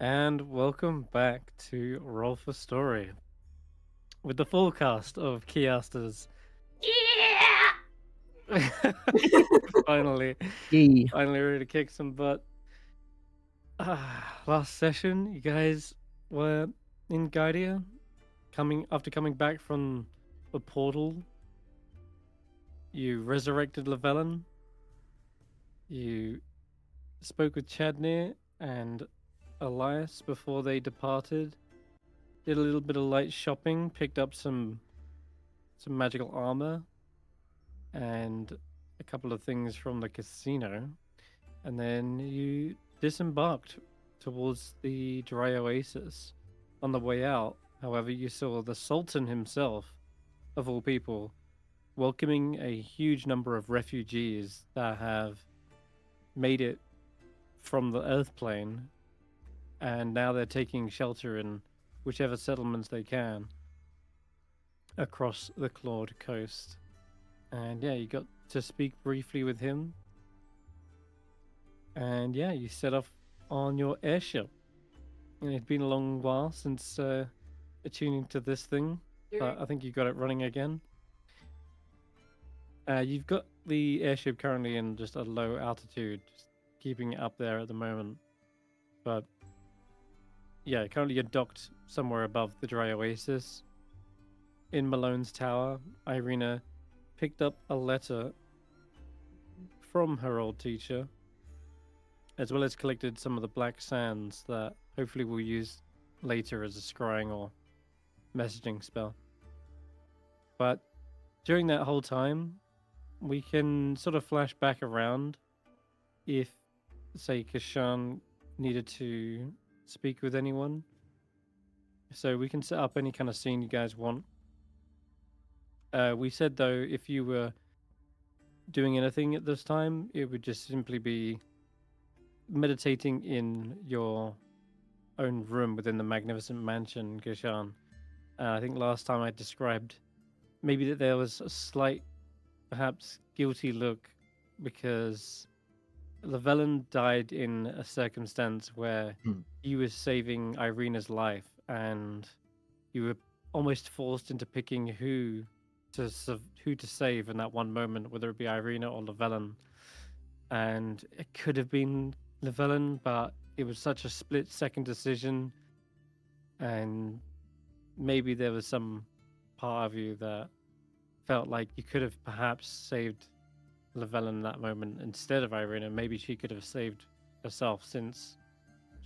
And welcome back to Roll for Story with the full cast of Kiasters. finally, Yay. finally ready to kick some butt. Last session, you guys were in Guidia, after coming back from the portal. You resurrected Llyvelin. You spoke with Chadnir and Elias before they departed. Did a little bit of light shopping, picked up some magical armor and a couple of things from the casino, and then you disembarked towards the dry oasis. On the way out, however, you saw the Sultan himself, of all people, welcoming a huge number of refugees that have made it from the Earth plane, and now they're taking shelter in whichever settlements they can across the Clawed Coast. And yeah, you got to speak briefly with him. And yeah, you set off on your airship. And it'd been a long while since attuning to this thing, but I think you got it running again. You've got the airship currently in just a low altitude, just keeping it up there at the moment. But yeah, currently you're docked somewhere above the dry oasis. In Malone's tower, Eirina picked up a letter from her old teacher, as well as collected some of the black sands that hopefully we'll use later as a scrying or messaging spell. But during that whole time, we can sort of flash back around if, say, Kesh'an needed to speak with anyone. So we can set up any kind of scene you guys want. We said, though, if you were doing anything at this time, it would just simply be meditating in your own room within the magnificent mansion, Kesh'an. I think last time I described maybe that there was a slight, perhaps guilty look because Llyvelin died in a circumstance where you were saving Eirina's life, and you were almost forced into picking who to save in that one moment, whether it be Eirina or Llyvelin. And it could have been Llyvelin, but it was such a split-second decision, and maybe there was some part of you that felt like you could have perhaps saved Llyvelin in that moment instead of Eirina. Maybe she could have saved herself, since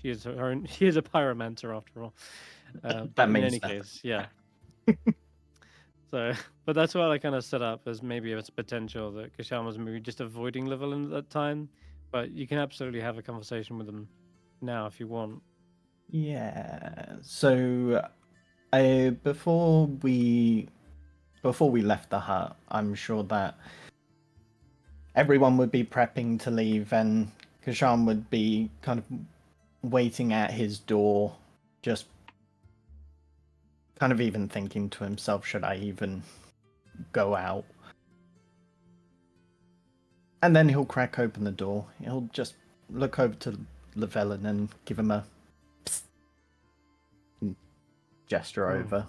she is her own. She is a pyromancer after all. That But in means any nothing. case, yeah. So, but that's what I kind of set up as maybe it's potential that Kesh'an was maybe just avoiding Llyvelin at that time. But you can absolutely have a conversation with them now if you want. Yeah. So, before we left the hut, I'm sure that everyone would be prepping to leave, and Kesh'an would be kind of waiting at his door, just kind of even thinking to himself, should I even go out? And then he'll crack open the door. He'll just look over to Llyvelin and give him a psst, gesture over.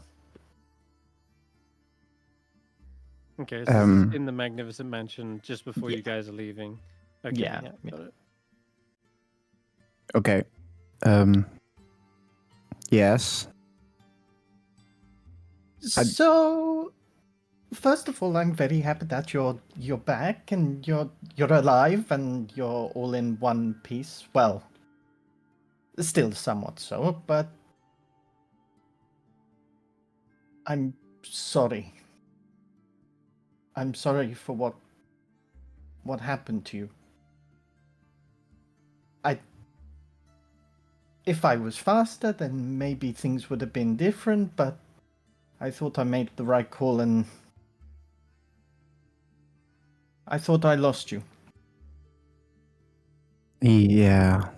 Okay, so this is in the magnificent mansion just before you guys are leaving. Okay, Yeah. got it. Okay. Yes. So, first of all, I'm very happy that you're back and you're alive and you're all in one piece. Well, still somewhat so, but I'm sorry. I'm sorry for what happened to you. If I was faster, then maybe things would have been different, but I thought I made the right call, and I thought I lost you. Yeah.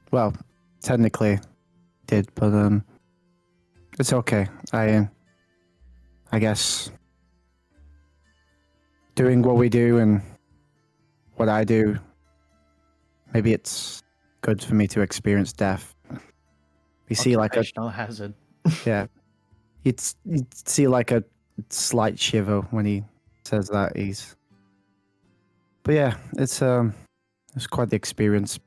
Well, technically did, but it's okay. I guess doing what we do and what I do, maybe it's good for me to experience death. You see, like a Occupational hazard. yeah, you'd see like a slight shiver when he says that. But yeah, it's quite the experience.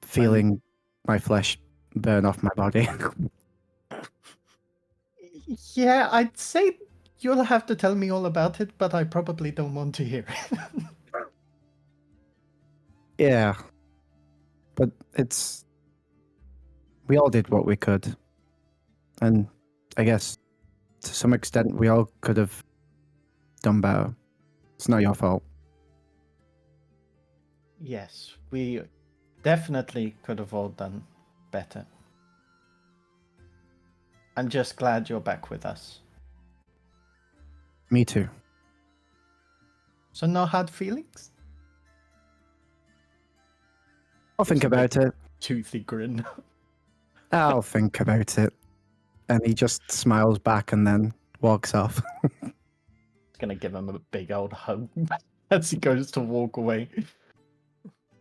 Feeling my flesh burn off my body. Yeah, I'd say you'll have to tell me all about it, but I probably don't want to hear it. Yeah, but we all did what we could, and I guess to some extent we all could have done better. It's not your fault. Yes, we definitely could have all done better. I'm just glad you're back with us. Me too. So no hard feelings? I'll think about it. Toothy grin. I'll think about it. And he just smiles back and then walks off. Gonna give him a big old hug as he goes to walk away.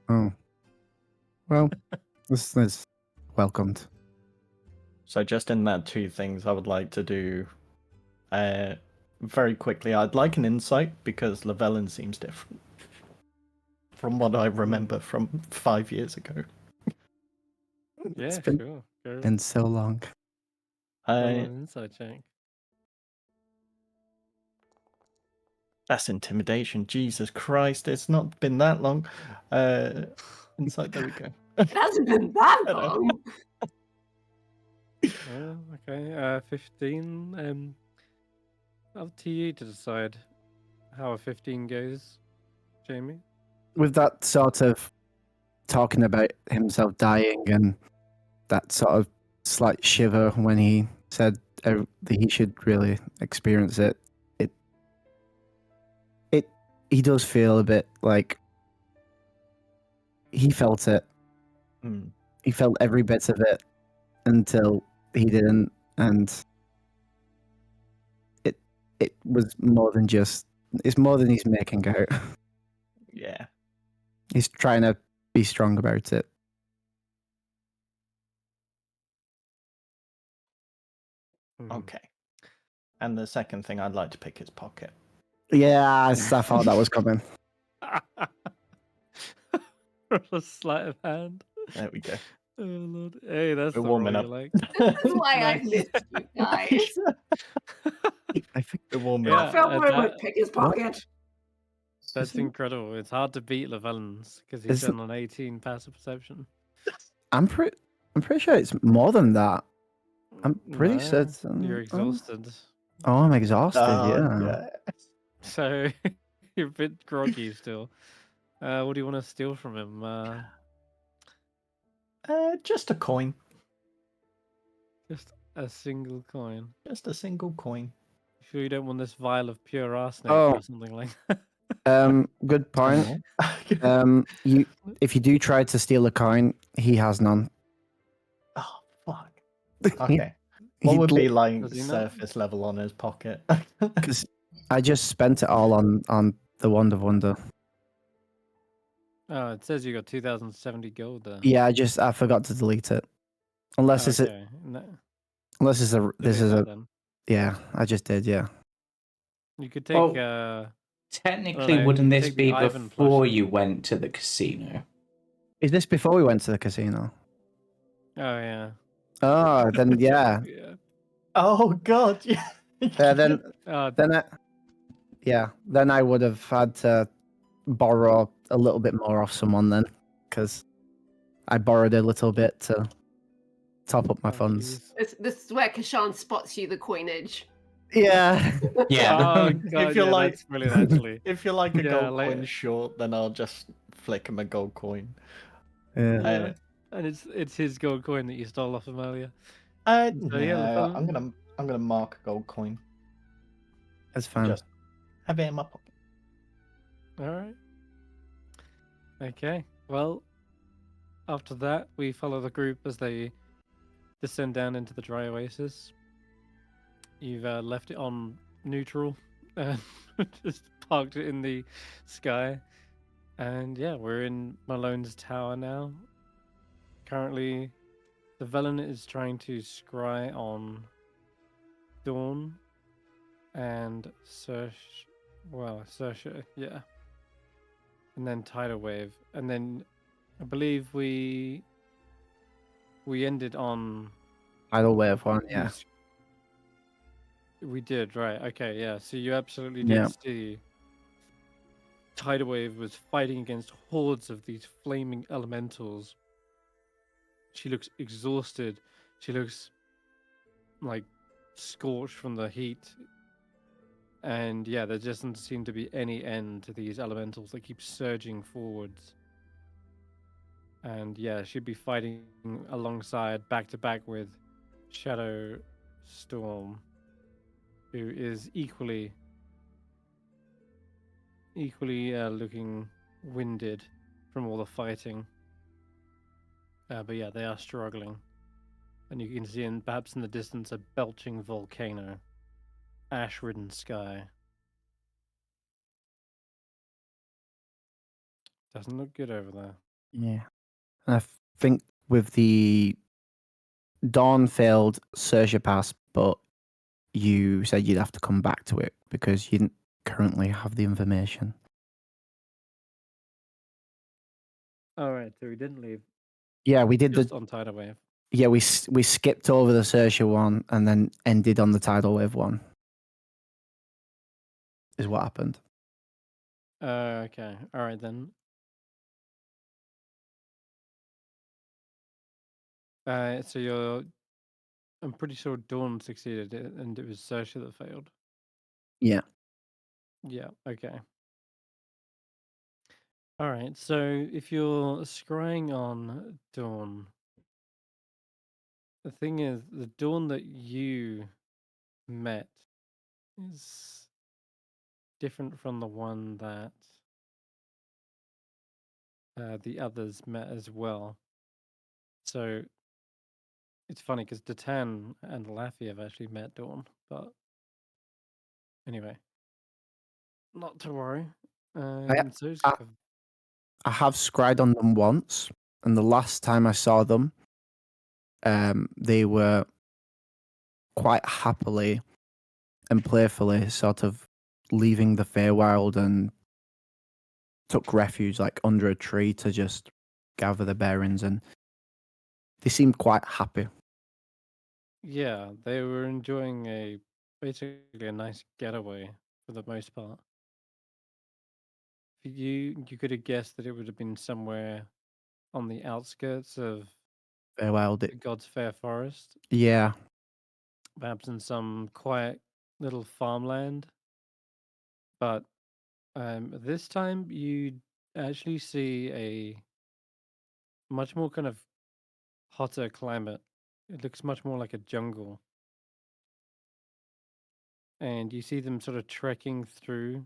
Oh. Well, this is welcomed. So just in that two things I would like to do very quickly. I'd like an insight because Llyvelin seems different from what I remember from 5 years ago. Yeah, It's been, sure. Go been so long. roll an insight check. That's intimidation. Jesus Christ, it's not been that long. Insight, there we go. It hasn't been that I know. long. Oh, okay. 15. Up to you to decide how a 15 goes, Jamie. With that sort of talking about himself dying and that sort of slight shiver when he said that he should really experience it, he does feel a bit like he felt it. Hmm. He felt every bit of it until he didn't, and it was more than just. It's more than he's making out. Yeah. He's trying to be strong about it. Okay. And the second thing, I'd like to pick his pocket. Yeah, I thought that was coming. Roll a sleight of hand. There we go. Oh lord. Hey, that's We're the warming roll up. you like. This is why I Nice. missed you guys. I think We're warming Yeah, I up. felt and we would that- pick his pocket. That's incredible. It's hard to beat Llyvelin's because he's Isn't- done an 18 passive perception. I'm pretty sure it's more than that. I'm pretty No, certain. You're exhausted. Oh, I'm exhausted. Yeah. So you're a bit groggy still. What do you want to steal from him? Just a coin. Just a single coin. Just a single coin. Sure you don't want this vial of pure arsenic Oh. or something like that? Good point. If you do try to steal a coin, he has none. Oh, fuck. Okay. What He'd would be like Does he not? surface level on his pocket? Because I just spent it all on the Wand of Wonder. Oh, it says you got 2,070 gold there. Yeah, I forgot to delete it. Unless it's okay. this is Delete a that then. yeah. I just did. Yeah. You could take. Technically, no, wouldn't you this take the be Ivan before plushie. you went to the casino? Is this before we went to the casino? Oh yeah. Oh, then yeah. Yeah. Oh god, yeah. Then Oh, then I would have had to borrow a little bit more off someone then, because I borrowed a little bit to top up my oh, funds. jeez. This is where Kesh'an spots you the coinage. Yeah. Yeah. Oh god, you're yeah, like- that's brilliant actually. If you're like a Yeah, gold like- coin short, then I'll just flick him a gold coin. Yeah. Yeah. And it's his gold coin that you stole off him earlier. Yeah, yeah, I'm gonna mark a gold coin. That's fine. Just have it in my pocket. All right. Okay. Well, after that, we follow the group as they descend down into the dry oasis. You've left it on neutral, just parked it in the sky, And yeah, we're in Malone's tower now. Currently, the Llyvelin is trying to scry on Dawn and Sersha, yeah. And then Tidal Wave. And then I believe we ended on Tidal wave one, you yeah. s- we did, right. Okay, yeah. So you absolutely Yeah. did see Tidal Wave was fighting against hordes of these flaming elementals. She looks exhausted. She looks like scorched from the heat. And yeah, there doesn't seem to be any end to these elementals. They keep surging forwards. And yeah, she'd be fighting alongside back to back with Shadow Storm, who is equally looking winded from all the fighting. But yeah, they are struggling. And you can see perhaps in the distance a belching volcano, ash-ridden sky. Doesn't look good over there. Yeah. And I think with the Dawn failed Sersha pass, but you said you'd have to come back to it because you didn't currently have the information. All right, so we didn't leave Yeah, we did just on Tidal Wave. Yeah, we skipped over the Sersha one and then ended on the Tidal Wave one. Is what happened. Okay, all right then. So I'm pretty sure Dawn succeeded and it was Sersha that failed. Yeah. Yeah, okay. All right, so if you're scrying on Dawn, the thing is, the Dawn that you met is different from the one that the others met as well. So it's funny because Datan and Laffy have actually met Dawn, but anyway, not to worry. And so I- I have scried on them once, and the last time I saw them, they were quite happily and playfully sort of leaving the Feywild and took refuge like under a tree to just gather the bearings, and they seemed quite happy. yeah, they were enjoying basically a nice getaway for the most part. You could have guessed that it would have been somewhere on the outskirts of Feywild, the God's Fair Forest, yeah, perhaps in some quiet little farmland. But this time you actually see a much more kind of hotter climate. It looks much more like a jungle. And you see them sort of trekking through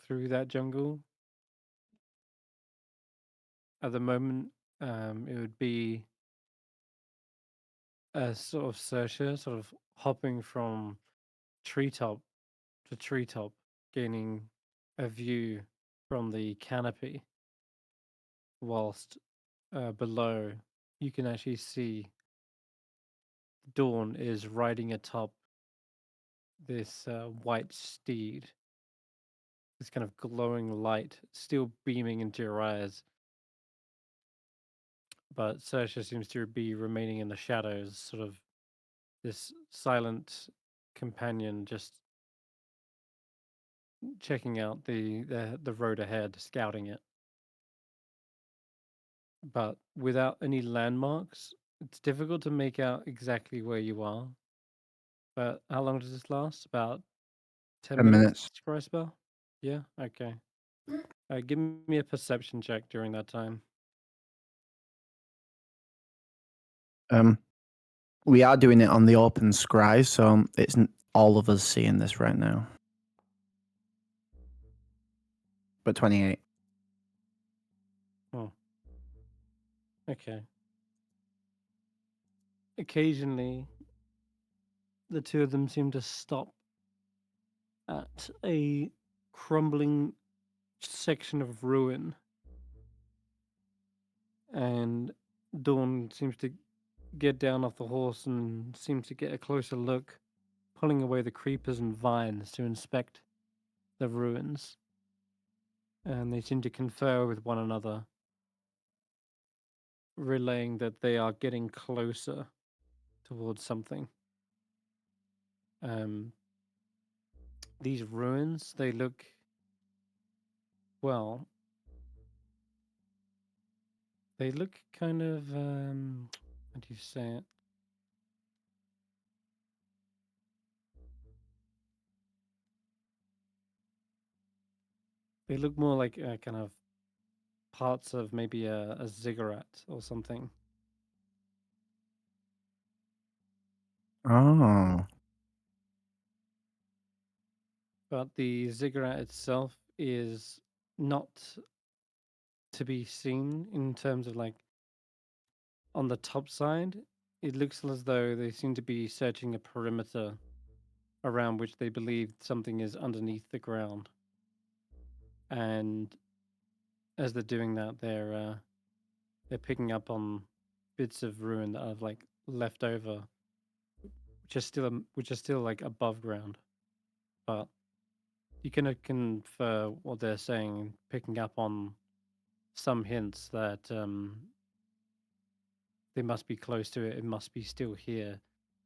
that jungle. At the moment, it would be a sort of Sersha, sort of hopping from treetop to treetop, gaining a view from the canopy, whilst below you can actually see Dawn is riding atop this white steed, this kind of glowing light still beaming into your eyes. But Sersha seems to be remaining in the shadows, sort of this silent companion, just checking out the road ahead, scouting it. But without any landmarks, it's difficult to make out exactly where you are. But how long does this last? About 10 10 minutes. scry spell? Yeah, okay. Give me a perception check during that time. We are doing it on the open scry, so it's all of us seeing this right now. But 28. Okay. Occasionally, the two of them seem to stop at a crumbling section of ruin and Dawn seems to get down off the horse and seems to get a closer look, pulling away the creepers and vines to inspect the ruins. And they seem to confer with one another, relaying that they are getting closer towards something. These ruins, they look, well, they look kind of, how do you say it? They look more like kind of parts of maybe a ziggurat or something. Oh. But the ziggurat itself is not to be seen in terms of like on the top side. It looks as though they seem to be searching a perimeter around which they believe something is underneath the ground. And as they're doing that, they're picking up on bits of ruin that are like left over, which are still like above ground. But you can confer what they're saying, picking up on some hints that they must be close to it. It must be still here,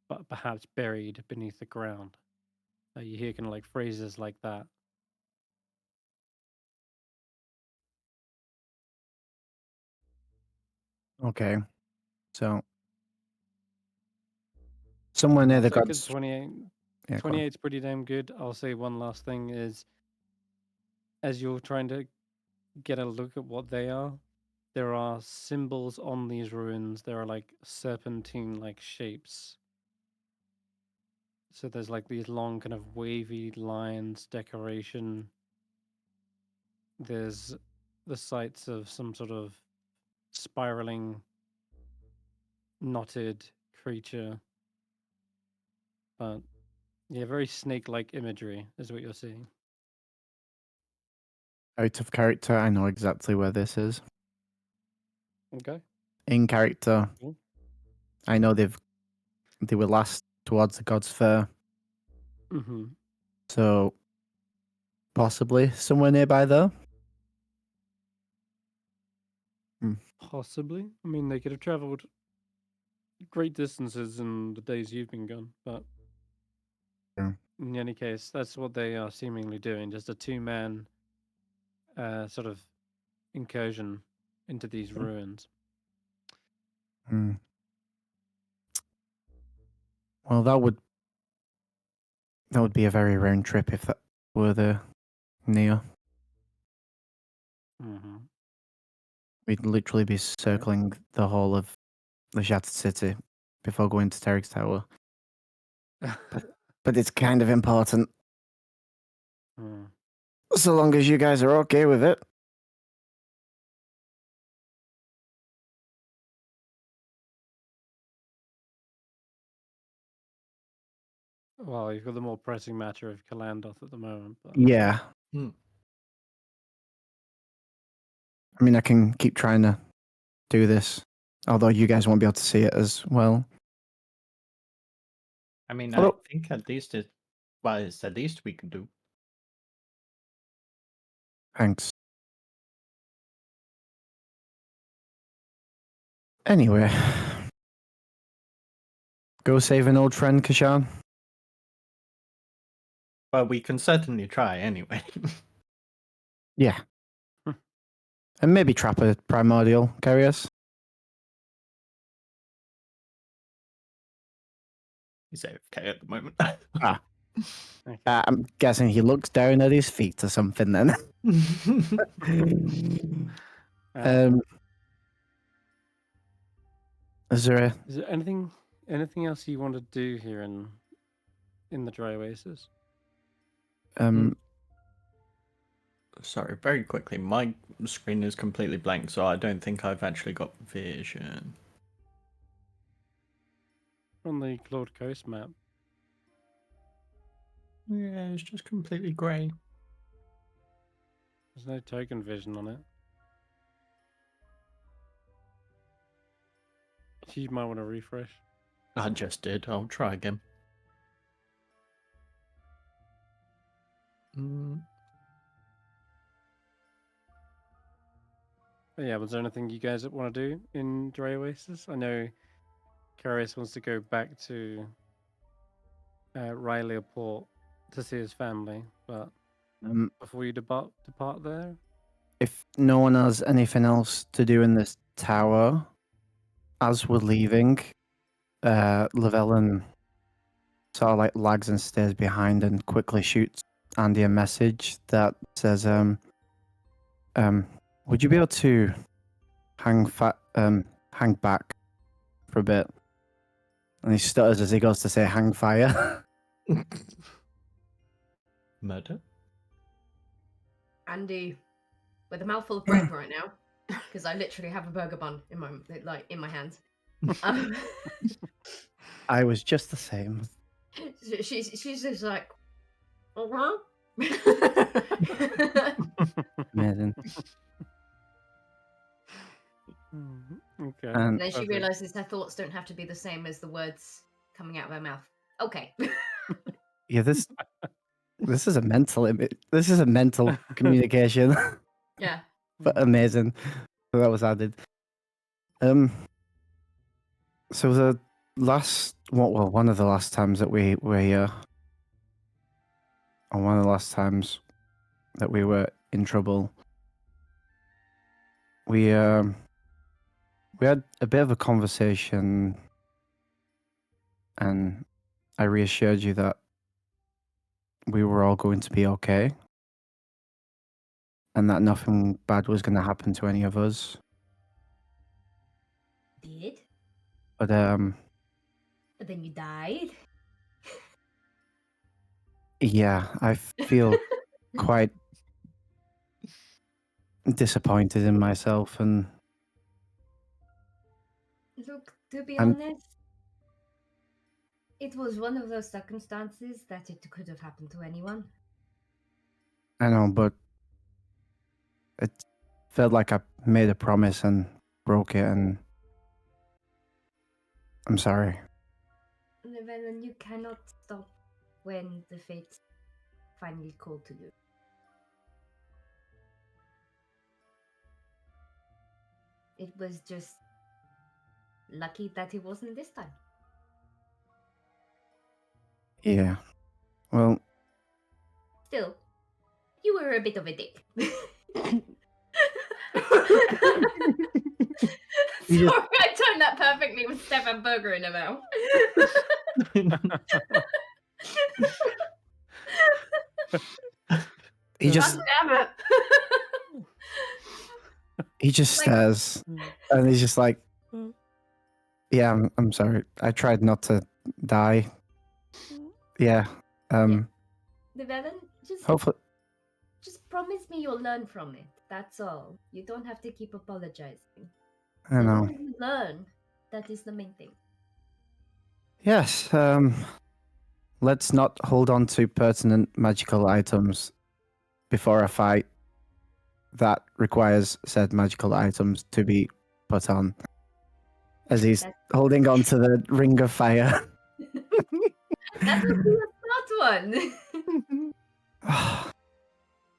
but perhaps buried beneath the ground. You hear kind of like phrases like that. Okay. So somewhere And near I'll the say 'cause gods. 28, Yeah, go on. 28's pretty damn good. I'll say one last thing is, as you're trying to get a look at what they are, there are symbols on these ruins. There are like serpentine-like shapes. So there's like these long kind of wavy lines, decoration. There's the sights of some sort of spiraling, knotted creature. But yeah, very snake-like imagery is what you're seeing. Out of character, I know exactly where this is. Okay. In character, Cool. I know they were last towards the God's Fair, Mm-hmm. so possibly somewhere nearby there. Possibly. I mean, they could have traveled great distances in the days you've been gone, but Yeah. in any case, that's what they are seemingly doing. Just a two-man sort of incursion into these ruins. Hmm. Well, that would be a very round trip if that were the near. Mm-hmm. We'd literally be circling the whole of the Shattered City before going to Terek's Tower. But it's kind of important. Mm. So long as you guys are okay with it. Well, you've got the more pressing matter of Kalandoth at the moment, but Yeah. Hmm. I mean, I can keep trying to do this, although you guys won't be able to see it as well. I mean, I Although- think at least it's the least we can do. Thanks. Anyway, go save an old friend, Kesh'an. Well, we can certainly try anyway. Yeah. And maybe trap a primordial, Karius. He's AFK at the moment. Ah. okay. I'm guessing he looks down at his feet or something then. Um, Is there is there anything else you want to do here in the dry oasis? Sorry, very quickly. My screen is completely blank, so I don't think I've actually got vision. On the Claude Coast map. Yeah, it's just completely grey. There's no token vision on it. You might want to refresh. I just did. I'll try again. But yeah, was there anything you guys want to do in Dry Oasis? I know Karius wants to go back to Riley Port to see his family, but before you depart there, If no one has anything else to do in this tower, as we're leaving, Llyvelin sort of like lags and stays behind and quickly shoots Andy a message that says, would you be able to hang back for a bit? And he stutters as he goes to say hang fire. Murder? Andy, with a mouthful of bread right now, because I literally have a burger bun in my hands. I was just the same. She's just like, uh-huh. Amazing. Okay. And then she perfect. realizes her thoughts don't have to be the same as the words coming out of her mouth. Okay. Yeah, this is a mental image. This is a mental communication. Yeah. But amazing. So that was added. So the last, one of the last times that we were here, or one of the last times that we were in trouble, we had a bit of a conversation, and I reassured you that we were all going to be okay, and that nothing bad was going to happen to any of us. Did? But But then you died? yeah, I feel quite disappointed in myself, and Look, to be I'm- honest, it was one of those circumstances that it could have happened to anyone. I know, but it felt like I made a promise and broke it, and I'm sorry. Llyvelin, you cannot stop when the fates finally call to you. It was just lucky that it wasn't this time. Yeah. Well, Still, you were a bit of a dick. You just- Sorry, I timed that perfectly with Stefan Burger in her mouth. he just God damn it. he just Like- stares, and he's just like, "Yeah, I'm sorry. I tried not to die. Yeah. Llyvelin, Hopefully, just promise me you'll learn from it. That's all. You don't have to keep apologizing. I The know. more you learn, that is the main thing. Yes. Let's not hold on to pertinent magical items before a fight that requires said magical items to be put on. As he's That's- holding on to the ring of fire. That would be a smart one.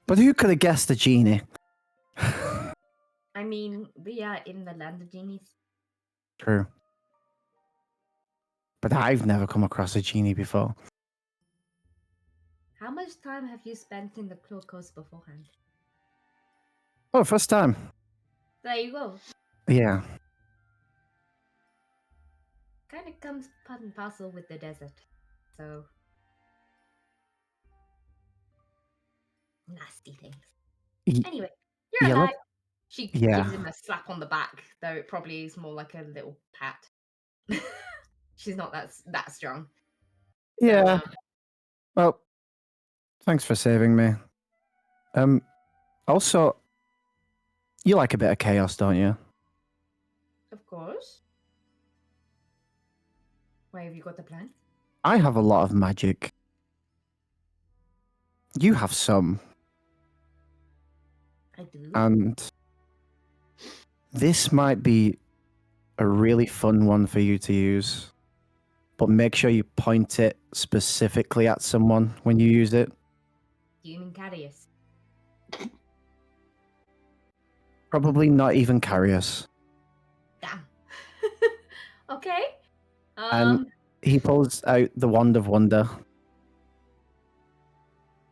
But who could have guessed a genie? I mean, we are in the land of genies. True. But I've never come across a genie before. How much time have you spent in the Claw Coast beforehand? Oh, first time. There you go. Yeah. Kind of comes part and parcel with the desert. So. Nasty things. Y- Anyway, you're yeah, alive. look- She yeah. gives him a slap on the back, though it probably is more like a little pat. She's not that strong. So, Yeah. Well, thanks for saving me. Also, you like a bit of chaos, don't you? of course. Why have you got the plan? I have a lot of magic. You have some. I do. And this might be a really fun one for you to use. But make sure you point it specifically at someone when you use it. Do you mean Karius? Probably not even Karius. Damn. Okay. And he pulls out the Wand of Wonder.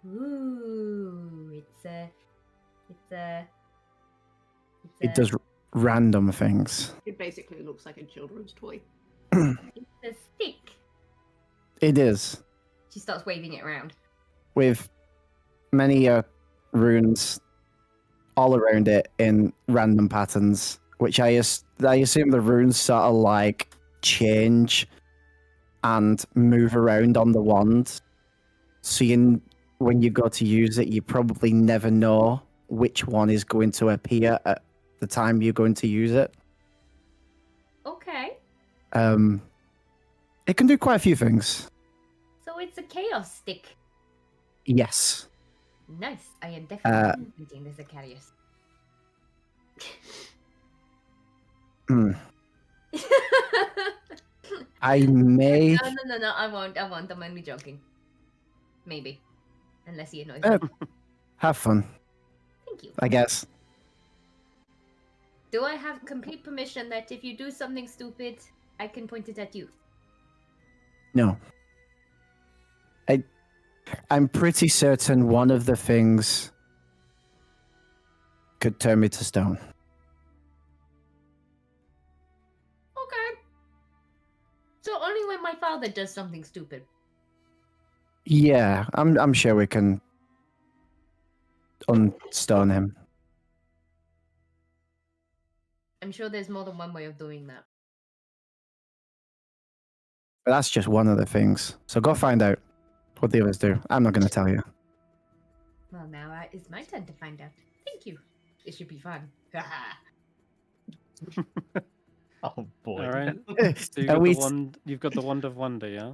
Ooh, It does random things. It basically looks like a children's toy. It's a stick. It is. She starts waving it around. With many runes all around it in random patterns, which I assume the runes sort of like change and move around on the wand. So when you go to use it, you probably never know which one is going to appear at the time you're going to use it. Okay. It can do quite a few things. So it's a chaos stick. Yes. Nice. I am definitely using this as Karius. Hmm. I may. No. I won't. I'm only joking. Maybe. Unless he annoys Uh, me. Have fun, Thank you. I guess. Do I have complete permission that if you do something stupid, I can point it at you? No. I'm pretty certain one of the things could turn me to stone. Okay. So only when my father does something stupid. Yeah, I'm sure we can unstone him. I'm sure there's more than one way of doing that. But that's just one of the things. So go find out what the others do. I'm not going to tell you. Well, now it's my turn to find out. Thank you. It should be fun. Oh boy. All right. So you've got the Wand of Wonder, yeah?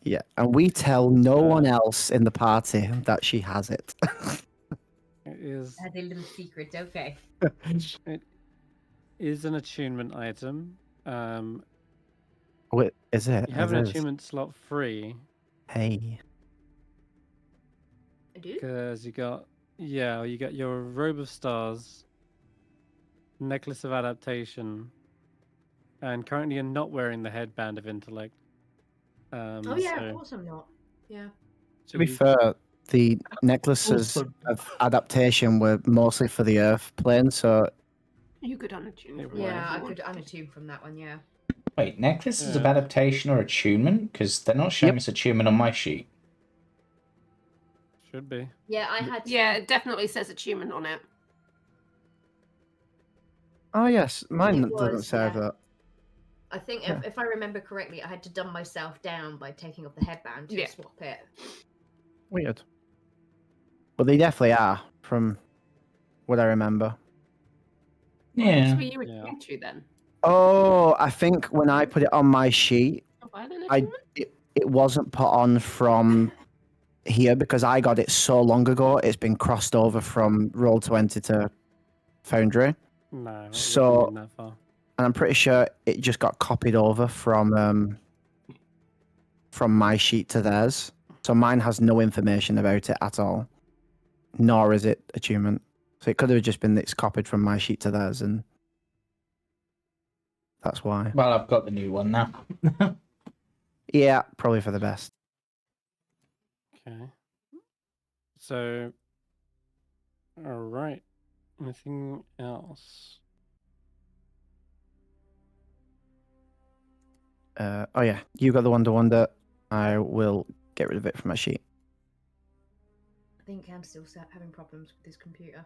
Yeah, and we tell no one else in the party that she has it. It is That's a little secret. Okay. it is an attunement item. Wait, is it? You have It an is. attunement slot free Hey. I do? because you got your Robe of Stars, Necklace of Adaptation, and currently you're not wearing the headband of Intellect. Oh yeah, of course I'm not. Yeah. To be fair, the necklaces Also- of adaptation were mostly for the Earth plane, so You could unattune It from was. that Yeah, if I you could wanted. unattune from that one, yeah. Wait, necklaces of Yeah. adaptation or attunement? Because they're not showing Yep. us attunement on my sheet. Should be. Yeah, I had Yeah, it definitely says attunement on it. oh yes, mine It doesn't was, say yeah. that. I think Yeah. if I remember correctly, I had to dumb myself down by taking off the headband to Yeah. swap it. Weird. But they definitely are, from what I remember. Yeah. So you were Yeah. attuned to then? Oh, I think when I put it on my sheet, Oh, violin I attunement? it wasn't put on from here because I got it so long ago. It's been crossed over from Roll20 to Foundry, No, it So- wouldn't been that far. and I'm pretty sure it just got copied over from my sheet to theirs. So mine has no information about it at all, nor is it attunement. So it could have just been that it's copied from my sheet to theirs, and that's why. Well, I've got the new one now. Yeah, probably for the best. Okay. So, all right. Anything else? Oh yeah, you got the Wonder. I will get rid of it from my sheet. I think I'm still having problems with this computer.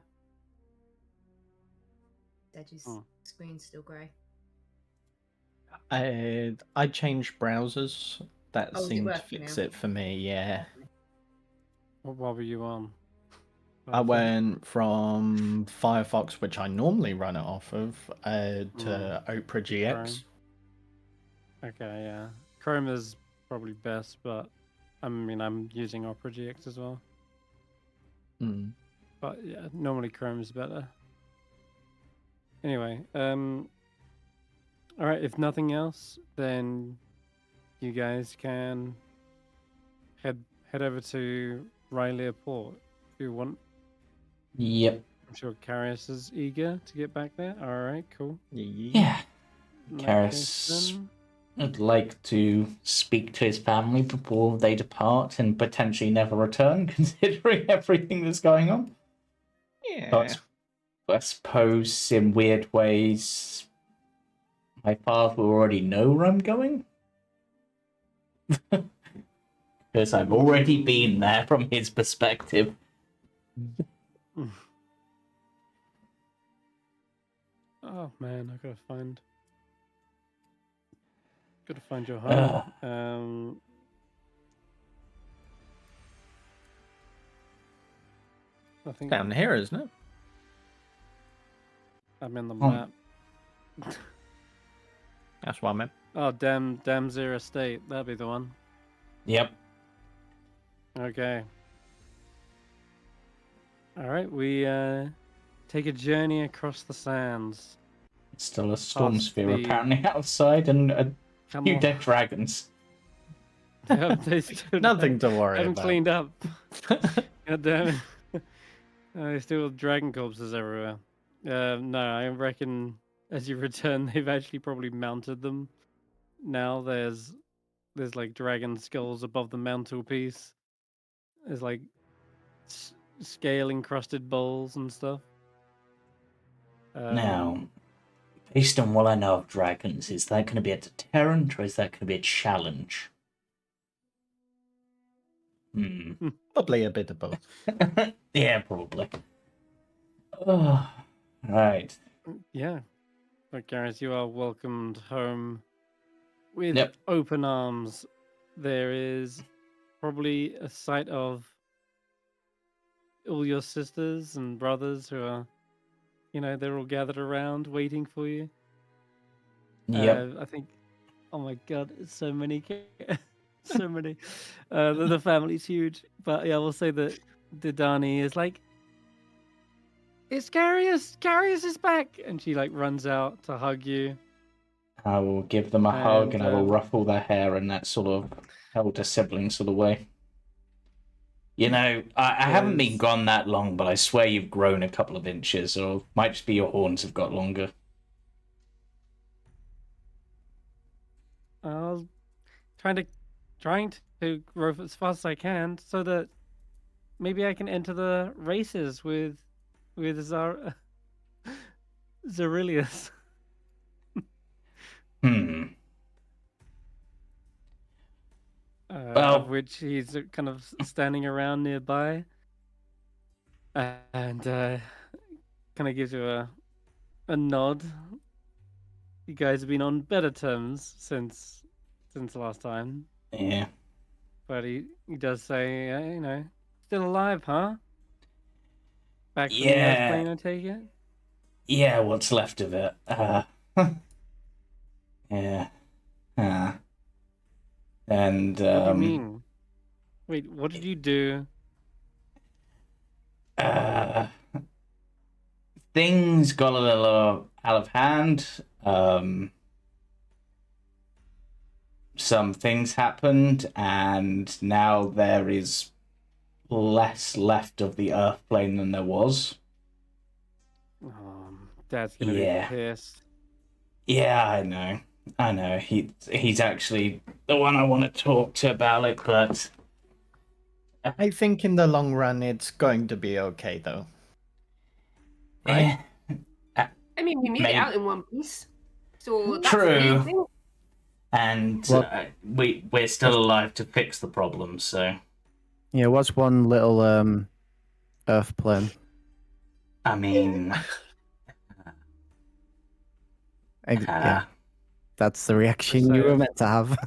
Deji's Hmm. screen's still grey. I changed browsers. That Oh, is it seemed to working fix now? it for me. Yeah, What were you on? I went from Firefox, which I normally run it off of, to Opera GX. Okay, yeah. Chrome is probably best, but I mean, I'm using Opera GX as well. Mm. But yeah, normally Chrome is better. Anyway, All right. If nothing else, then you guys can head over to Rylea Port if you want. Yep. I'm sure Karius is eager to get back there. All right. Cool. Yeah. In that Karius case, then- would like to speak to his family before they depart and potentially never return, considering everything that's going on. Yeah. But I suppose, in weird ways, my father will already know where I'm going. Because I've already been there from his perspective. Oh man, I gotta find your home. I think Down here, isn't it? I'm in the Oh. map. That's what I meant. Oh, Damzir Estate. That'd be the one. Yep. Okay. All right, we take a journey across the sands. Still a storm Past sphere the apparently outside and a Come few on. dead dragons. They still Nothing to worry haven't about. cleaned up. God damn it. There's still dragon corpses everywhere. No, I reckon as you return, they've actually probably mounted them. Now there's like dragon skulls above the mantelpiece. There's like scale encrusted bowls and stuff. Now, based on what I know of dragons, is that going to be a deterrent or is that going to be a challenge? Probably a bit of both. Yeah, probably. Oh, right. Yeah. But Gareth, you are welcomed home with Yep. open arms. There is probably a sight of all your sisters and brothers who are, they're all gathered around waiting for you. Yep. I think, oh my god, it's so many, so many. The family's huge, but yeah, I will say that Didani is like, it's Karius! Karius is back! And she like runs out to hug you. I will give them a hug and I will And, ruffle their hair in that sort of elder sibling sort of way. You know, I haven't been Yes. gone that long, but I swear you've grown a couple of inches, or might just be your horns have got longer. I was trying to grow as fast as I can so that maybe I can enter the races with Zarilius. Well- Of which he's kind of standing around nearby, and kind of gives you a nod. You guys have been on better terms since last time, Yeah. but he does say, still alive, huh? Back from the Yeah. airplane, I take it. Yeah, what's left of it. Yeah. And What do you mean? Wait, what did you do? Things got a little out of hand. Some things happened, and now there is less left of the Earth plane than there was. Dad's gonna Yeah. be pissed. Yeah, I know. He's actually the one I want to talk to about it, but I think in the long run, it's going to be okay, though. Right? I mean, we made Maybe. it out in one piece. So that's True. the main thing. And Well- we're still alive to fix the problem, so Yeah, was one little Earth plane. I mean, Yeah, that's the reaction you were meant to have.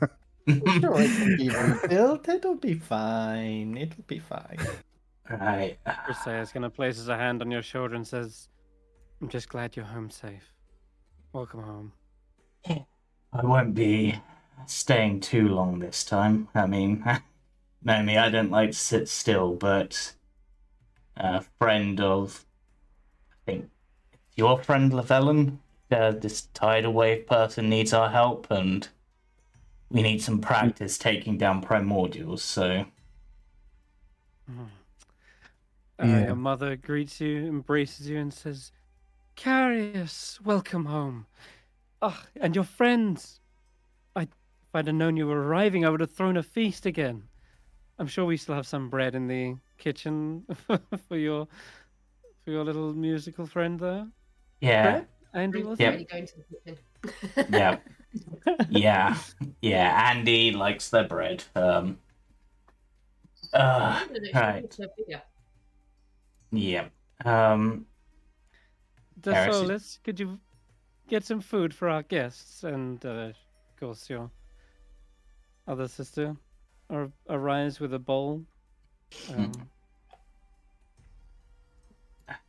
Sure, it can be rebuilt. It'll be fine. It'll be fine. right. Chrysaeus kind of places a hand on your shoulder and says, "I'm just glad you're home safe. Welcome home." I won't be staying too long this time. I mean, know me, I don't like to sit still, but a friend of, I think, your friend Llyvelin this tidal wave person needs our help, and we need some practice taking down primordials, so... Yeah. Your mother greets you, embraces you, and says, Karius, welcome home. Oh, and your friends. If I'd have known you were arriving, I would have thrown a feast again. I'm sure we still have some bread in the kitchen for your little musical friend there. Yeah. Bread? Andy, was Yep. Already going to the kitchen. Yeah. Yeah, Andy likes their bread. Right. Yep. Desolis, could you get some food for our guests? And, of course, your other sister arrives with a bowl.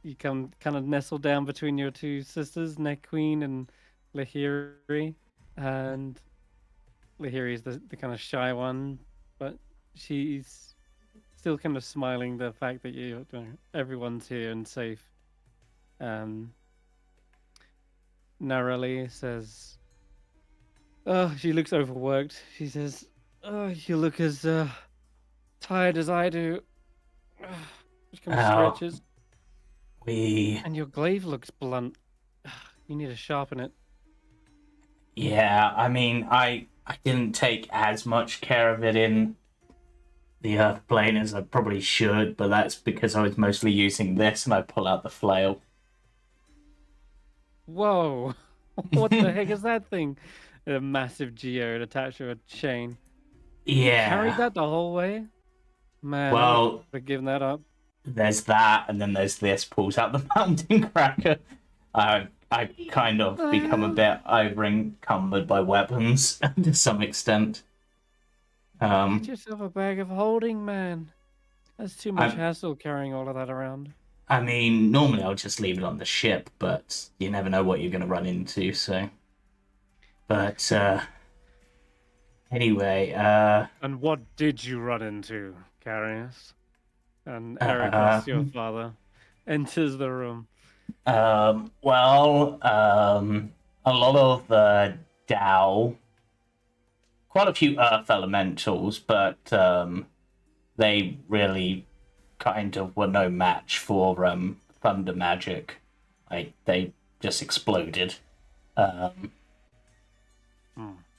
You kind of nestle down between your two sisters, Neck Queen and Lahiri. And Lahiri's the kind of shy one, but she's still kind of smiling the fact that everyone's here and safe. Narali says, "Oh, she looks overworked." She says, "Oh, you look as tired as I do." She kind of stretches. And your glaive looks blunt. You need to sharpen it. Yeah, I mean, I didn't take as much care of it in the Earth plane as I probably should, but that's because I was mostly using this, and I pull out the flail. Whoa! What the heck is that thing? A massive geode attached to a chain. Yeah. You carried that the whole way? Man, well, I given that up. There's that, and then there's this. Pulls out the mountain cracker. I kind of become a bit over-encumbered by weapons to some extent. Get yourself a bag of holding, man. That's too much hassle carrying all of that around. I mean, normally I'll just leave it on the ship, but you never know what you're going to run into, so... But, anyway, And what did you run into, Karius? And Ericus, your father, enters the room. A lot of the Dao, quite a few Earth elementals, but they really kind of were no match for thunder magic. Like, they just exploded. An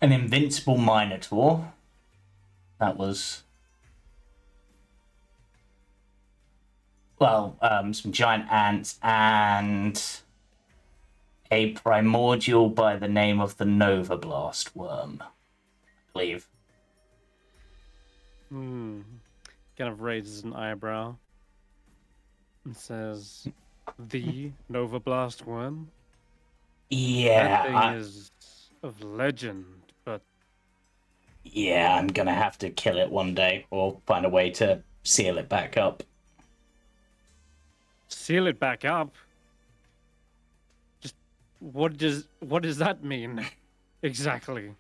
invincible Minotaur. That was... Well, some giant ants and a primordial by the name of the Nova Blast worm, I believe. Kind of raises an eyebrow and says, "The Nova Blast worm? Yeah. That thing is of legend, but..." Yeah, I'm gonna have to kill it one day, or find a way to seal it back up. Seal it back up? Just what does that mean exactly?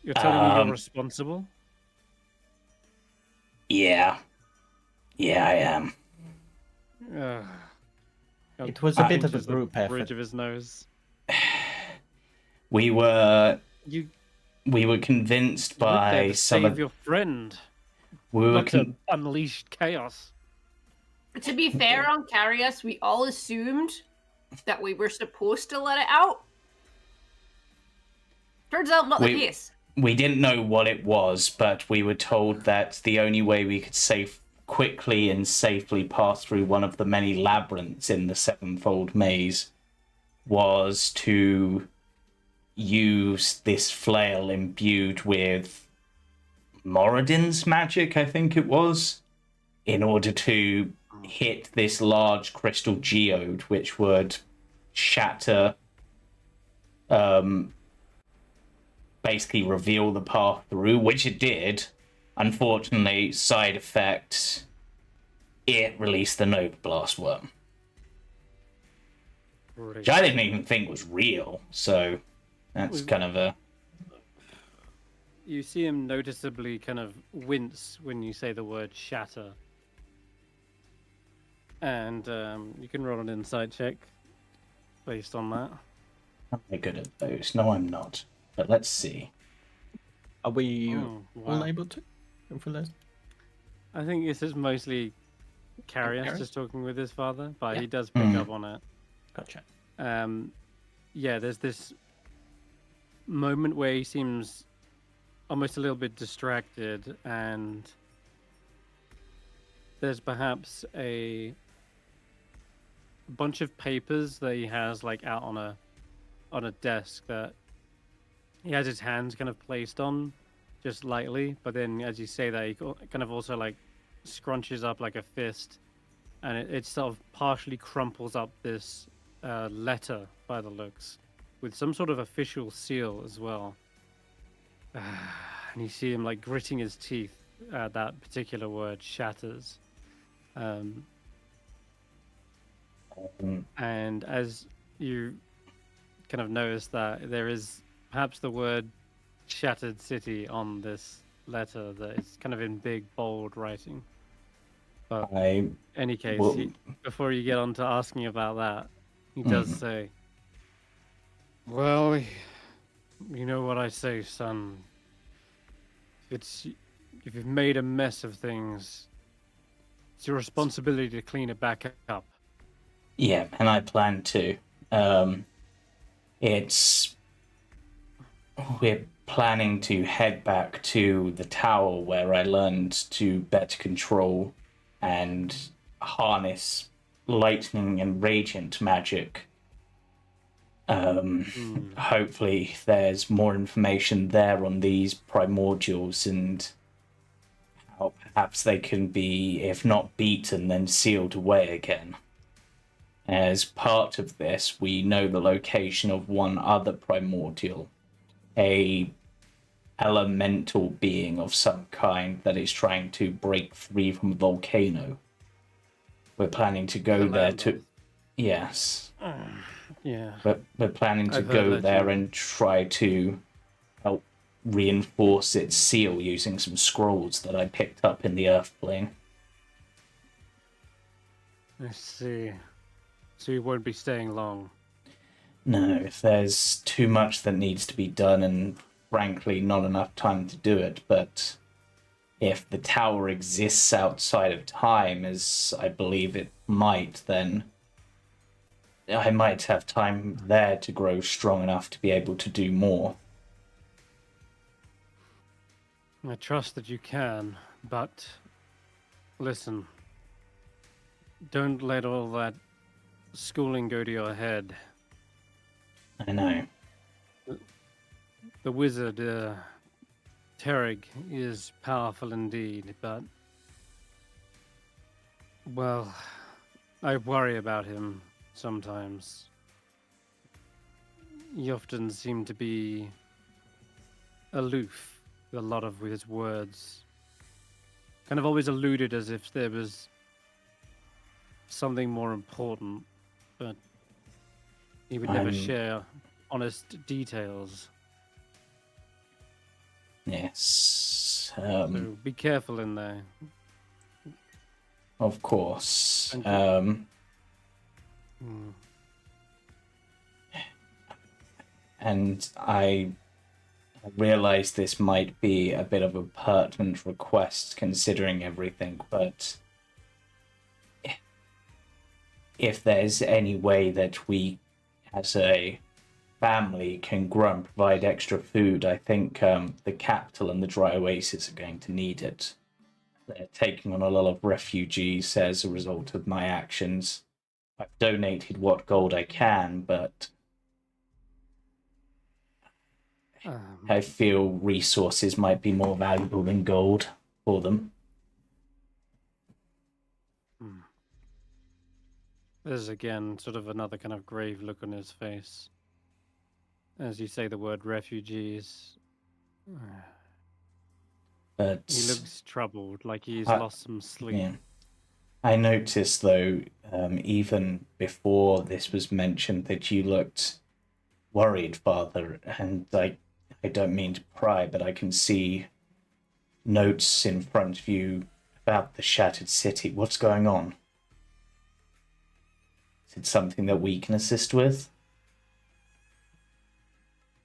You're telling me you're responsible? Yeah, I am. It was a bit of a group effort. Bridge of his nose. We were convinced by some save your friend. Not to unleash chaos. To be fair on Karius, we all assumed that we were supposed to let it out. Turns out not the case. We didn't know what it was, but we were told that the only way we could quickly and safely pass through one of the many labyrinths in the Sevenfold Maze was to use this flail imbued with Moradin's magic, I think it was, in order to hit this large crystal geode, which would shatter, basically reveal the path through, which it did. Unfortunately, side effect, it released the Nova Blast worm. Which I didn't even think was real, so that's kind of a... You see him noticeably kind of wince when you say the word shatter. And you can roll an insight check based on that. I'm very good at those. No, I'm not. But let's see. Are we Oh, all wow. able to? For those? I think this is mostly Karius Karius? just talking with his father, but Yeah. he does pick up on it. Gotcha. Yeah, there's this moment where he seems almost a little bit distracted, and there's perhaps a bunch of papers that he has like out on a desk that he has his hands kind of placed on just lightly, but then as you say that, he kind of also like scrunches up like a fist, and it sort of partially crumples up this letter by the looks, with some sort of official seal as well. And you see him like gritting his teeth at that particular word, shatters. And as you kind of notice that there is perhaps the word Shattered City on this letter that is kind of in big, bold writing. But in any case, before you get on to asking about that, he does say, well, you know what I say, son. If you've made a mess of things, it's your responsibility to clean it back up. Yeah, and I plan to. We're planning to head back to the tower where I learned to better control and harness lightning and radiant magic. Hopefully there's more information there on these primordials and how perhaps they can be, if not beaten, then sealed away again. As part of this, we know the location of one other primordial, a elemental being of some kind that is trying to break free from a volcano. We're planning to go there to... Yes. Yeah. We're planning to go there and try to help reinforce its seal using some scrolls that I picked up in the Earth plane. I see. So you won't be staying long. No, there's too much that needs to be done and frankly not enough time to do it, but if the tower exists outside of time, as I believe it might, then I might have time there to grow strong enough to be able to do more. I trust that you can, but listen, don't let all that schooling go to your head. I know. The wizard, Terig, is powerful indeed, but, well, I worry about him sometimes. He often seemed to be aloof with a lot of his words. Kind of always alluded as if there was something more important, but he would never share honest details. Yes. So be careful in there. Of course. And I realize this might be a bit of a pertinent request considering everything, but if there's any way that we as a family can grow and provide extra food, I think the capital and the dry oasis are going to need it. They're taking on a lot of refugees as a result of my actions. I've donated what gold I can, but I feel resources might be more valuable than gold for them. There's again sort of another kind of grave look on his face as you say the word refugees. But he looks troubled, like he's lost some sleep. Yeah. I noticed, though, even before this was mentioned, that you looked worried, Father, and I don't mean to pry, but I can see notes in front of you about the Shattered City. What's going on? Is it something that we can assist with?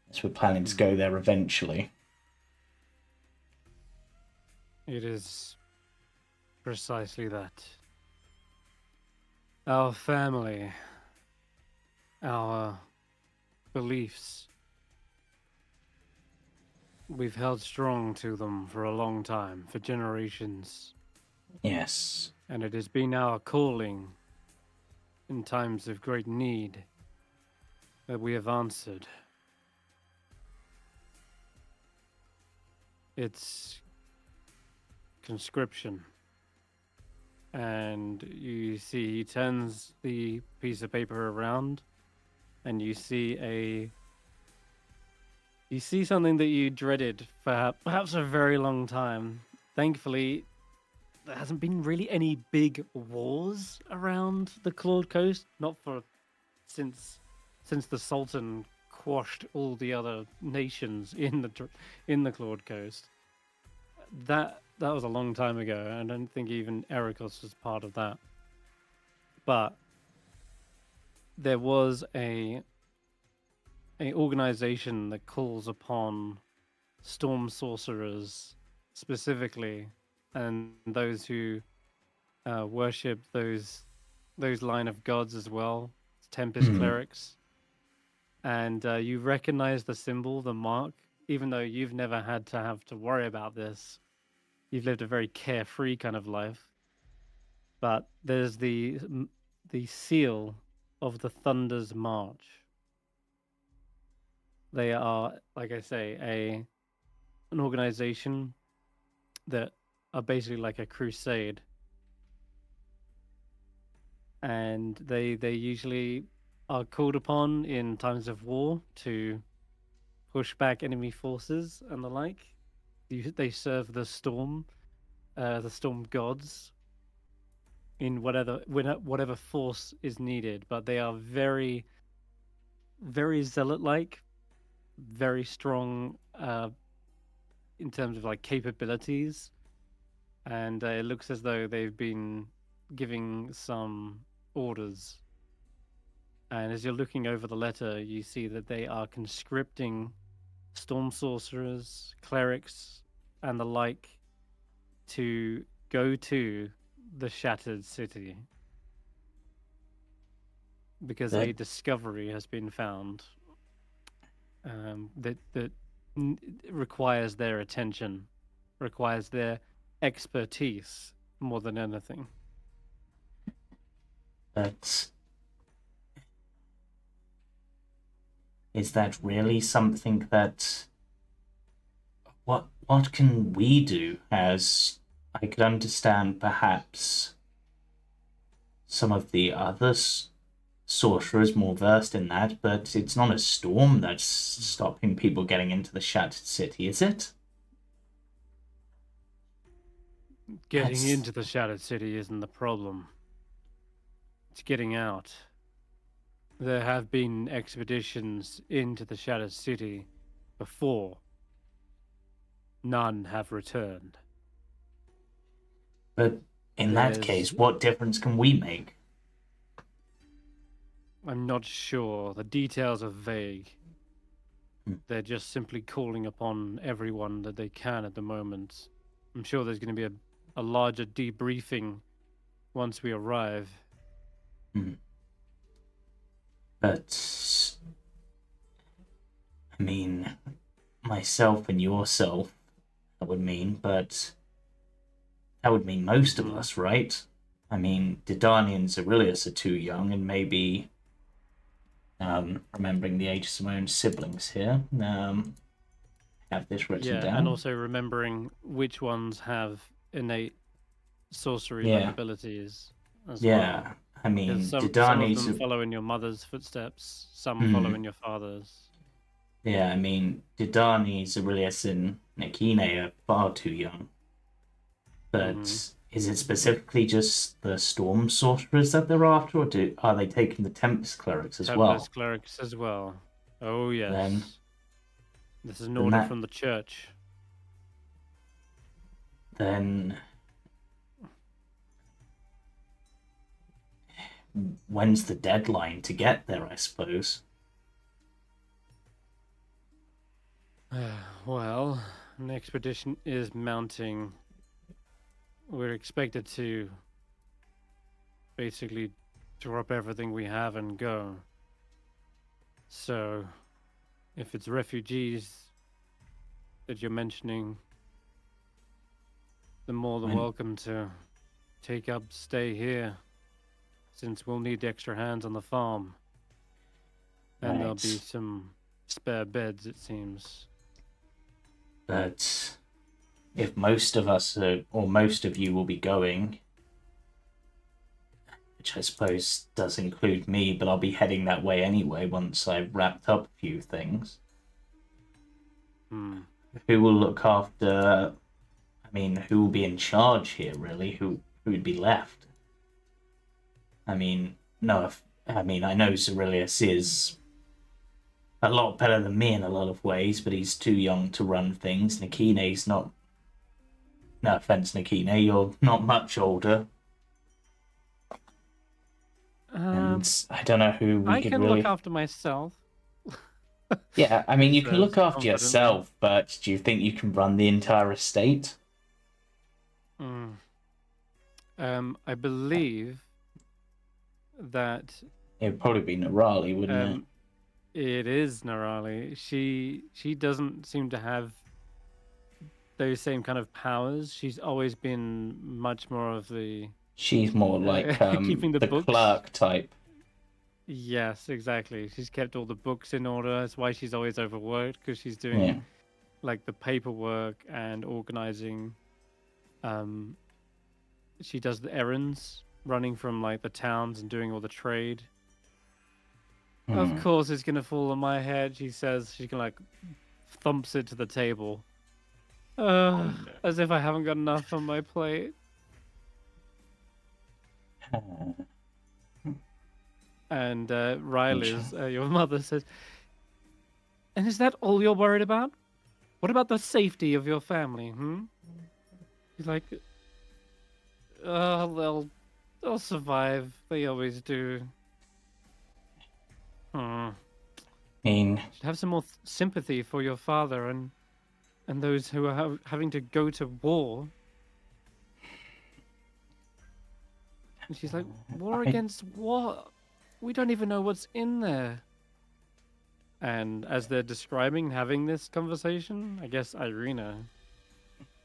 As we're planning to go there eventually. It is precisely that. Our family, our beliefs, we've held strong to them for a long time, for generations. Yes. And it has been our calling in times of great need that we have answered. It's conscription. And you see he turns the piece of paper around and you see something that you dreaded for perhaps a very long time. Thankfully, there hasn't been really any big wars around the Clawed Coast, not for since the Sultan quashed all the other nations in the Clawed Coast. That was a long time ago. I don't think even Ericos was part of that. But there was a organization that calls upon storm sorcerers specifically, and those who worship those line of gods as well, Tempest clerics. And you recognize the symbol, the mark, even though you've never had to have to worry about this. You've lived a very carefree kind of life. But there's the seal of the Thunder's March. They are, like I say, an organization that are basically like a crusade. And they usually are called upon in times of war to push back enemy forces and the like. They serve the storm gods in whatever force is needed. But they are very, very zealot-like, very strong in terms of like capabilities, and it looks as though they've been giving some orders. And as you're looking over the letter, you see that they are conscripting storm sorcerers, clerics, and the like to go to the Shattered City because a discovery has been found that requires their attention, requires their expertise more than anything. But is that really something that... What can we do? As I could understand perhaps some of the others sorcerers more versed in that, but it's not a storm that's stopping people getting into the Shattered City, is it? Getting into the Shattered City isn't the problem. It's getting out. There have been expeditions into the Shattered City before. None have returned. But in that case, what difference can we make? I'm not sure. The details are vague. They're just simply calling upon everyone that they can at the moment. I'm sure there's going to be a larger debriefing once we arrive. But, I mean, myself and yourself, that would mean, but that would mean most of us, right? I mean, Didani and Zerilius are too young, and maybe, remembering the ages of my own siblings here, have this written down. And also remembering which ones have innate sorcery-like abilities as well. I mean, some of them follow in your mother's footsteps, some follow in your father's. Yeah, I mean, Didani, Zerilius, and Nikine are far too young. But is it specifically just the Storm Sorcerers that they're after, or are they taking the Tempest Clerics as well? Tempest Clerics as well. Oh, yes. Then, this is an order from the church. Then... when's the deadline to get there, I suppose? Well, an expedition is mounting. We're expected to basically drop everything we have and go. So, if it's refugees that you're mentioning, they're more than welcome to take up, stay here, since we'll need the extra hands on the farm. And there'll be Right. some spare beds, it seems. But if most of us, or most of you will be going, which I suppose does include me, but I'll be heading that way anyway once I've wrapped up a few things. Hmm. Who will look after... I mean, who will be in charge here, really? Who would be left? I mean, no, I know Zerilius is a lot better than me in a lot of ways, but he's too young to run things. Nakine's not... No offense, Nakine, you're not much older. And I don't know who we I could can really... look after myself. Yeah, I mean, you can Says look after confidently. yourself, but do you think you can run the entire estate? I believe that It would probably be Nerali, wouldn't it is Narali. She doesn't seem to have those same kind of powers. She's always been much more of the She's more like keeping the books. clerk type. Yes, exactly. She's kept all the books in order. That's why she's always overworked, because she's doing like the paperwork and organizing. She does the errands, running from like the towns and doing all the trade. Of course, it's gonna fall on my head. She says she can like thumps it to the table, as if I haven't got enough on my plate. And Riley's, your mother says, "And is that all you're worried about? What about the safety of your family? He's like, they'll survive. They always do. I mean, Should have some more sympathy for your father and those who are having to go to war." And she's like, "War against what? We don't even know what's in there." And as they're describing having this conversation, I guess Eirina,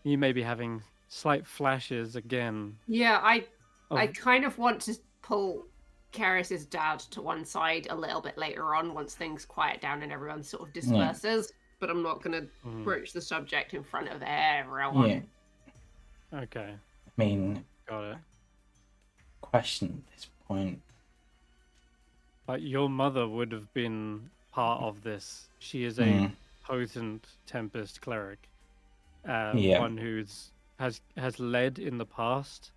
you may be having slight flashes again. Yeah, I of- kind of want to pull Karius's dad to one side a little bit later on once things quiet down and everyone sort of disperses. But I'm not going to broach the subject in front of everyone. yeah. Okay, I mean, got it. question at this point. But your mother would have been part of this. She is a potent Tempest cleric, one who's has led in the past,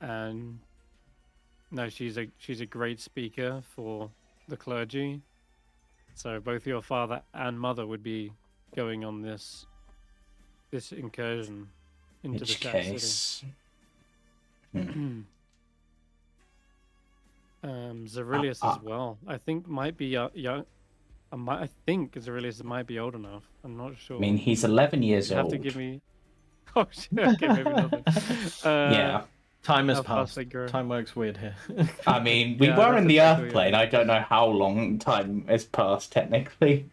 and no, she's a great speaker for the clergy. So both your father and mother would be going on this incursion into Which the case, city. Zerilius as well. I think might be young. I think Zerilius might be old enough. I'm not sure. I mean, he's 11 years You old. have to give me. Oh shit! Okay, maybe nothing. Yeah. Time has how fast passed. they grow. Time works weird here. I mean, we Yeah, were that's in the exactly Earth it. plane. I don't know how long time has passed technically.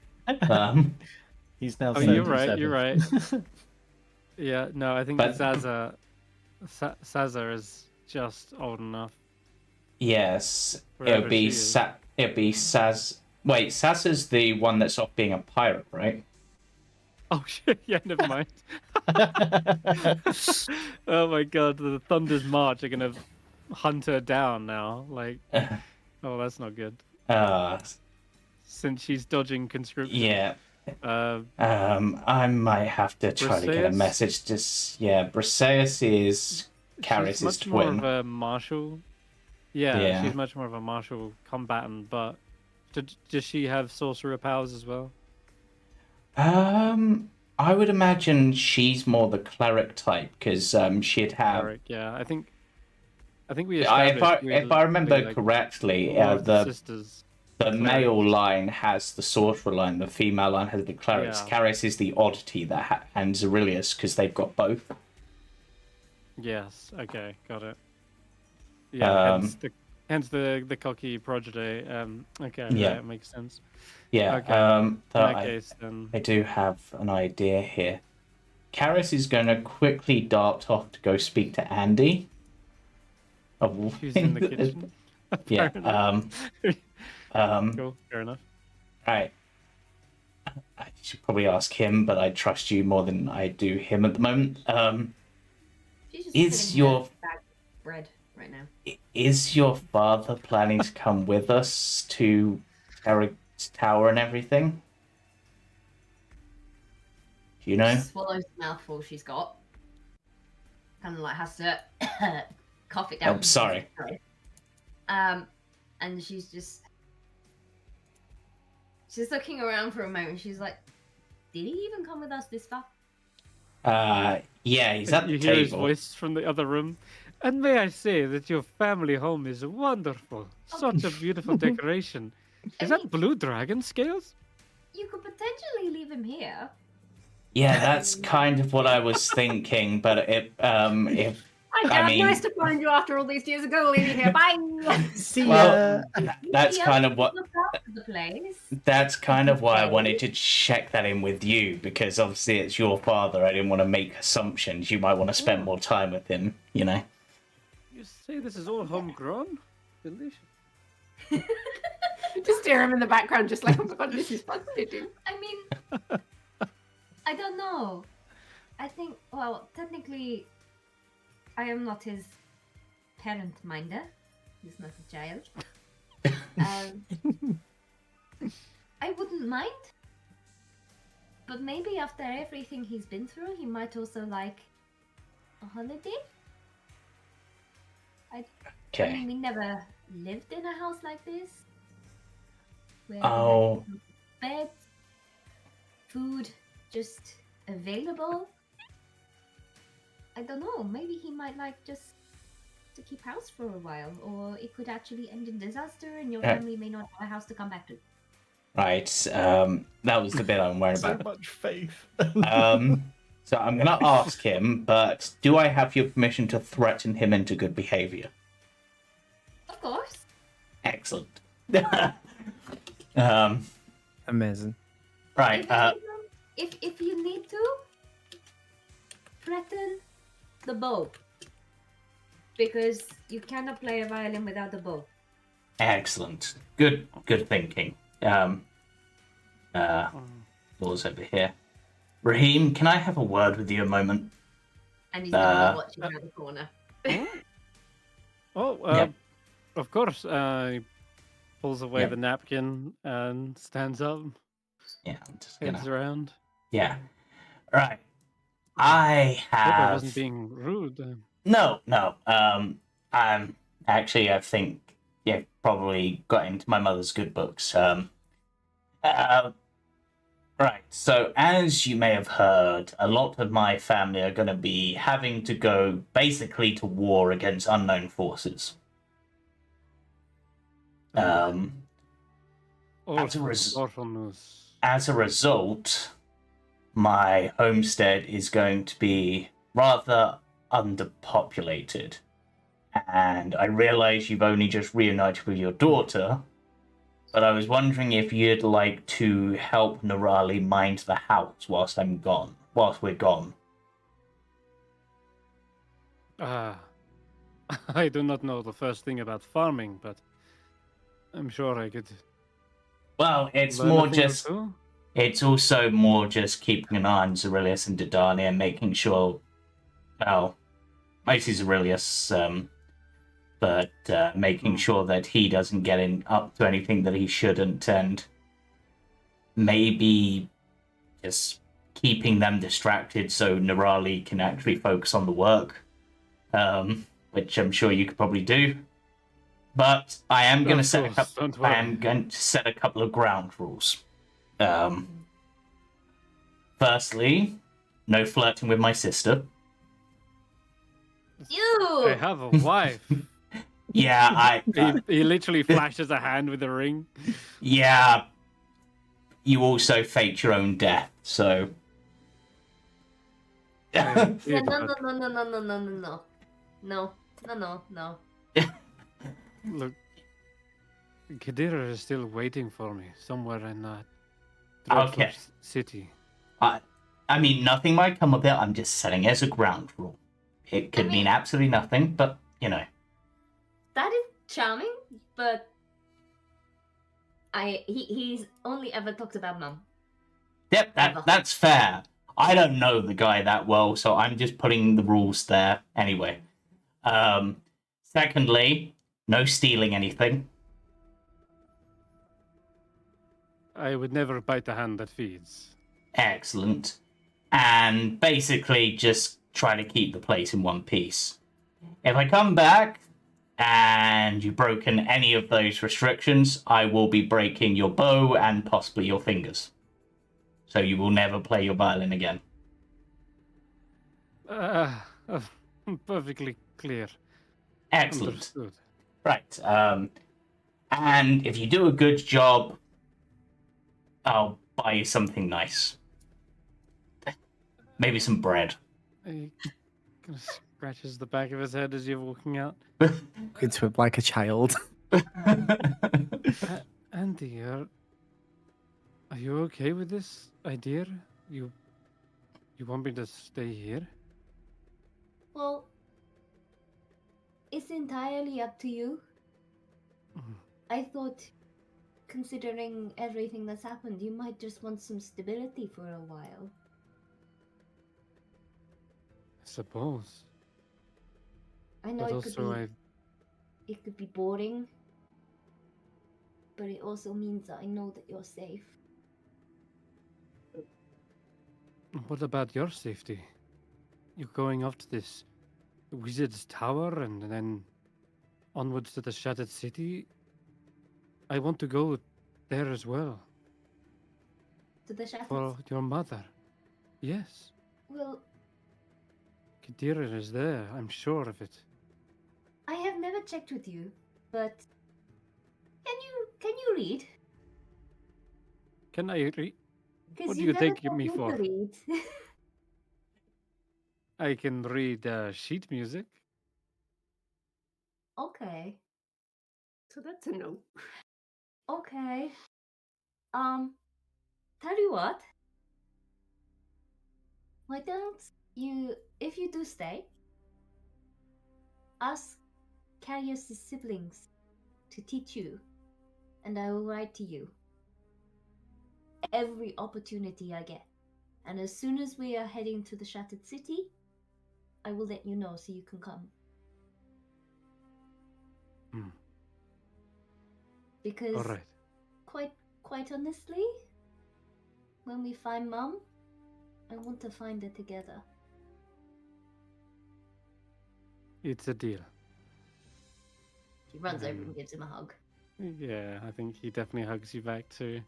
He's now Oh, you're right. 37. You're right. Yeah, no, I think But- Sazza is just old enough. Yes, Wherever it'll be she is. it'll be Saz. Wait, Saz is the one that's off being a pirate, right? Oh shit! Yeah, never mind. Oh my god, the Thunder's March are gonna hunt her down now. Like, oh, that's not good. Since she's dodging conscription. Yeah. I might have to try to get a Briseis? message. Briseis is Karius' She's much more twin. of a martial. Yeah, Yeah. she's much more of a martial combatant. But does she have sorcerer powers as well? I would imagine she's more the cleric type because she'd have. Cleric, yeah, I think we If established. I remember correctly, one of the the sisters. the male line has the sorcerer line, the female line has the clerics. Yeah. Karius is the oddity and Xerilius, because they've got both. Yes. Okay. Got it. Yeah. Um, hence the cocky prodigy. Okay. Yeah. That makes sense. Yeah. Okay. In So that case, then. I do have an idea here. Karius is going to quickly dart off to go speak to Andy. Who's in the kitchen? Yeah. Cool. Fair enough. Right. I should probably ask him, but I trust you more than I do him at the moment. She's just Is sitting your- there, bag of bread right now. Is your father planning to come with us to Eric's tower and everything? Do you know? She swallows the mouthful she's got. Kind of like has to cough it down. Oh, sorry. And she's looking around for a moment. She's like, "Did he even come with us this far?" Yeah, he's at the You hear his table. voice from the other room. And may I say that your family home is wonderful. Such a beautiful decoration. Is I that mean- blue dragon scales? You could potentially leave him here. Yeah, that's kind of what I was thinking, but if Hi, I Dad. mean- Nice to find you after all these years ago. Leave you here. Bye. See Well, ya. that's Maybe kind I'll of what look after the place. that's kind of why I Okay. wanted to check that in with you, because obviously it's your father. I didn't want to make assumptions. You might want to spend more time with him, you know. You say this is all homegrown? Delicious. Just hear him in the background, just like, oh my god, this is fascinating. I mean, I don't know. I think, well, technically, I am not his parent minder. He's not a child. I wouldn't mind. But maybe after everything he's been through, he might also like a holiday. I Okay. mean, we never lived in a house like this. Where we Oh. had beds, food just available. I don't know, maybe he might like just to keep house for a while, or it could actually end in disaster and your Yeah. family may not have a house to come back to. Right. That was the bit I'm worried So about. much faith. So I'm gonna ask him, but do I have your permission to threaten him into good behavior? Of course. Excellent. Amazing. Right. If you need to, threaten the bow. Because you cannot play a violin without a bow. Excellent. Good thinking. Laws over here. Raheem, can I have a word with you a moment? And he's gonna be watching around the corner. Oh, Yeah. of course. He pulls away Yeah. the napkin and stands up, Yeah, I'm just heads gonna. around. Yeah. Right. I Hope I have. wasn't being rude. No. I think probably got into my mother's good books. Right. So as you may have heard, a lot of my family are going to be having to go basically to war against unknown forces. Awful news. As a result, my homestead is going to be rather underpopulated. And I realize you've only just reunited with your daughter, but I was wondering if you'd like to help Nerali mind the house whilst we're gone. I do not know the first thing about farming, but I'm sure I could. Well, it's learn a more thing or just. two. It's also more just keeping an eye on Xerilius and Didania and making sure. Well, mostly Xerilius, but making sure that he doesn't get up to anything that he shouldn't, and maybe just keeping them distracted so Nerali can actually focus on the work, which I'm sure you could probably do. But I am going to Of set course, don't worry. I am going to set a couple of ground rules. Firstly, no flirting with my sister. You! I have a wife. Yeah, He literally flashes a hand with a ring. yeah. You also fate your own death, so. I Yeah, did, no, but no, no, no, no, no, no, no, no. No, no, no, no. look, Kadira is still waiting for me somewhere in that Okay. dreadful city. I mean, nothing might come of it. I'm just setting it as a ground rule. It could mean mean- absolutely nothing, but you know. That is charming, but he's only ever talked about Mum. Yep, Ever. that's fair. I don't know the guy that well, so I'm just putting the rules there anyway. Secondly, no stealing anything. I would never bite the hand that feeds. Excellent. And basically just try to keep the place in one piece. If I come back and you've broken any of those restrictions, I will be breaking your bow and possibly your fingers. So you will never play your violin again. Perfectly clear. Excellent. Understood. Right. And if you do a good job, I'll buy you something nice. Maybe some bread. He kind of scratches the back of his head as you're walking out. Into it like a child. Andy, are you okay with this idea? You want me to stay here? Well, it's entirely up to you. Mhm. I thought, considering everything that's happened, you might just want some stability for a while. I suppose. I know But also, it could be boring, but it also means that I know that you're safe. what about your safety? You're going up to this wizard's tower and then onwards to the shattered city. I want to go there as well. To the shattered. For your mother. Yes. Well, Kadira is there, I'm sure of it. I have never checked with you, but can you read? Can I read? 'Cause What do you you never take told me to for? read. I can read sheet music. Okay. So that's a no. Okay. Tell you what. Why don't you, if you do stay, ask Karius' siblings to teach you, and I will write to you every opportunity I get. And as soon as we are heading to the Shattered City, I will let you know so you can come. Hmm. Because All right. quite honestly, when we find Mum, I want to find her together. It's a deal. She runs over and gives him a hug. Yeah, I think he definitely hugs you back too.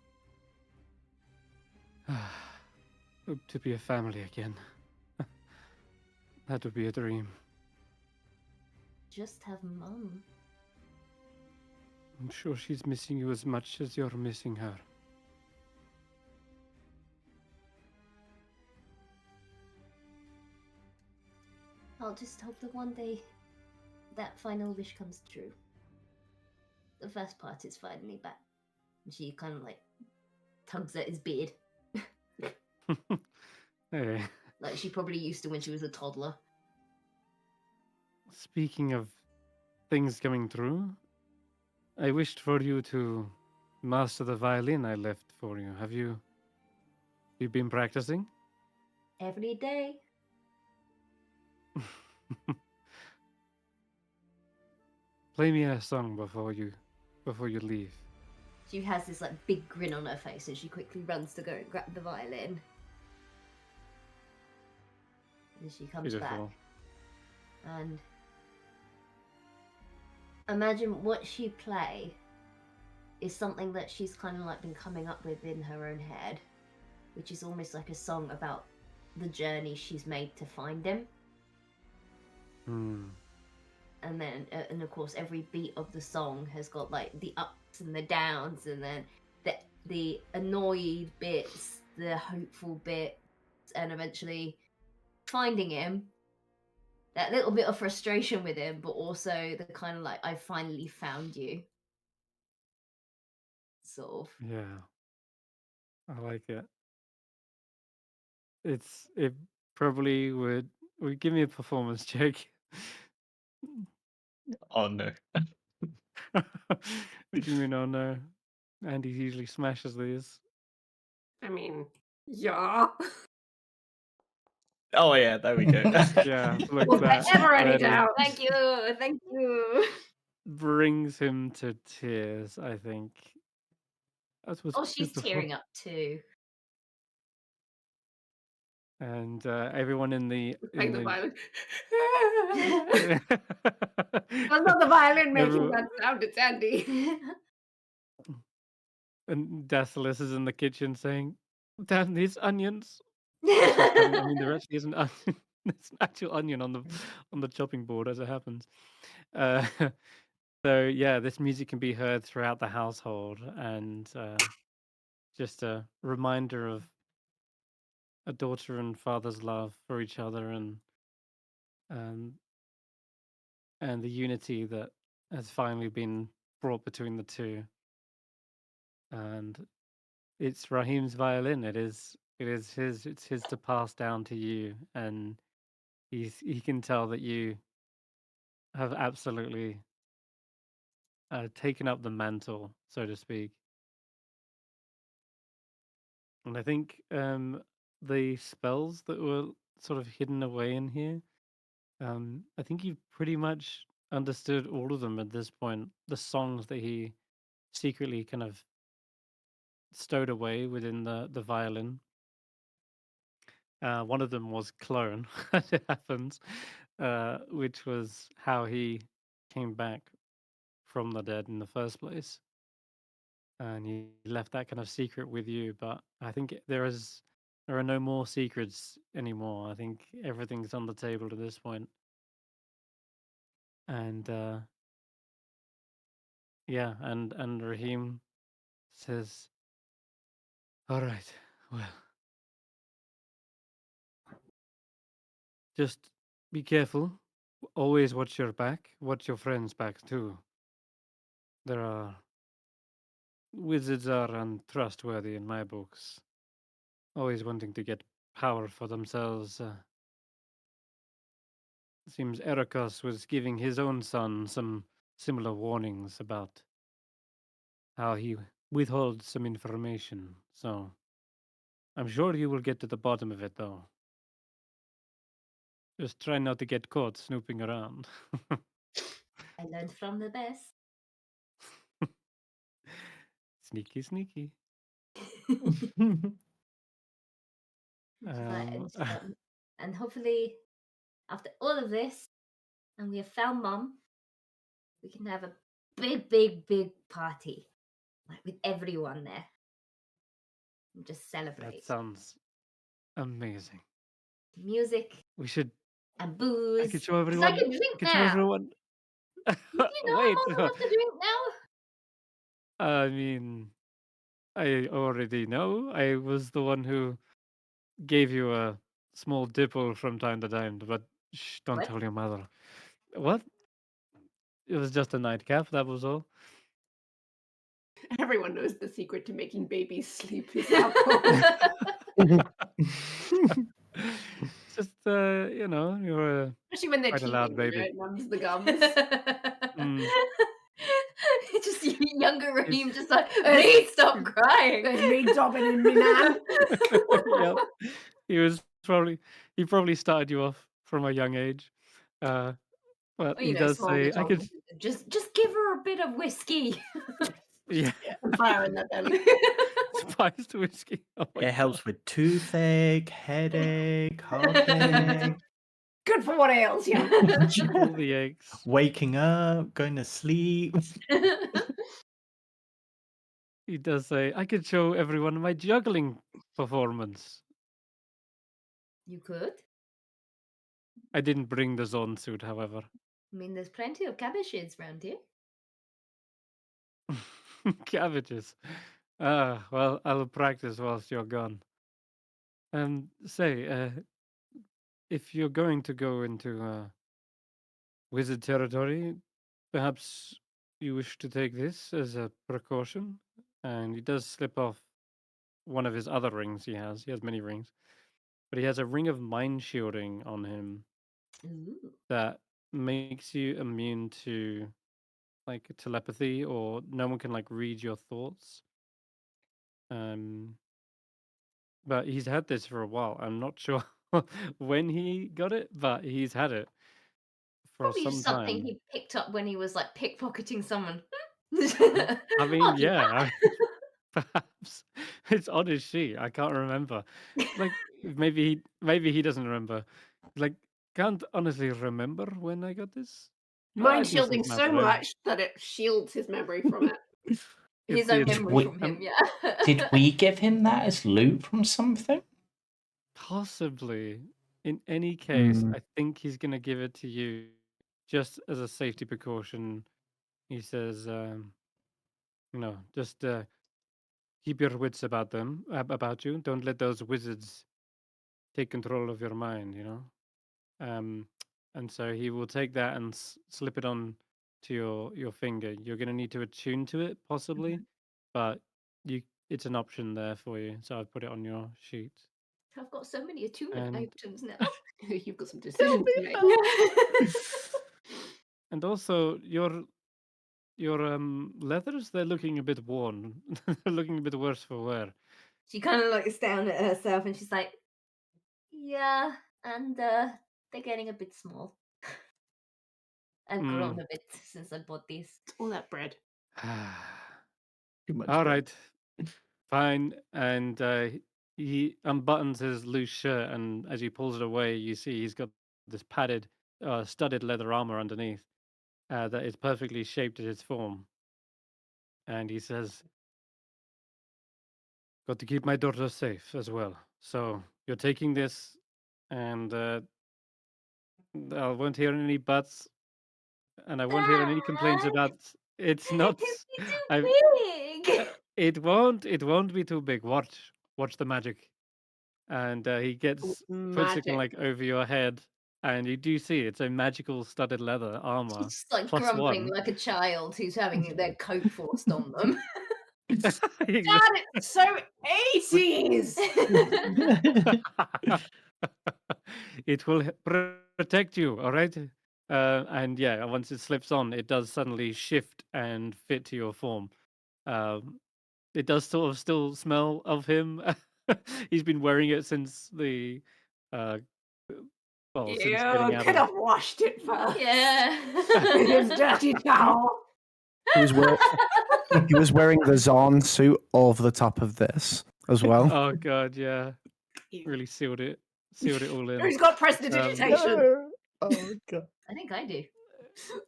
Hope to be a family again. That would be a dream. Just have Mum. I'm sure she's missing you as much as you're missing her. I'll just hope that one day that final wish comes true. The first part is finally back. And she kind of like tugs at his beard, Hey, like she probably used to when she was a toddler. speaking of things coming through, I wished for you to master the violin I left for you. Have you been practicing? Every day. Play me a song before you leave. She has this like big grin on her face and she quickly runs to go and grab the violin. And she comes back. Beautiful. And imagine what she'd play is something that she's kind of like been coming up with in her own head, which is almost like a song about the journey she's made to find him. Hmm. and then and of course every beat of the song has got like the ups and the downs, and then the annoyed bits, the hopeful bits, and eventually finding him, that little bit of frustration with him, but also the kind of like, I finally found you, sort of. Yeah, I like it. It probably would give me a performance check. Oh no. What do you mean? Oh no, Andy usually smashes these. I mean, yeah. Oh yeah, there we go. Yeah, look Was there that. ever any That doubt? Thank you, thank you. brings him to tears. I think that was Oh, she's beautiful. tearing up too. And everyone in the Playing the violin. Yeah. Well, not the violin making Everyone- that sound, it's Andy. and Dacilis is in the kitchen saying, "Damn these onions!" She's cutting. I mean, there actually is an onion. There's an actual onion on the chopping board as it happens. Uh, so yeah, this music can be heard throughout the household, and just a reminder of a daughter and father's love for each other, um, and the unity that has finally been brought between the two. And it's Raheem's violin. It's his to pass down to you, and he can tell that you have absolutely taken up the mantle, so to speak. And I think the spells that were sort of hidden away in here, I think you've pretty much understood all of them at this point. The songs that he secretly kind of stowed away within the violin. One of them was clone, as it happens, which was how he came back from the dead in the first place. And he left that kind of secret with you, but I think there are no more secrets anymore. I think everything's on the table to this point. And yeah, and Raheem says, "All right, well, just be careful. Always watch your back. Watch your friends' back too. There are wizards are untrustworthy in my books, always wanting to get power for themselves. Seems Ericos was giving his own son some similar warnings about how he withholds some information. So I'm sure you will get to the bottom of it, though. Just try not to get caught snooping around." I learned from the best. Sneaky, sneaky. And hopefully, after all of this, and we have found Mum, we can have a big, big, big party, like with everyone there, and just That celebrate. sounds amazing. Music We should. and booze. I could show 'Cause everyone. I can drink I could show now. everyone. Do you know Wait. I'm old enough to drink now? I mean, I already know. I was the one who gave you a small dipple from time to time, but shh, don't What? tell your mother. What? It was just a nightcap, that was all. Everyone knows the secret to making babies sleep is alcohol. It's just, you're a Especially when they're quite a loud teething, baby. it numbs the gums. Mm. Just younger Raheem, just like, please stop crying. There's me dobbing in me, man. Yep. He probably started you off from a young age. But Well, he does say, I could, just give her a bit of whiskey. yeah, Fire in that belly. spiced whiskey. Oh my It helps God. with toothache, headache, heartache, Good for what ails you. All the eggs. waking up, going to sleep. He does say, I could show everyone my juggling performance. You could. I didn't bring the zone suit, however. I mean, there's plenty of cabbages around here. Cabbages. Well, I'll practice whilst you're gone. Say, if you're going to go into wizard territory, perhaps you wish to take this as a precaution. And he does slip off one of his other rings he has. He has many rings. But he has a ring of mind shielding on him Ooh. that makes you immune to like telepathy, or no one can like read your thoughts. But he's had this for a while. I'm not sure when he got it, but he's had it for Probably some just something time. he picked up when he was like pickpocketing someone. I mean, I'll keep yeah, that. perhaps it's odd as she. I can't remember. Like maybe he doesn't remember. Like can't honestly remember when I got this. Mind This shielding is so Madeline. much that it shields his memory from it. His own It's memory from him, yeah. Did we give him that as loot from something? possibly. In any case, Mm. I think he's gonna give it to you just as a safety precaution. He says, just keep your wits about them, about you. Don't let those wizards take control of your mind. And so he will take that and slip it on to your finger. You're gonna need to attune to it, possibly, but it's an option there for you. So I've put it on your sheet. I've got so many attunement And options now. You've got some decisions to make. and also your leathers, they're looking a bit worn. They're looking a bit worse for wear. She kind of looks down at herself and she's like, yeah, and they're getting a bit small. I've grown a bit since I bought these. All that bread. Too much All bread. right, fine. And he unbuttons his loose shirt, and as he pulls it away, you see he's got this padded, studded leather armor underneath that is perfectly shaped at its form. And he says, "Got to keep my daughter safe as well. So you're taking this, and I won't hear any buts, and I won't hear any complaints Dad, about it's not. it's I too big. it won't be too big. Watch the magic." And he puts it Magic. like over your head, and you do see it's a magical studded leather armor She's like plus grumbling one. like a child who's having their coat forced on them. Exactly. Dad, it's so 80s! It will protect you, all right? And yeah, once it slips on, it does suddenly shift and fit to your form. It does sort of still smell of him. He's been wearing it since the, uh, since getting You out could of. have washed it first. Yeah. With his dirty towel. He was wearing the Zorn suit over the top of this as well. Oh god, yeah, really sealed it all in. Who's got prestidigitation? Oh god. I think I do.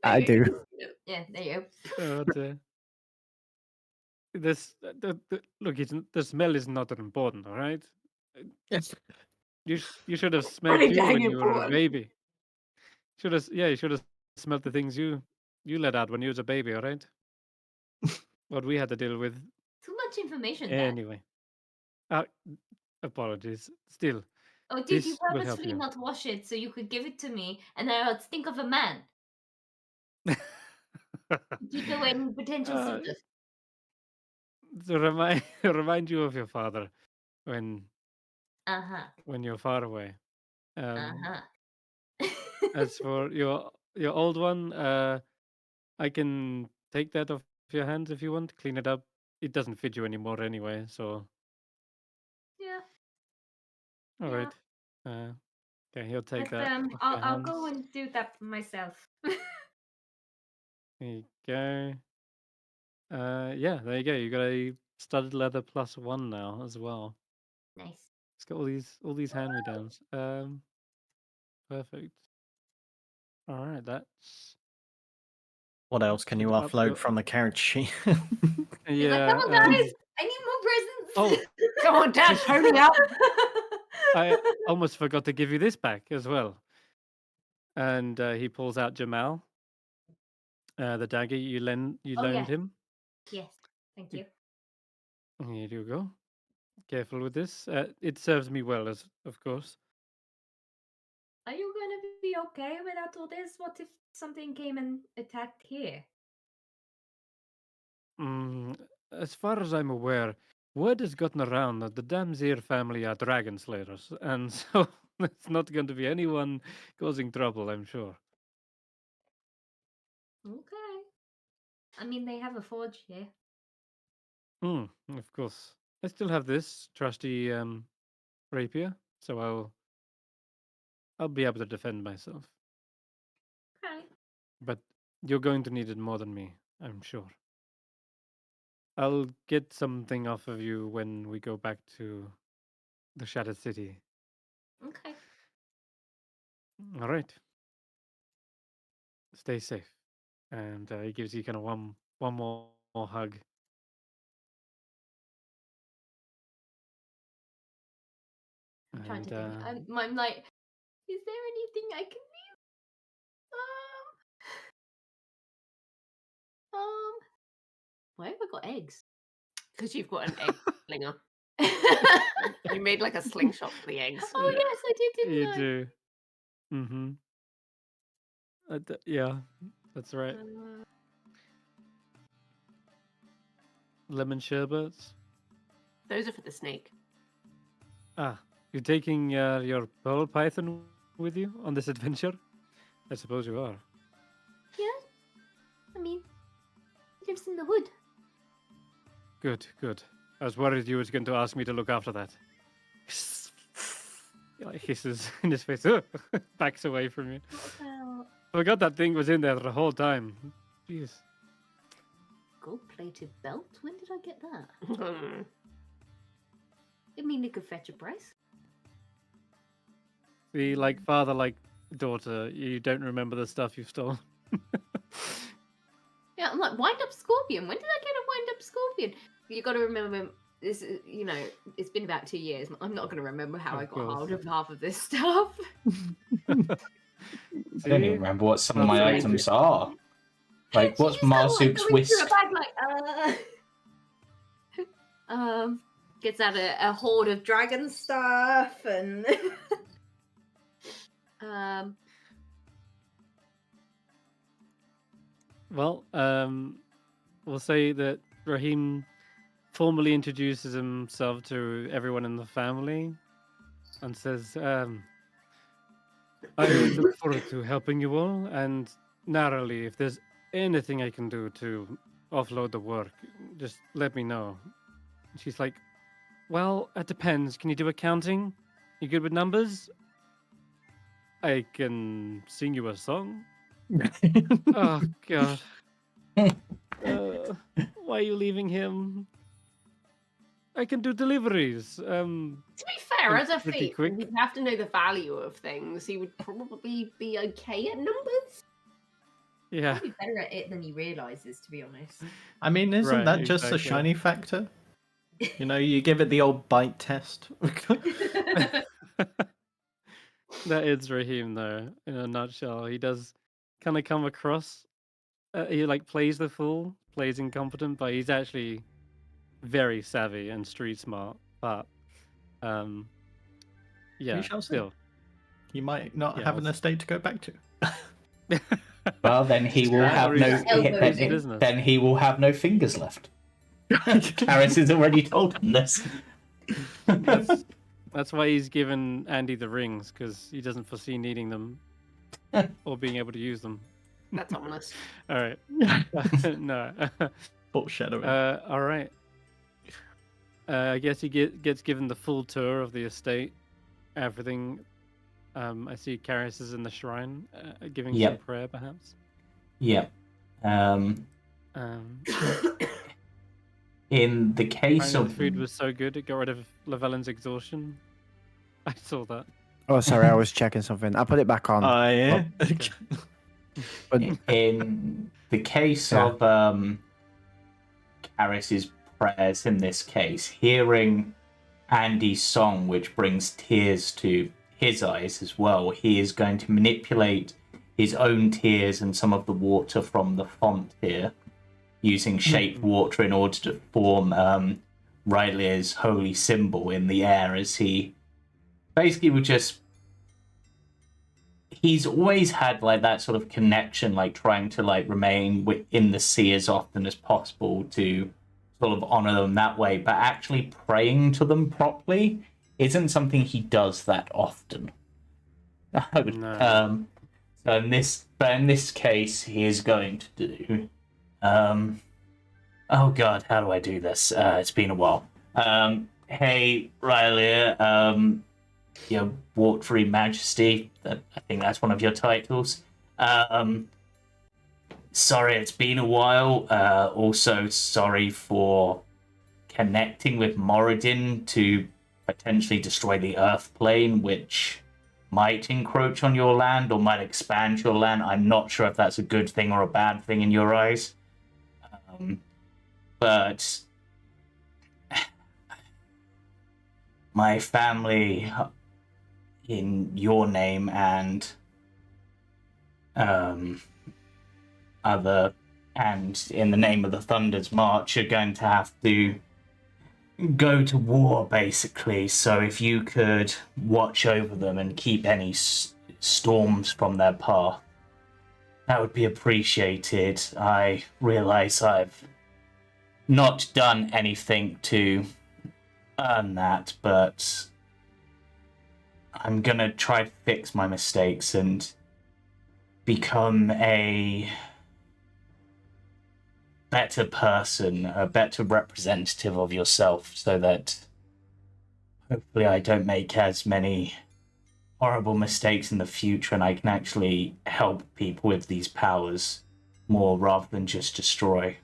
I do. Yeah, there you go. Oh dear. Look, the smell is not that important, all right? Yes. You should have smelled Pretty you dang when you were a important. baby. You should have smelled the things you let out when you was a baby, all right? What we had to deal with Too much information, Dad. anyway. Uh, Apologies. Still, Oh, did you this will help purposefully you. not wash it so you could give it to me and I would think of a man? Keep away any potential Uh, suitors. to remind you of your father when Uh-huh. you're far away. Uh-huh. As for your old one, I can take that off your hands if you want. Clean it up. It doesn't fit you anymore anyway. So, Yeah. all Yeah. right. Okay, he'll take But that off your I'll go hands. and do that myself. There you go. Yeah, there you go. You got a studded leather plus one now as well. Nice. It's got all these hand me downs. Perfect. All right, that's What else can you should up your offload from the character sheet? He's like, come on, guys! I need more presents! Come on, Dad, pony up! I almost forgot to give you this back as well. And he pulls out Jamal The dagger you loaned yeah. him. Yes, thank you. Here you go. Careful with this. It serves me well, of course. Are you gonna be okay without all this? What if something came and attacked here? As far as I'm aware, word has gotten around that the Damsir family are dragon slayers, and so it's not going to be anyone causing trouble, I'm sure. Okay. I mean, they have a forge here. Of course. I still have this trusty rapier, so I'll be able to defend myself. Okay. But you're going to need it more than me, I'm sure. I'll get something off of you when we go back to the Shattered City. Okay. All right. Stay safe. And he gives you kind of one more hug. I'm trying to And think. I'm like, is there anything I can do? Why have I got eggs? Because you've got an egg slinger. You made like a slingshot for the eggs. Oh yes, I did, didn't you I? do. Mm-hmm. Yeah, that's right. Lemon sherbets. Those are for the snake. Ah, you're taking your pearl python with you on this adventure? I suppose you are. Yeah. I mean, he lives in the hood. Good, good. I was worried you was going to ask me to look after that. He like hisses in his face, backs away from you. Well, Forgot that thing was in there the whole time. Jeez. gold-plated belt? When did I get that? I mean, it could fetch a price. See, like father, like daughter, you don't remember the stuff you've stolen. Yeah, I'm like, wind-up scorpion. When did I get a wind-up scorpion? You got to remember, this is, it's been about 2 years. I'm not going to remember how Of I got course. hold of half of this stuff. I don't even remember what some of That's my amazing. items are. Like, what's She's kinda, like, Marsoup's going through whisk? a bag, gets out a hoard of dragon stuff and Well, we'll say that Raheem formally introduces himself to everyone in the family and says, I look forward to helping you all, and narrowly, if there's anything I can do to offload the work, just let me know. She's like, well, it depends. Can you do accounting? You good with numbers? I can sing you a song. Oh, God. Why are you leaving him? I can do deliveries. To be fair, I'm as a pretty thief, quick. he'd have to know the value of things. He would probably be okay at numbers. Yeah. probably better at it than he realizes, to be honest. I mean, isn't Right, that just a exactly. shiny factor? You know, you give it the old bite test. That is Raheem, though, in a nutshell. He does kind of come across. He like plays the fool, plays incompetent, but he's actually very savvy and street smart. But yeah, We shall see. still. You might not Yeah, have an let's- estate to go back to. Well, then he will Yeah, have or no. he's- Elbows in business. Then he will have no fingers left. Karius has already told him this. That's why he's given Andy the rings, because he doesn't foresee needing them or being able to use them. That's ominous. All right. No. Foreshadowing. All right. I guess he gets given the full tour of the estate, everything. I see Karius is in the shrine, giving some Yep. prayer, perhaps. Yep. Um, In the case apparently of the food was so good it got rid of Llyvelin's exhaustion. I saw that. Oh, sorry, I was checking something. I put it back on. Oh, yeah. Okay. But in the case Yeah. of Karius's prayers in this case, hearing Andy's song, which brings tears to his eyes as well, he is going to manipulate his own tears and some of the water from the font here, using shaped water in order to form Riley's holy symbol in the air, as he basically would just... He's always had like that sort of connection, like trying to like remain in the sea as often as possible to sort of honor them that way, but actually praying to them properly isn't something he does that often. No. So in this case, he is going to do. Oh God, how do I do this? It's been a while. Hey, Riley. Your watery majesty. I think that's one of your titles. Sorry, it's been a while. Also, sorry for connecting with Moradin to potentially destroy the Earth plane, which might encroach on your land or might expand your land. I'm not sure if that's a good thing or a bad thing in your eyes. But my family, in your name and in the name of the Thunder's March, are going to have to go to war, basically. So if you could watch over them and keep any storms from their path, that would be appreciated. I realize I've not done anything to earn that, but I'm gonna try to fix my mistakes and become a better person, a better representative of yourself, so that hopefully I don't make as many horrible mistakes in the future and I can actually help people with these powers more rather than just destroy.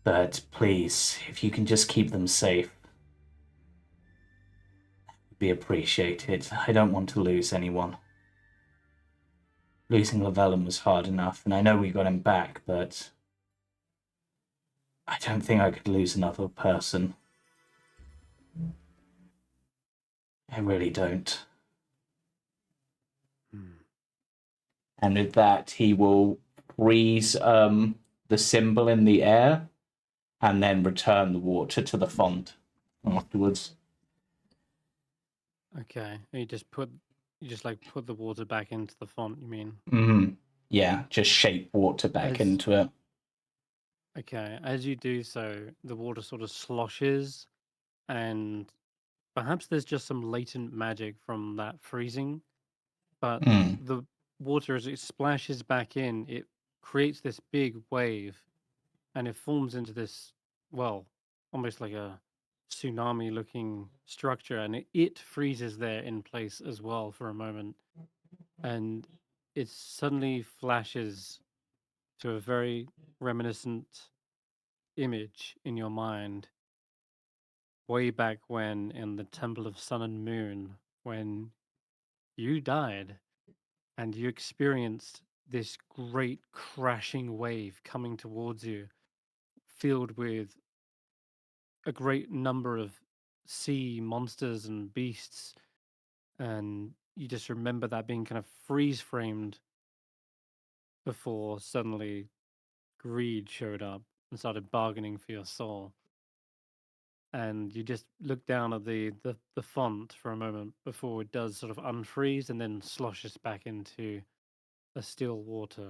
But please, if you can just keep them safe, that would be appreciated. I don't want to lose anyone. Losing Llyvelin was hard enough, and I know we got him back, but I don't think I could lose another person. I really don't. And with that, he will freeze the symbol in the air and then return the water to the font afterwards. Okay. You just put the water back into the font, you mean? Mm-hmm. Yeah, just shape water back into it. Okay. As you do so, the water sort of sloshes, and perhaps there's just some latent magic from that freezing, but the water, as it splashes back in, it creates this big wave, and it forms into this, well, almost like a tsunami-looking structure, and it freezes there in place as well for a moment, and it suddenly flashes to a very reminiscent image in your mind way back when in the Temple of Sun and Moon, when you died and you experienced this great crashing wave coming towards you, filled with a great number of sea monsters and beasts. And you just remember that being kind of freeze framed before suddenly greed showed up and started bargaining for your soul. And you just look down at the font for a moment before it does sort of unfreeze and then sloshes back into a still water,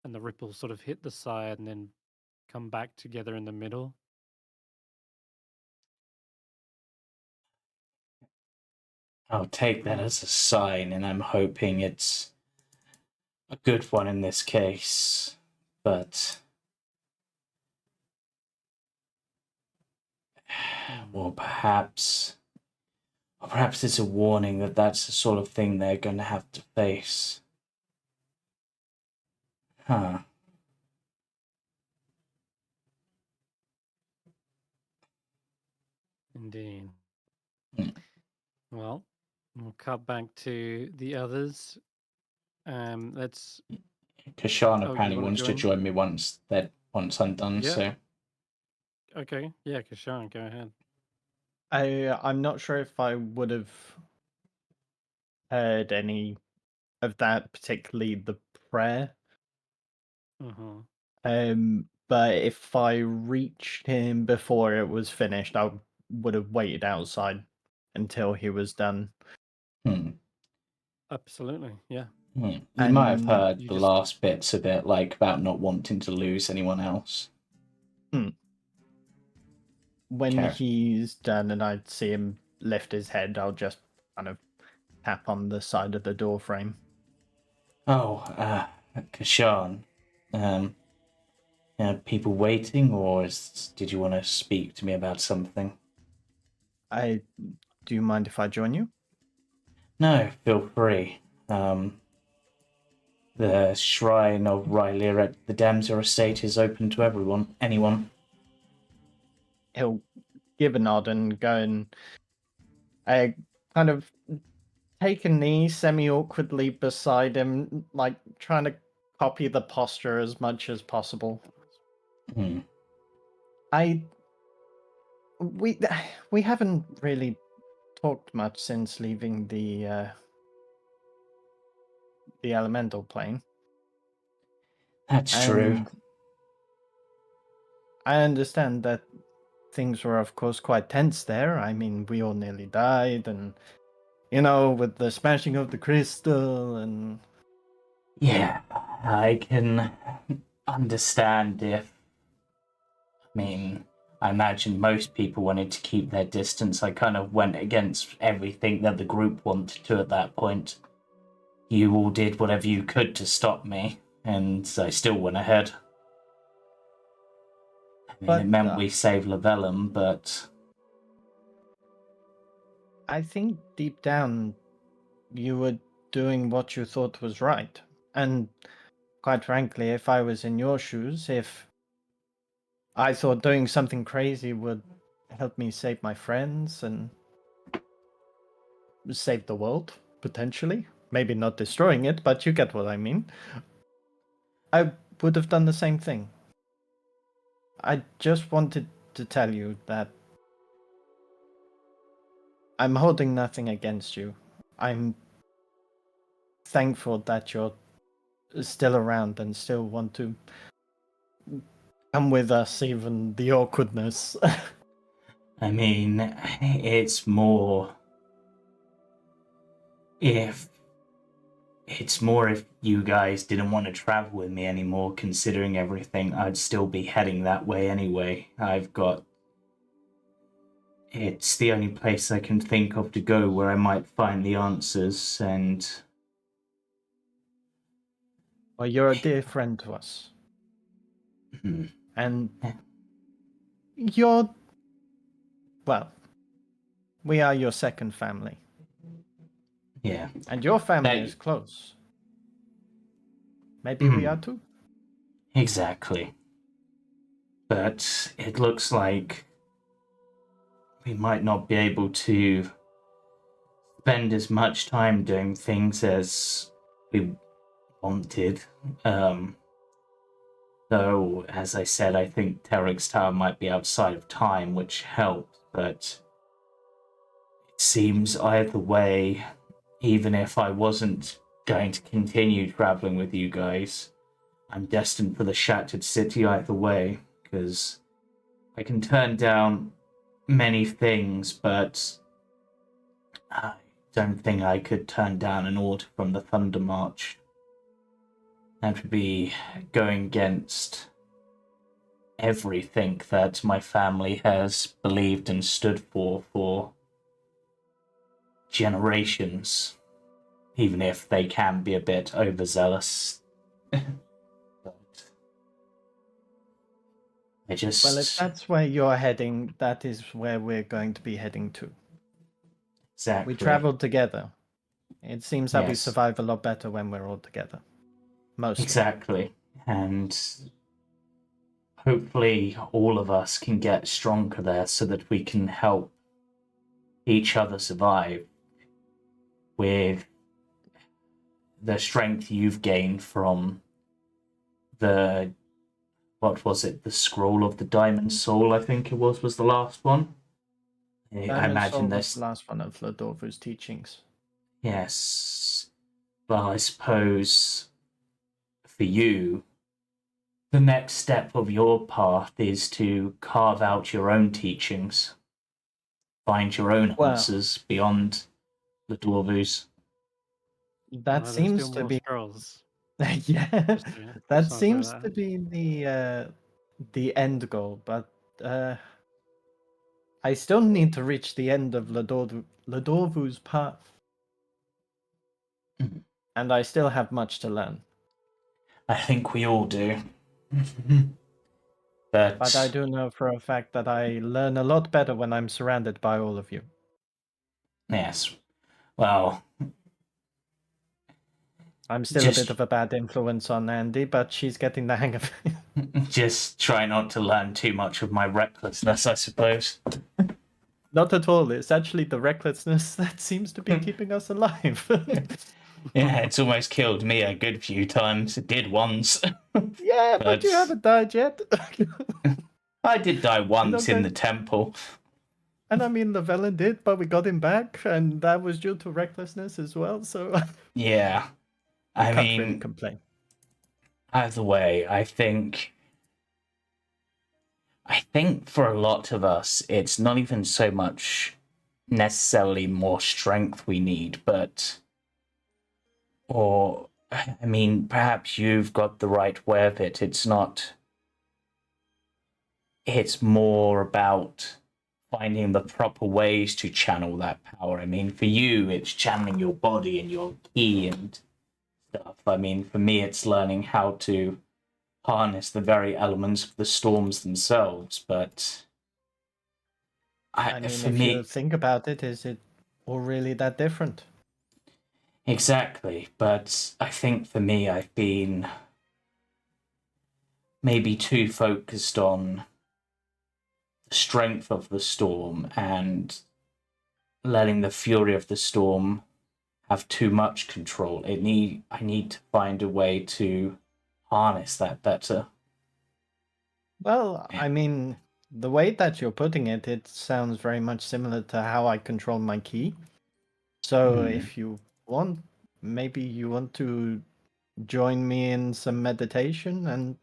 and the ripples sort of hit the side and then come back together in the middle. I'll take that as a sign, and I'm hoping it's a good one in this case. But well, perhaps it's a warning that that's the sort of thing they're going to have to face. Huh. Indeed. Well, we'll cut back to the others. Let's. Kesh'an you apparently wanna wants to join? join me once I'm done. Yeah. So Okay. Yeah, Kesh'an, go ahead. I'm not sure if I would have heard any of that, particularly the prayer. Mm-hmm. But if I reached him before it was finished, I would have waited outside until he was done. Hmm. Absolutely, yeah. Hmm. You might have And heard you the just- last bits of it, like about not wanting to lose anyone else. when Okay. he's done and I see him lift his head, I'll just kind of tap on the side of the door frame. Oh, Kesh'an. People waiting, or did you want to speak to me about something? Do you mind if I join you? No, feel free. The shrine of Rylir at the Damser estate is open to anyone. He'll give a nod and go and kind of take a knee semi-awkwardly beside him, like trying to copy the posture as much as possible. Hmm. We haven't really talked much since leaving the elemental plane. That's true. And I understand that things were, of course, quite tense there. I mean, we all nearly died, and with the smashing of the crystal, and Yeah, I can understand if. I mean, I imagine most people wanted to keep their distance. I kind of went against everything that the group wanted to at that point. You all did whatever you could to stop me, and I still went ahead. I mean, But, it meant we saved Llyvelin, but I think deep down you were doing what you thought was right. And quite frankly, if I was in your shoes, if I thought doing something crazy would help me save my friends and save the world, potentially, maybe not destroying it, but you get what I mean, I would have done the same thing. I just wanted to tell you that I'm holding nothing against you. I'm thankful that you're still around and still want to come with us, even the awkwardness. I mean, it's more if you guys didn't want to travel with me anymore, considering everything, I'd still be heading that way anyway. It's the only place I can think of to go where I might find the answers, and Well, you're a dear friend to us. And well, we are your second family. yeah. And your family They- is close. Maybe we are too. Exactly. But it looks like we might not be able to spend as much time doing things as we wanted. Though, as I said, I think Terek's Tower might be outside of time, which helps, but it seems either way, even if I wasn't going to continue traveling with you guys, I'm destined for the Shattered City either way, because I can turn down many things, but I don't think I could turn down an order from the Thunder March. That would be going against everything that my family has believed and stood for generations, even if they can be a bit overzealous. But I just... Well, if that's where you're heading, that is where we're going to be heading to. Exactly. We traveled together. It seems that we Yes. survive a lot better when we're all together. Mostly. Exactly. And hopefully all of us can get stronger there so that we can help each other survive with the strength you've gained from the, what was it, the Scroll of the Diamond Soul, I think it was the last one. I Diamond Soul imagine was this. the last one of Lodorvu's teachings. Yes. Well, I suppose for you, the next step of your path is to carve out your own teachings, find your own Well, answers beyond the Dwarvus. that There's seems still to more be scrolls. yeah, Just to that start with seems that. to be the end goal, but I still need to reach the end of Ladorvu's path, Mhm. and I still have much to learn. I think we all do. But I do know for a fact that I learn a lot better when I'm surrounded by all of you. Yes, well, I'm still a bit of a bad influence on Andy, but she's getting the hang of it. just try not to learn too much of my recklessness, I suppose. Not at all. It's actually the recklessness that seems to be keeping us alive. Yeah, it's almost killed me a good few times. It did once. Yeah, but you haven't died yet. I did die once in Okay. the temple. And I mean, Llyvelin did, but we got him back, and that was due to recklessness as well. So Yeah, we I can't really mean, complain. either way, I think for a lot of us, it's not even so much necessarily more strength we need, but, or, I mean, perhaps you've got the right way of it. It's more about finding the proper ways to channel that power. I mean, for you, it's channeling your body and your ki and stuff. I mean, for me, it's learning how to harness the very elements of the storms themselves. But I mean, for if you me, think about it, is it all really that different? exactly. But I think for me, I've been maybe too focused on the strength of the storm and letting the fury of the storm have too much control. I need to find a way to harness that better. Well, I mean, the way that you're putting it, it sounds very much similar to how I control my ki. So if you want, maybe you want to join me in some meditation, and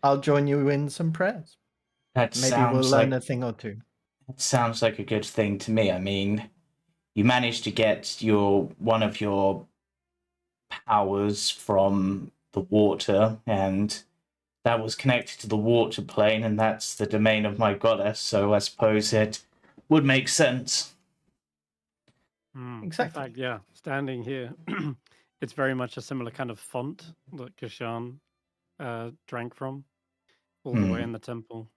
I'll join you in some prayers. That Maybe we'll sounds learn like a thing or two. that sounds like a good thing to me. I mean, you managed to get one of your powers from the water, and that was connected to the water plane, and that's the domain of my goddess. So I suppose it would make sense. In Exactly. fact, yeah, standing here, it's very much a similar kind of font that Kesh'an drank from, all the way in the temple.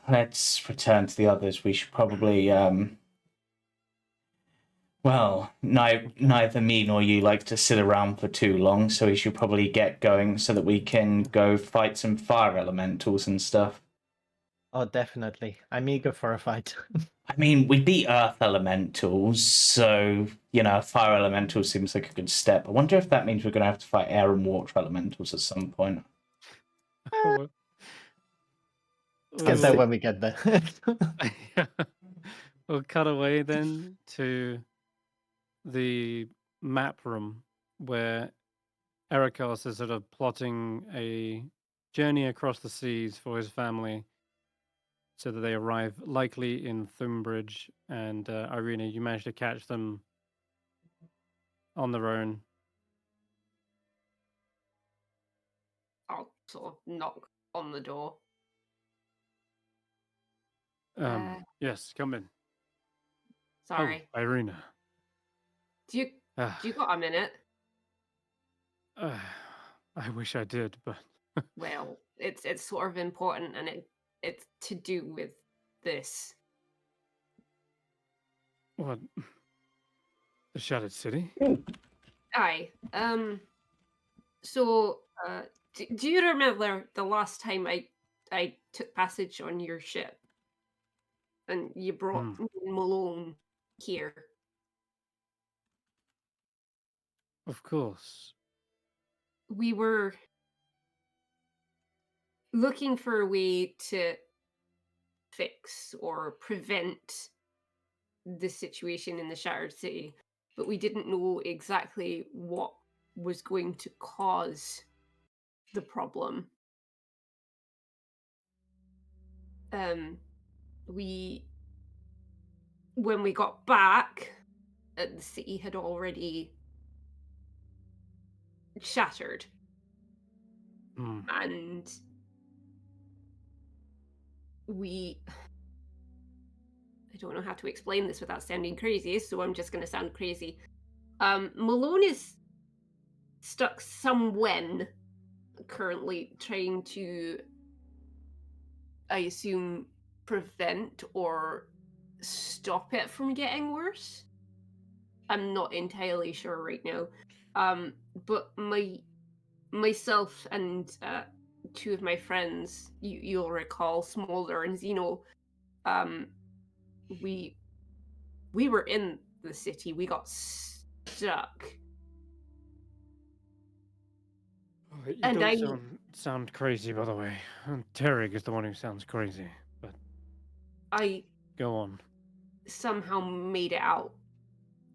Let's return to the others. We should probably well, neither me nor you like to sit around for too long, so we should probably get going so that we can go fight some fire elementals and stuff. Oh, definitely. I'm eager for a fight. I mean, we beat earth elementals, so, fire elemental seems like a good step. I wonder if that means we're going to have to fight air and water elementals at some point. Let's Get there when we get there. We'll cut away then to the map room where Erikos is sort of plotting a journey across the seas for his family so that they arrive likely in Thumbridge. And Eirina, you managed to catch them on their own. I'll sort of knock on the door. Yes, come in. Sorry. Oh, Eirina. Do you got a minute? I wish I did, but Well, it's sort of important, and it's to do with this. what? The Shattered City? Aye. So, do you remember the last time I took passage on your ship, and you brought Malone here? Of course. We were looking for a way to fix or prevent the situation in the Shattered City. but we didn't know exactly what was going to cause the problem. When we got back, the city had already shattered. And I don't know how to explain this without sounding crazy, so I'm just going to sound crazy. Malone is stuck somewhen currently trying to, I assume, prevent or stop it from getting worse. I'm not entirely sure right now. But myself and two of my friends, you'll recall, Smolder and Zeno, we were in the city. We got stuck. You And don't sound crazy, by the way. Terry is the one who sounds crazy, but I go on. somehow made it out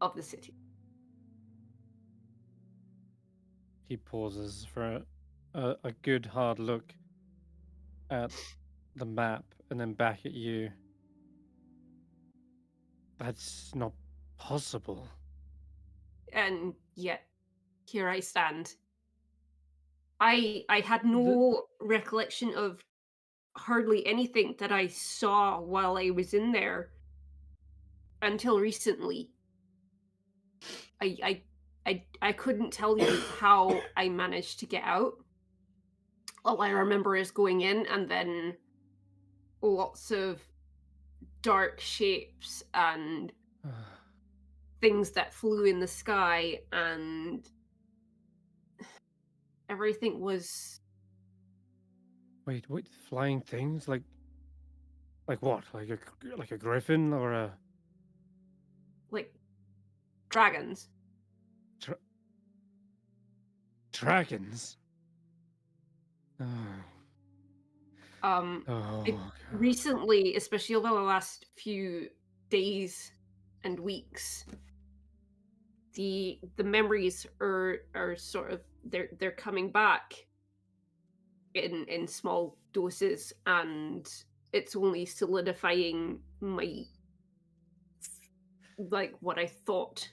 of the city. He pauses for a good hard look at the map and then back at you. That's not possible. And yet, here I stand. I had no recollection of hardly anything that I saw while I was in there until recently. I couldn't tell you how I managed to get out. All I remember is going in and then lots of dark shapes and things that flew in the sky, and everything was... Wait, flying things? Like what? Like a griffin or a... like dragons. Dragons? Recently, especially over the last few days and weeks, the memories are sort of they're coming back in small doses, and it's only solidifying my, like, what I thought.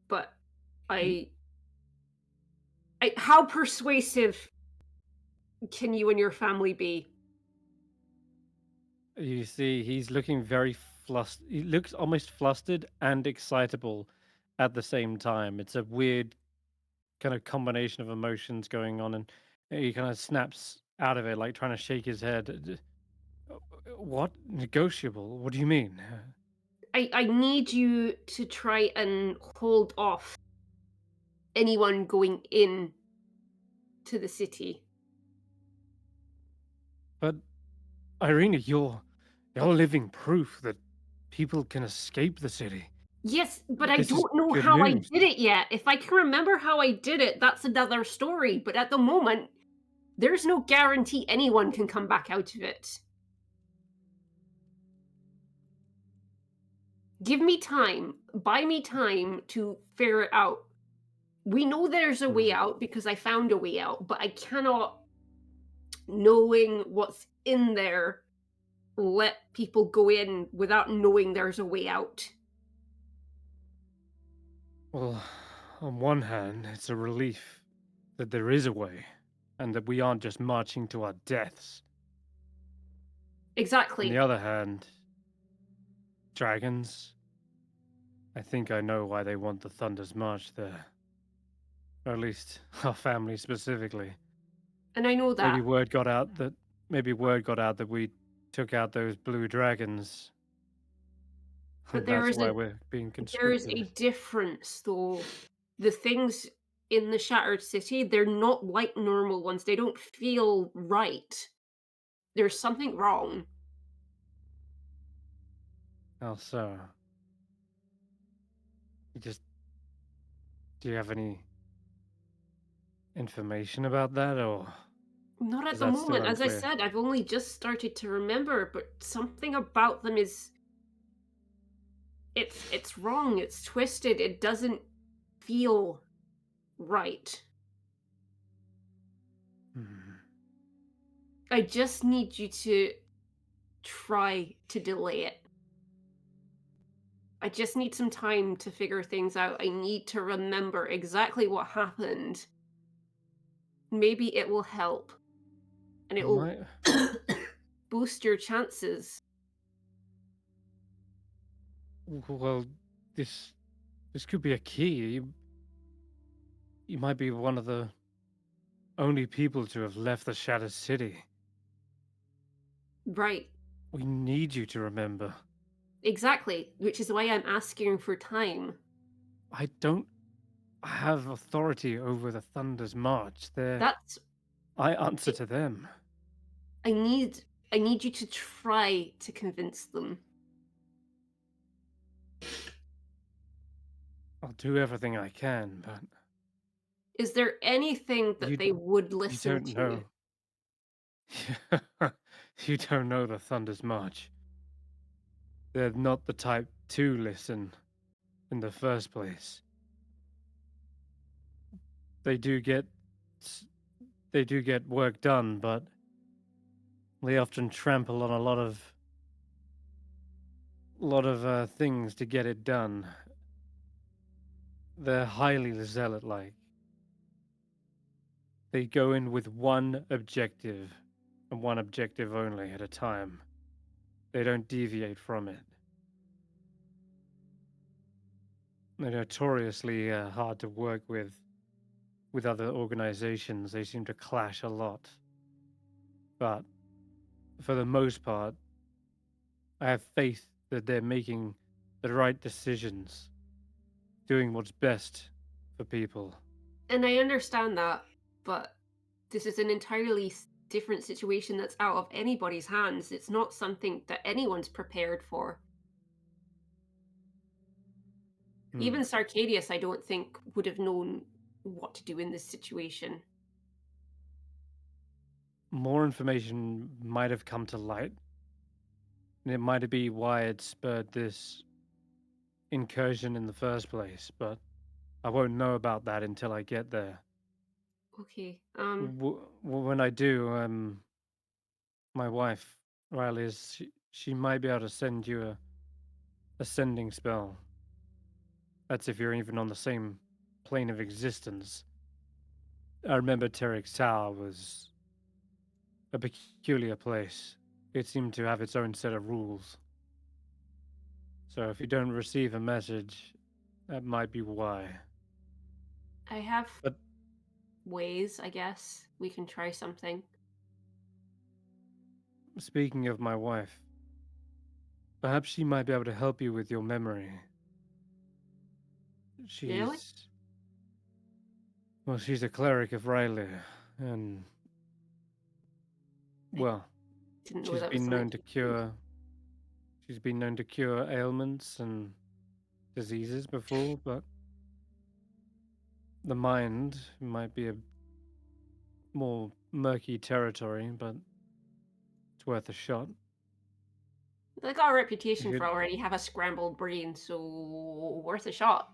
But I how persuasive can you and your family be? You see, he's looking very flustered. He looks almost flustered and excitable at the same time. It's a weird kind of combination of emotions going on, and he kind of snaps out of it, like trying to shake his head. What? Negotiable? What do you mean? I need you to try and hold off anyone going in to the city. But Eirina, you're living proof that people can escape the city. Yes, but I This is don't know good how I news. did it yet. If I can remember how I did it, that's another story. But at the moment, there's no guarantee anyone can come back out of it. Give me time. Buy me time to figure it out. We know there's a way out because I found a way out, but I cannot, knowing what's in there, let people go in without knowing there's a way out. Well, on one hand, it's a relief that there is a way, and that we aren't just marching to our deaths. Exactly. On the other hand, dragons. I think I know why they want the Thunder's March there. Or at least our family specifically. And I know that. Maybe word got out that we took out those blue dragons. But That's why we're being there is conscripted. a difference, though. The things in the Shattered City, they're not like normal ones. They don't feel right. There's something wrong. How so? Do you have any information about that, or? Not at Is the that still moment. As I unclear? said, I've only just started to remember, but something about them is It's wrong. It's twisted. It doesn't feel right. Hmm. I just need you to try to delay it. I just need some time to figure things out. I need to remember exactly what happened. Maybe it will help. And it will Might boost your chances. well, this could be a key. You might be one of the only people to have left the Shattered City. Right. We need you to remember. Exactly. Which is why I'm asking for time. I don't have authority over the Thunder's March. That's I answer to them. I need you to try to convince them. I'll do everything I can, but Is there anything that You- they would you listen don't to? know. You don't know the Thunder's March. They're not the type to listen in the first place. They do get work done, but they often trample on a lot of things to get it done. They're highly zealot-like. They go in with one objective, and one objective only at a time. They don't deviate from it. They're notoriously hard to work with other organizations. They seem to clash a lot. But for the most part, I have faith that they're making the right decisions, doing what's best for people. And I understand that, but this is an entirely different situation that's out of anybody's hands. It's not something that anyone's prepared for. Even Sarkadius, I don't think, would have known what to do in this situation. More information might have come to light, and it might be why it spurred this incursion in the first place, but I won't know about that until I get there. Okay. When I do, my wife, Riley, she might be able to send you a sending spell. That's if you're even on the same plane of existence. I remember Terek's Tower was a peculiar place. It seemed to have its own set of rules. So if you don't receive a message, that might be why. I have But ways, I guess. We can try something. speaking of my wife, perhaps she might be able to help you with your memory. Really? She's a cleric of Riley, and well, Didn't know she's that was been something. known to cure. She's been known to cure ailments and diseases before, but the mind might be a more murky territory, but it's worth a shot. They got a reputation If for it- already have a scrambled brain, so worth a shot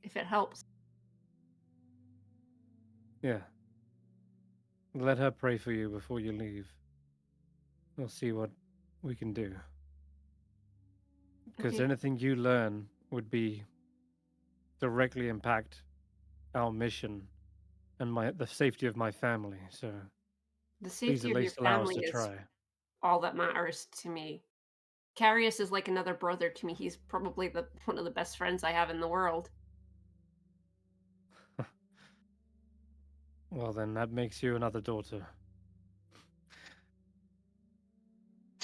if it helps. Yeah. Let her pray for you before you leave. We'll see what we can do. Because Okay. anything you learn would be directly impact our mission and the safety of my family. So The please safety at of your least allow us family to is try. all that matters to me. Karius is like another brother to me. He's probably one of the best friends I have in the world. Well, then that makes you another daughter.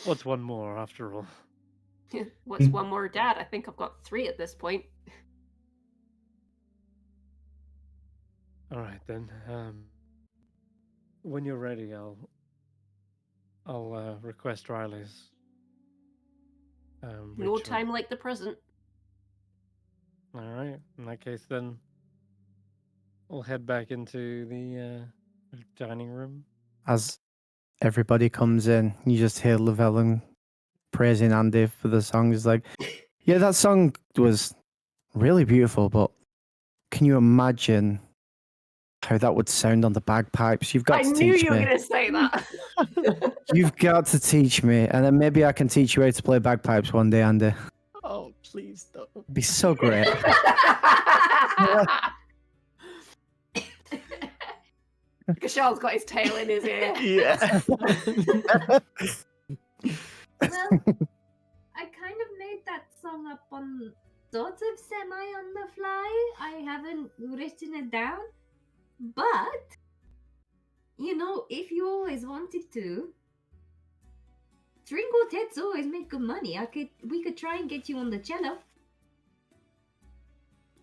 What's one more, after all? What's one more dad? I think I've got 3 at this point. All right, then. When you're ready, I'll request Riley's No ritual. time like the present. All right. In that case, then we'll head back into the dining room. As everybody comes in, you just hear Llyvelin praising Andy for the song. He's like, Yeah, that song was really beautiful, but can you imagine how that would sound on the bagpipes? You've got I to knew teach you were me. going to say that. You've got to teach me, and then maybe I can teach you how to play bagpipes one day, Andy. Oh, please don't. It'd be so great. Kesh'an's got his tail in his ear. Yeah. Well, I kind of made that song up on sort of semi on the fly. I haven't written it down. But, you know, if you always wanted to, string quartets always make good money. We could try and get you on the cello.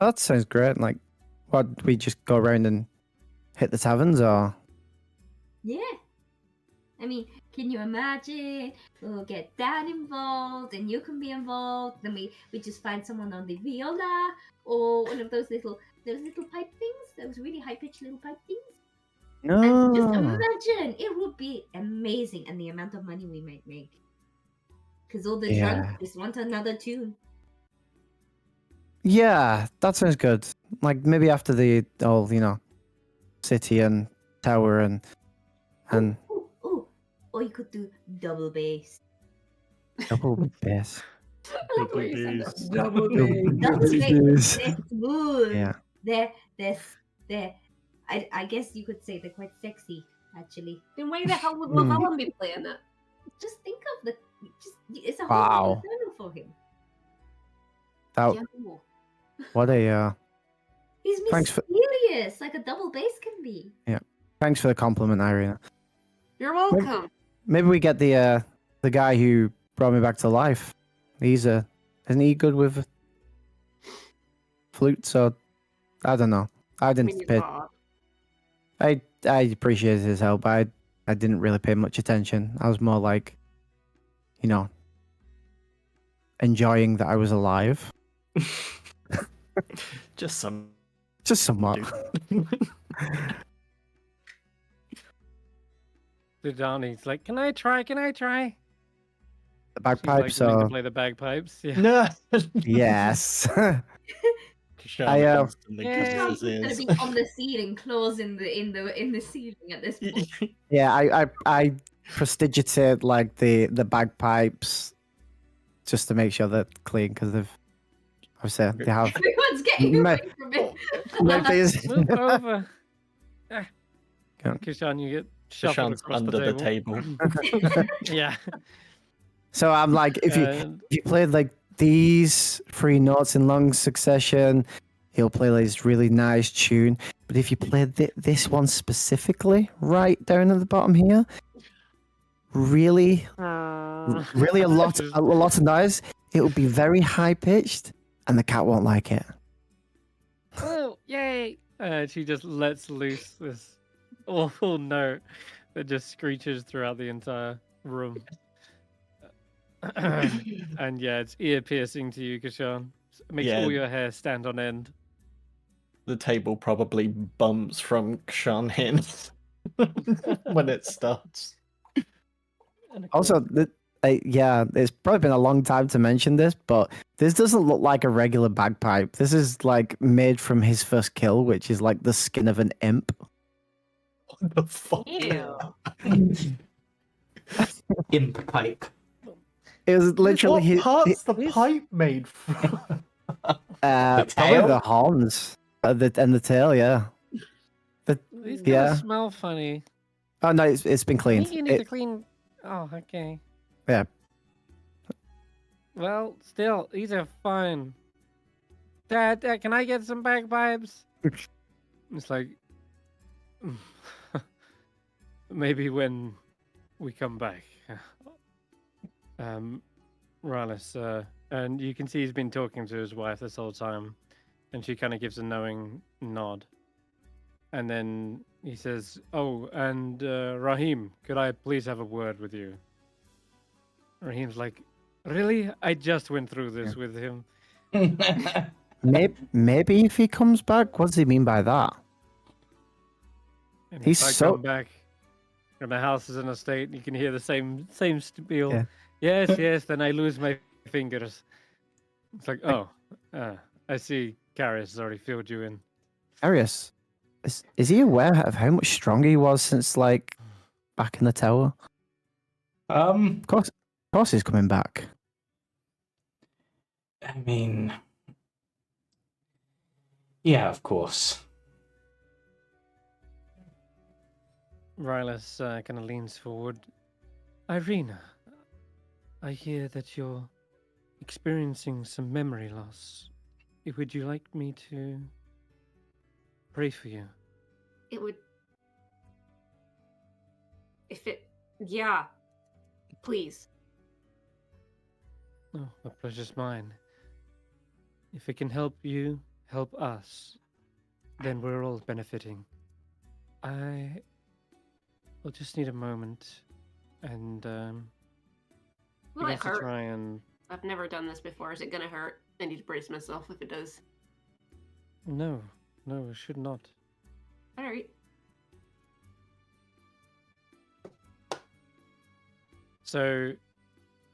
That sounds great. Like, what, we just go around and hit the taverns, or? Yeah. I mean, can you imagine? We'll get Dad involved, and you can be involved. Then we just find someone on the viola, or one of those little pipe things, those really high pitched little pipe things. And just imagine, it would be amazing, and the amount of money we might make. Because all the drunks just want another tune. Yeah, that sounds good. Like, maybe after the whole, city and tower and Ooh. Or you could do double bass. double bass. I love the way you said that. Bass. Double Double bass. Double bass. bass. They're smooth. Yeah. They're I guess you could say they're quite sexy, actually. Then why the hell would Llyvelin be playing it? Just think of it's a whole Wow. new channel for him. That, Yeah. what a He's Thanks for- mysterious, like a double bass can be. thanks for the compliment, Eirina. You're welcome. Maybe we get the guy who brought me back to life. Isn't he good with flute? So I don't know. I I didn't mean, pay. God. I appreciated his help. I didn't really pay much attention. I was more like, enjoying that I was alive. Just some. Just somewhat. Didani's like, can I try? The She's bagpipes like, willing to are play the bagpipes. Yeah. No. yes. Kesh'an I, constantly Yeah. covers He's his gonna ears. be on the ceiling, claws in the ceiling at this point. Yeah, I prestigitate like the bagpipes just to make sure they're clean because obviously they have Everyone's getting Ma- away from it. maybe Move over. Ah. Go on. Kesh'an, you get shuffled Kesh'an's across under the table. Yeah. So I'm like, if And you played like these 3 notes in long succession, he'll play like this really nice tune. But if you play this one specifically, right down at the bottom here, really a lot of noise, it will be very high pitched, and the cat won't like it. Oh, yay! She just lets loose this awful note that just screeches throughout the entire room. And yeah, it's ear piercing to you, Kesh'an. Makes Yeah. all your hair stand on end. The table probably bumps from Kesh'an in when it starts. And of Also, course- it's probably been a long time to mention this, but this doesn't look like a regular bagpipe. This is like made from his first kill, which is like the skin of an imp. What the fuck? Ew. Imp pipe. It was literally What his, part's the pipe made from? probably tail? the horns and the tail. Yeah. These gonna yeah. smell funny. Oh no, it's been I cleaned. think you need to clean. Oh, okay. Yeah. Well, still, these are fine. Dad, can I get some bagpipes? It's like, maybe when we come back. Rallis, and you can see he's been talking to his wife this whole time, and she kind of gives a knowing nod. And then he says, "Oh, and Raheem, could I please have a word with you?" Raheem's like, "Really? I just went through this with him." Maybe if he comes back, what does he mean by that? And He's if I so- come back, and the house is in a state, you can hear the same spiel. Yeah. Yes, yes. Then I lose my fingers. It's like, oh, I see Karius has already filled you in. Karius, is he aware of how much stronger he was since like back in the tower? Of course he's coming back. I mean, yeah, of course. Rylus kind of leans forward. Eirina, I hear that you're experiencing some memory loss. Would you like me to pray for you? It would. Yeah. Please. Oh, the pleasure's mine. If it can help you, help us, then we're all benefiting. I will just need a moment and Will it begins to hurt? try and I've never done this before. Is it gonna hurt? I need to brace myself if it does. no, it should not. Alright. So,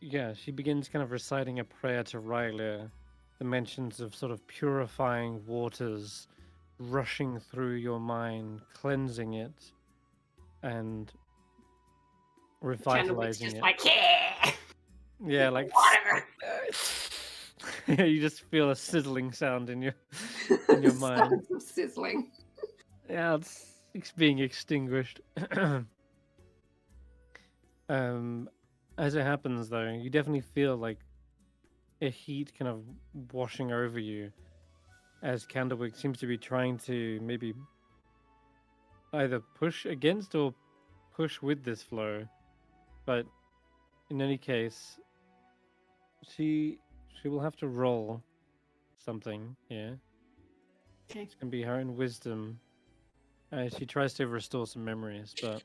yeah, she begins kind of reciting a prayer to Rylia. The mentions of sort of purifying waters rushing through your mind, cleansing it, and Chandler's revitalizing just it. like, yeah! Yeah, like Water! you just feel a sizzling sound in your mind. Sounds of sizzling. Yeah, it's being extinguished. As it happens, though, you definitely feel like a heat kind of washing over you, as Candlewick seems to be trying to maybe either push against or push with this flow. But in any case, she will have to roll something here. Okay. It's gonna be her own wisdom. She tries to restore some memories, but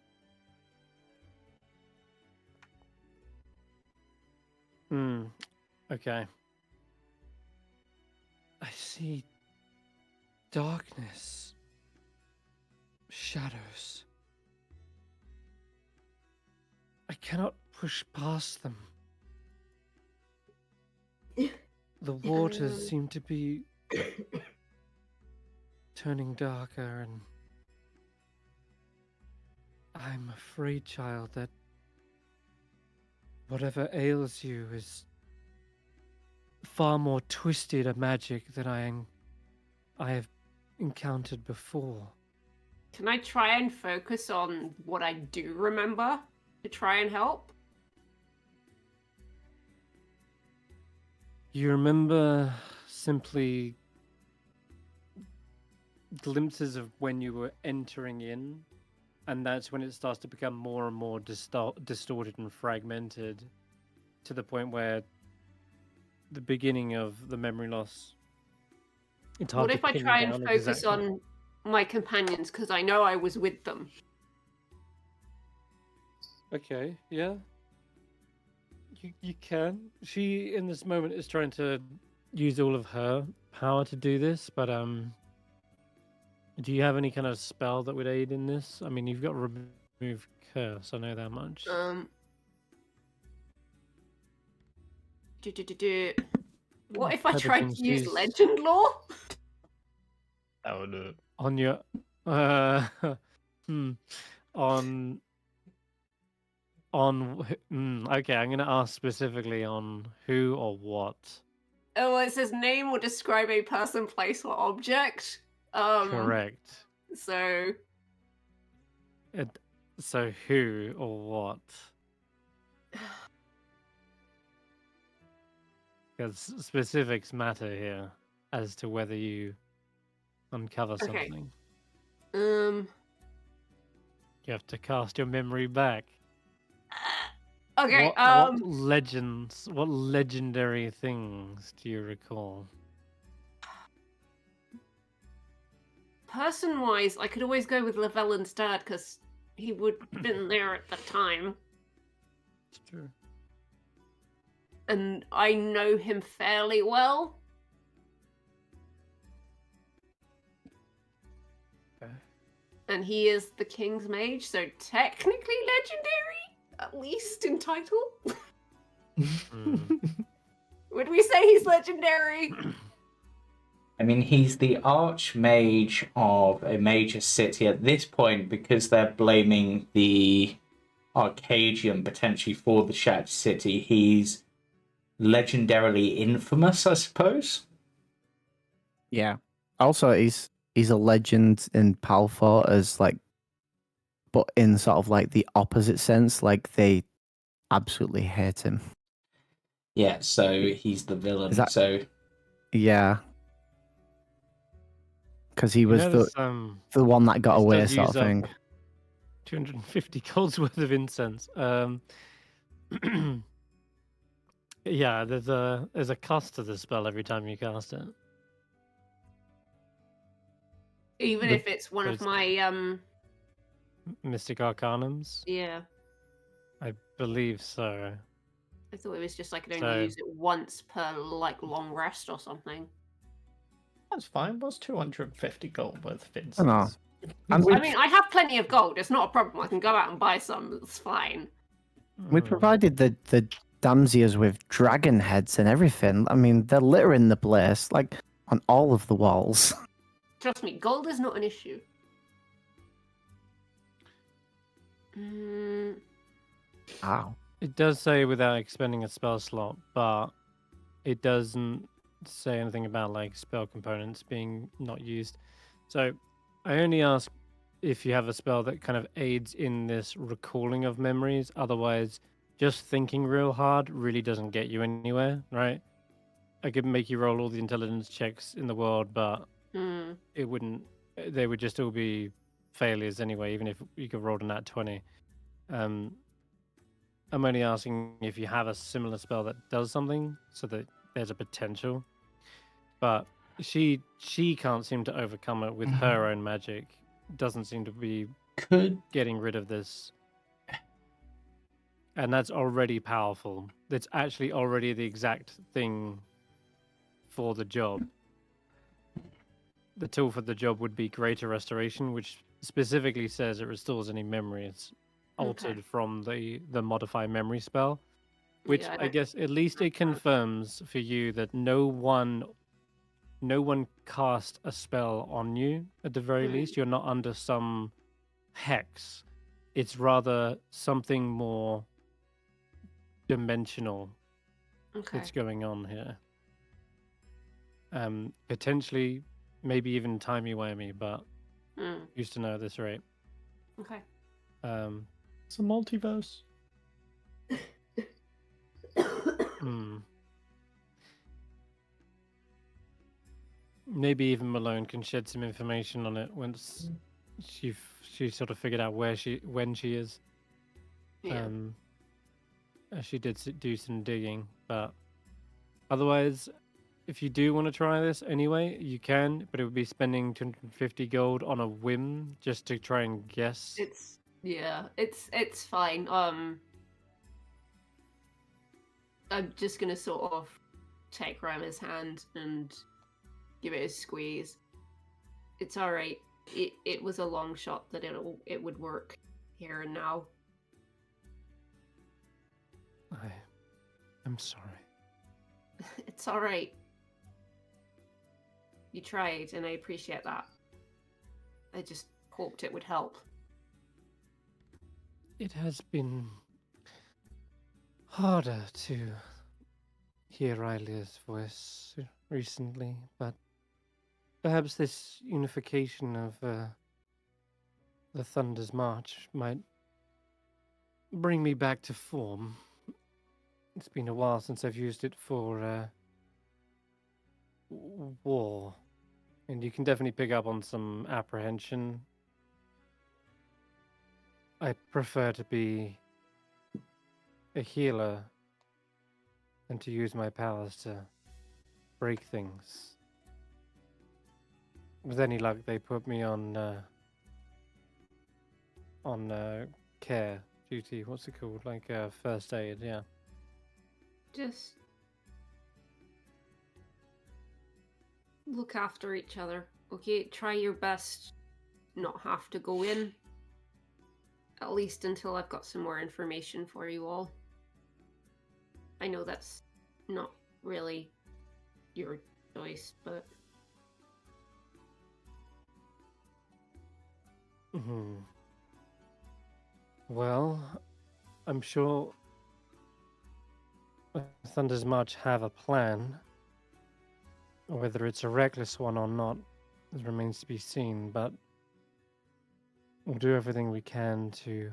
okay. I see darkness, shadows. I cannot push past them. The waters seem to be turning darker, and I'm afraid, child, that whatever ails you is far more twisted a magic than I have encountered before. Can I try and focus on what I do remember to try and help? You remember simply glimpses of when you were entering in, and that's when it starts to become more and more distorted and fragmented, to the point where the beginning of the memory loss. It's hard What to if I pin try and down focus exactly. on my companions, because I know I was with them? Okay, yeah. You can. She, in this moment, is trying to use all of her power to do this, but do you have any kind of spell that would aid in this? I mean, you've got remove curse, I know that much. What if I Type of tried things to use use- legend lore? That would do it. On your okay, I'm gonna ask specifically on who or what. Oh, well, it says name or describe a person, place, or object. Correct. So So who or what? Because specifics matter here as to whether you uncover Okay. something. um You have to cast your memory back. okay, What legends, what legendary things do you recall? person wise, I could always go with Llyvelin's dad because he would have been there at the time, It's true. and I know him fairly well. Okay. And he is the King's Mage, so technically legendary, at least in title. Would we say he's legendary? I mean, he's the archmage of a major city at this point because they're blaming the Arcadian potentially for the Shattered City. He's legendarily infamous, I suppose. Yeah. Also, he's a legend in Palfor as like, but in sort of like the opposite sense, like they absolutely hate him. Yeah, so he's the villain. Is that- So Yeah. Because he You was notice, the one that got this away, does sort use of up thing. 250 golds worth of incense. Yeah, there's a cost to the spell every time you cast it. Even The- if it's one of those- my Mystic Arcanums? yeah. I believe so. I thought it was just I could only So- use it once per like long rest or something. That's fine. What's 250 gold worth of incense? I know. And we I mean, I have plenty of gold. It's not a problem. I can go out and buy some. It's fine. we Hmm. provided the Damsiers with dragon heads and everything. I mean, they're littering the place, like on all of the walls. Trust me, gold is not an issue. Mm, Wow. It does say without expending a spell slot, but it doesn't say anything about like spell components being not used. So I only ask if you have a spell that kind of aids in this recalling of memories. Otherwise, just thinking real hard really doesn't get you anywhere, right? I could make you roll all the intelligence checks in the world, but hmm. it wouldn't. They would just all be failures anyway, even if you could roll a nat 20. I'm only asking if you have a similar spell that does something, so that there's a potential. But she can't seem to overcome it with her own magic. Doesn't seem to be could getting rid of this. And that's already powerful. That's actually already the exact thing for the job. The tool for the job would be Greater Restoration, which specifically says it restores any memories altered Okay. from the modify memory spell. Which Yeah, I don't- guess at least it confirms for you that no one cast a spell on you at the very Right. least. You're not under some hex. It's rather something more dimensional Okay. that's going on here. Potentially, maybe even timey-wimey, but Hmm. used to know at this rate. Okay. It's a multiverse. Maybe even Malone can shed some information on it once she sort of figured out when she is. Yeah. She did do some digging, but otherwise, if you do want to try this anyway, you can, but it would be spending 250 gold on a whim just to try and guess. It's fine. I'm just gonna sort of take Rama's hand and give it a squeeze. It's all right. It was a long shot that it would work here and now. I'm sorry. It's all right. You tried, and I appreciate that. I just hoped it would help. It has been harder to hear Riley's voice recently, but perhaps this unification of the Thunder's March might bring me back to form. It's been a while since I've used it for war, and you can definitely pick up on some apprehension. I prefer to be a healer than to use my powers to break things. With any luck, they put me on care duty. What's it called? Like first aid, yeah. Just look after each other, okay? Try your best not have to go in. At least until I've got some more information for you all. I know that's not really your choice, but Well, I'm sure Thunder's March have a plan. Whether it's a reckless one or not, it remains to be seen, but we'll do everything we can to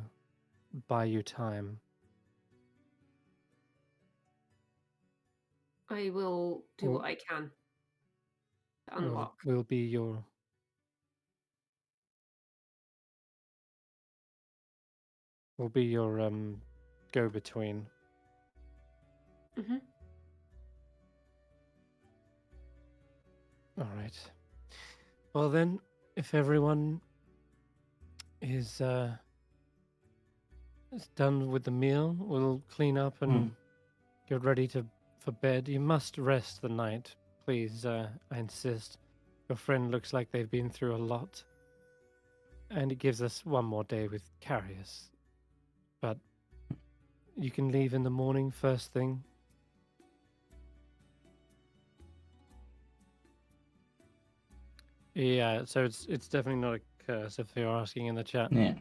buy you time. I will do Well- what I can to We'll, unlock. we'll be your go-between. Mm-hmm. All right. Well then, if everyone is done with the meal, we'll clean up and get ready for bed. You must rest the night, please. I insist. Your friend looks like they've been through a lot, and it gives us one more day with Karius. But you can leave in the morning, first thing. Yeah, so it's definitely not a curse if you're asking in the chat. Yeah.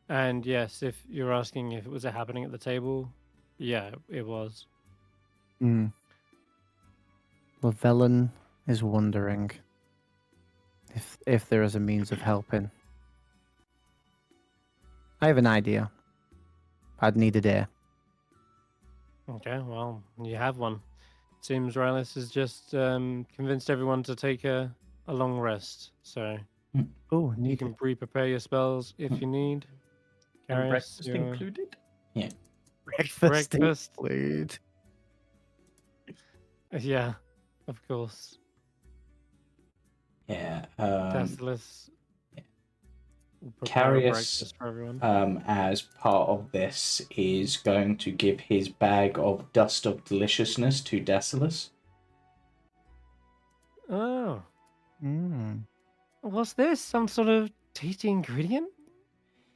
And yes, if you're asking if it was happening at the table, yeah, it was. Llyvelin is wondering if there is a means of helping. I have an idea. I'd need a day. Okay, well, you have one. Seems Rylis has just convinced everyone to take a long rest, so Oh, you need can pre-prepare your spells if you need. And Karius, breakfast your included? breakfast. breakfast. Include. Yeah, of course. Yeah. Tasselus will prepare a Karius, breakfast for everyone. as part of this, is going to give his bag of Dust of Deliciousness to Dassilus. Oh, Mm. what's this? Some sort of tasty ingredient?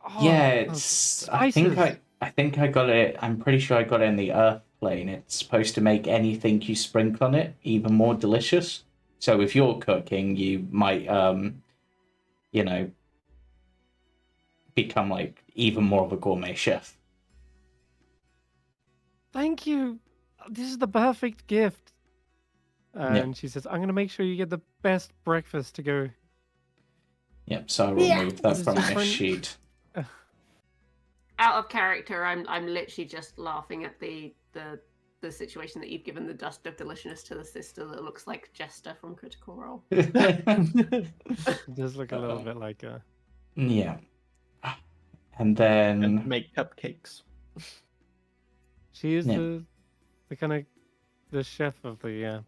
Oh, Yeah, it's. I think I got it. I'm pretty sure I got it in the Earth plane. It's supposed to make anything you sprinkle on it even more delicious. So if you're cooking, you might, you know, become like even more of a gourmet chef. Thank you. This is the perfect gift. And she says, I'm going to make sure you get the best breakfast to go. Yep. So I'll remove that This from is this different. sheet. Out of character, I'm literally just laughing at the situation that you've given the Dust of Deliciousness to the sister that looks like Jester from Critical Role. It does look a little bit like a... Yeah. And And then make cupcakes. She is Yeah. the kind of the chef of the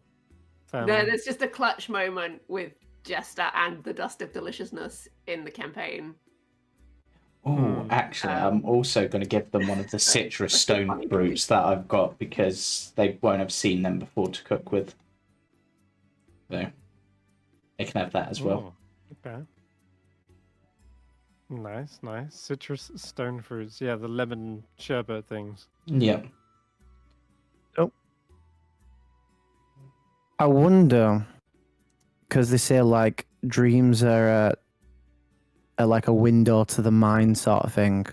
family. There's just a clutch moment with Jester and the Dust of Deliciousness in the campaign. oh, actually, I'm also going to give them one of the citrus that's stone funny. fruits that I've got because they won't have seen them before to cook with. So they can have that as well. Oh, okay. Nice, nice. Citrus stone fruits. Yeah, the lemon sherbet things. Yeah. I wonder, because they say like dreams are like a window to the mind sort of thing,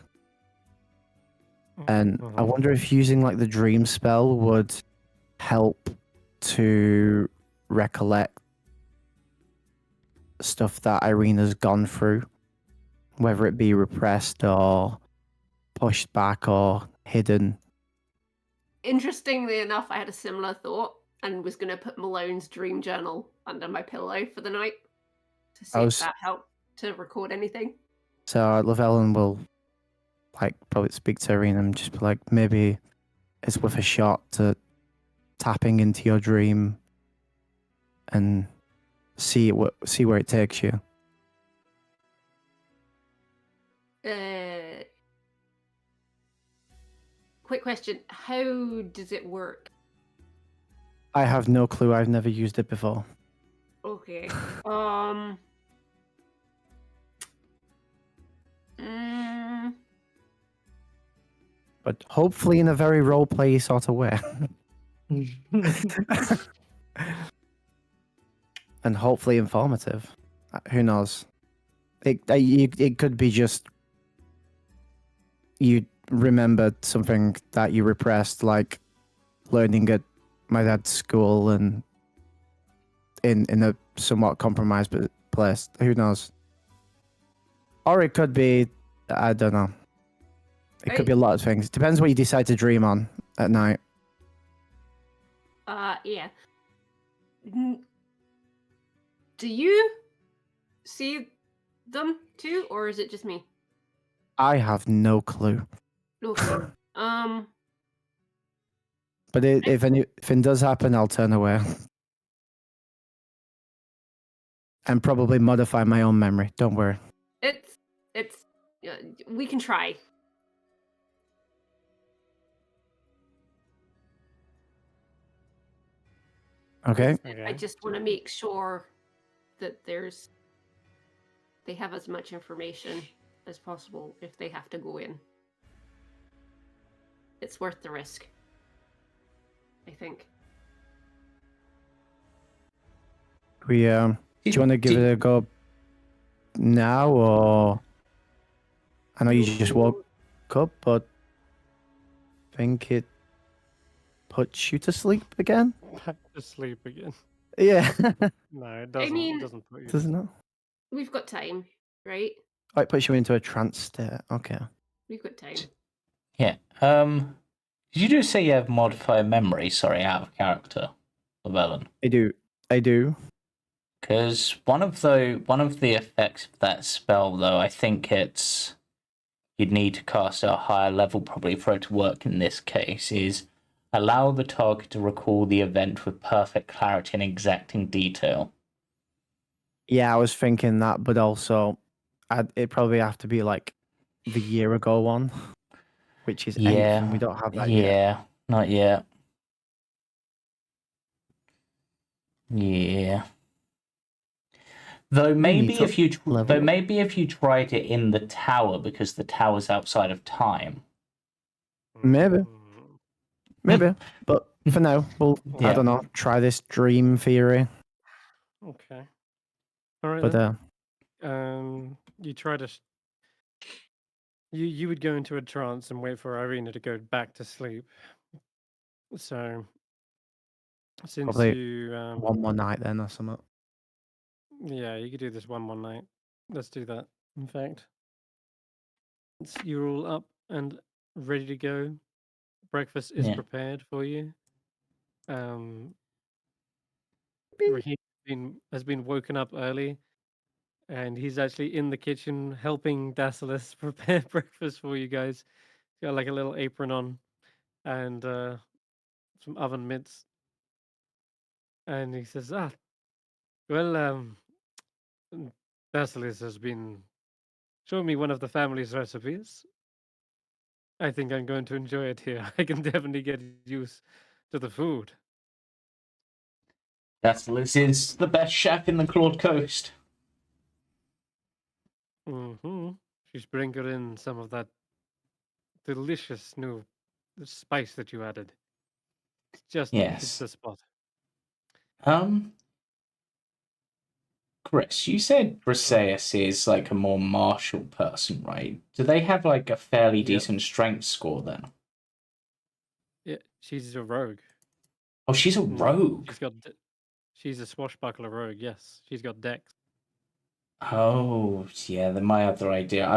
and I Mhm. wonder if using like the dream spell would help to recollect stuff that Eirina's gone through, whether it be repressed or pushed back or hidden. Interestingly enough, I had a similar thought and was going to put Malone's dream journal under my pillow for the night to see if that helped to record anything. So Llyvelin will like probably speak to Eirina and just be like, maybe it's worth a shot to tapping into your dream and see where it takes you. Quick question: how does it work? I have no clue. I've never used it before. Okay. But hopefully in a very roleplay sort of way. And hopefully informative. Who knows? It could be just you remembered something that you repressed, like learning at my dad's school and in a somewhat compromised place. Who knows? Or it could be, I don't know. It could be a lot of things. Depends what you decide to dream on at night. Yeah. Do you see them too, or is it just me? I have no clue. Okay. But if anything does happen, I'll turn away. And probably modify my own memory. Don't worry. It's we can try. Okay. I just want to make sure that they have as much information as possible if they have to go in. It's worth the risk, I think. Do you want to give it a go now, or I know you just woke up, but I think it puts you to sleep again? Back to sleep again. Yeah. No, it doesn't. mean, It doesn't put you. Doesn't it? We've got time, right? Oh, it puts you into a trance state. Okay. We've got time. Yeah. Did you just say you have modifier memory? Sorry, out of character, Llyvelin. I do. Because one of the effects of that spell, though, I think you'd need to cast at a higher level probably for it to work in this case, is allow the target to recall the event with perfect clarity and exacting detail. Yeah, I was thinking that, but also it'd probably have to be like the year ago one, which is 8th, and we don't have that yet. Yeah, not yet. Yeah. Though maybe if you tried it in the tower, because the tower's outside of time. Maybe. Mm. Maybe. But for now, we'll I don't know, try this dream theory. Okay. All right. But you try to. You would go into a trance and wait for Eirina to go back to sleep. So, since probably you one more night then or something. yeah, you could do this one more night. Let's do that. In fact, you're all up and ready to go. Breakfast is prepared for you. Raheem has been woken up early, and he's actually in the kitchen helping Dassalis prepare breakfast for you guys. He's got like a little apron on and some oven mitts. And he says, well, Dassalis has been showing me one of the family's recipes. I think I'm going to enjoy it here. I can definitely get used to the food. Dassalis is the best chef in the Claude Coast. Mm-hmm. She's sprinkled in some of that delicious new spice that you added. It just hits the spot. Chris, you said Briseis is like a more martial person, right? Do they have like a fairly decent strength score then? Yeah, she's a rogue. Oh, she's a rogue. She's a swashbuckler rogue. Yes, she's got dex. Oh, yeah. Then my other idea,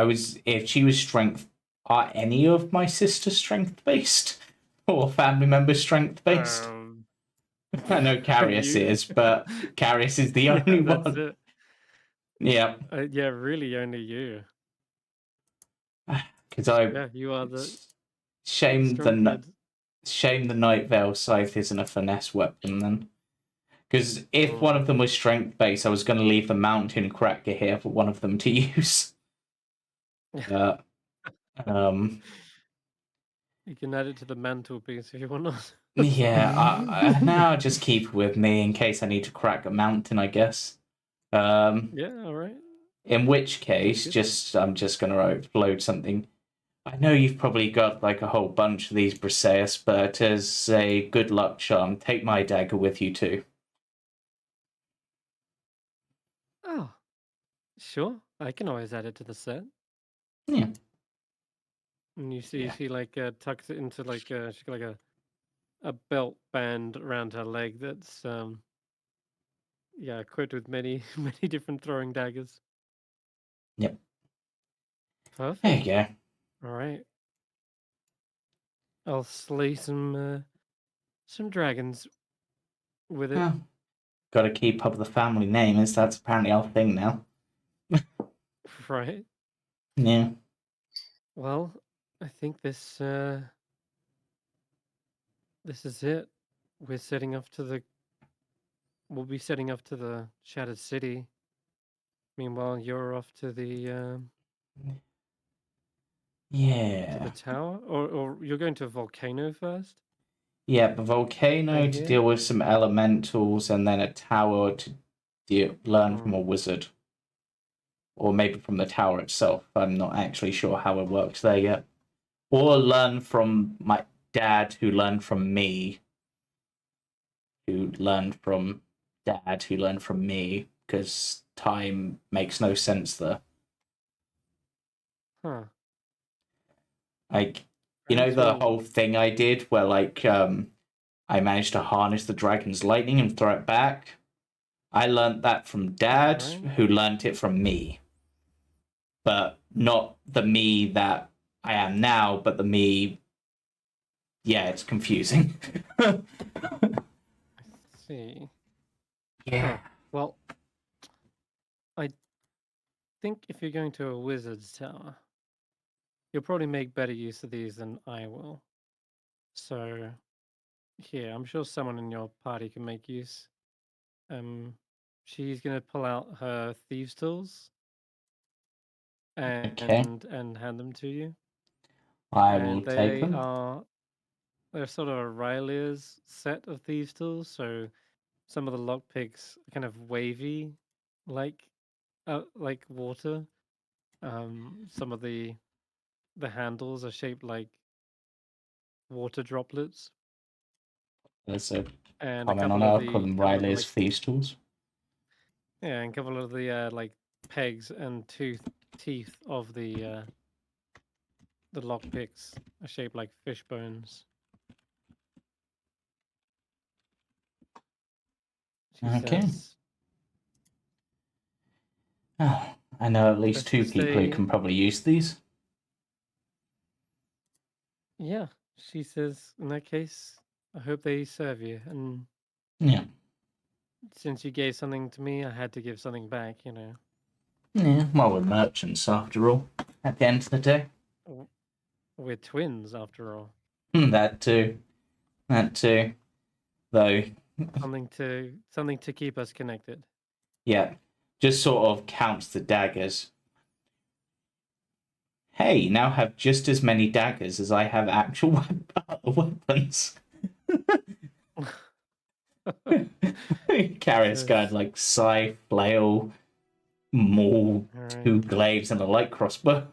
if she was strength, are any of my sisters strength based or family members strength based? I know Karius is, but Karius is the only one. It. Yeah. Yeah, really, only you. Because you are the shame the Night Veil scythe isn't a finesse weapon then. Because if one of them was strength based, I was going to leave the mountain cracker here for one of them to use. You can add it to the mantelpiece if you want. Yeah, now just keep it with me in case I need to crack a mountain, I guess. Yeah, all right. In which case, I'm just going to upload something. I know you've probably got like a whole bunch of these Briseis, but as a good luck charm, take my dagger with you too. Oh, sure. I can always add it to the set. Yeah. And you see, Yeah. she like tucks it into like she's got like a belt band around her leg that's yeah, equipped with many many different throwing daggers. Yep. There Perfect. you go. All right. I'll slay some dragons with it. Oh, got to keep up the family name, as that's apparently our thing now. Right. Yeah. Well, I think this is it. We're setting off to the. We'll be setting off to the Shattered City. Meanwhile, you're off to the Yeah. tower, or you're going to a volcano first. Yeah, the volcano I to hear. deal with some elementals, and then a tower to learn from a wizard. Or maybe from the tower itself. I'm not actually sure how it works there yet. Or learn from my dad, who learned from me, who learned from dad, who learned from me, because time makes no sense there. Huh. Like, you know, Right, the well, whole thing I did where, like, I managed to harness the dragon's lightning and throw it back? I learnt that from dad, right. who learnt it from me. But not the me that I am now, but the me. Yeah, it's confusing. I see. Yeah. Huh. Well, I think if you're going to a wizard's tower, you'll probably make better use of these than I will. So, here, I'm sure someone in your party can make use. She's gonna pull out her thieves' tools Okay. and hand them to you. I And will take them. they're sort of a Riley's set of thieves' tools. So some of the lockpicks are kind of wavy, like water. Some of the handles are shaped like water droplets, There's a and a comment on couple it. of I'll call the them couple of the Riley's like thieves tools. yeah, and a couple of the like pegs and teeth of the lockpicks are shaped like fish bones. She Okay. says, Oh, I know at least "Best to two people who stay." can probably use these. Yeah, she says. In that case, I hope they serve you. And Yeah. since you gave something to me, I had to give something back. You know. Yeah, well, we're merchants after all, at the end of the day. We're twins after all. That too. That too. Though, Something to keep us connected. yeah, just sort of counts the daggers. Hey, now have just as many daggers as I have actual weapons. Karius got like scythe, flail, maul, Alright. 2 glaives, and a light crossbow.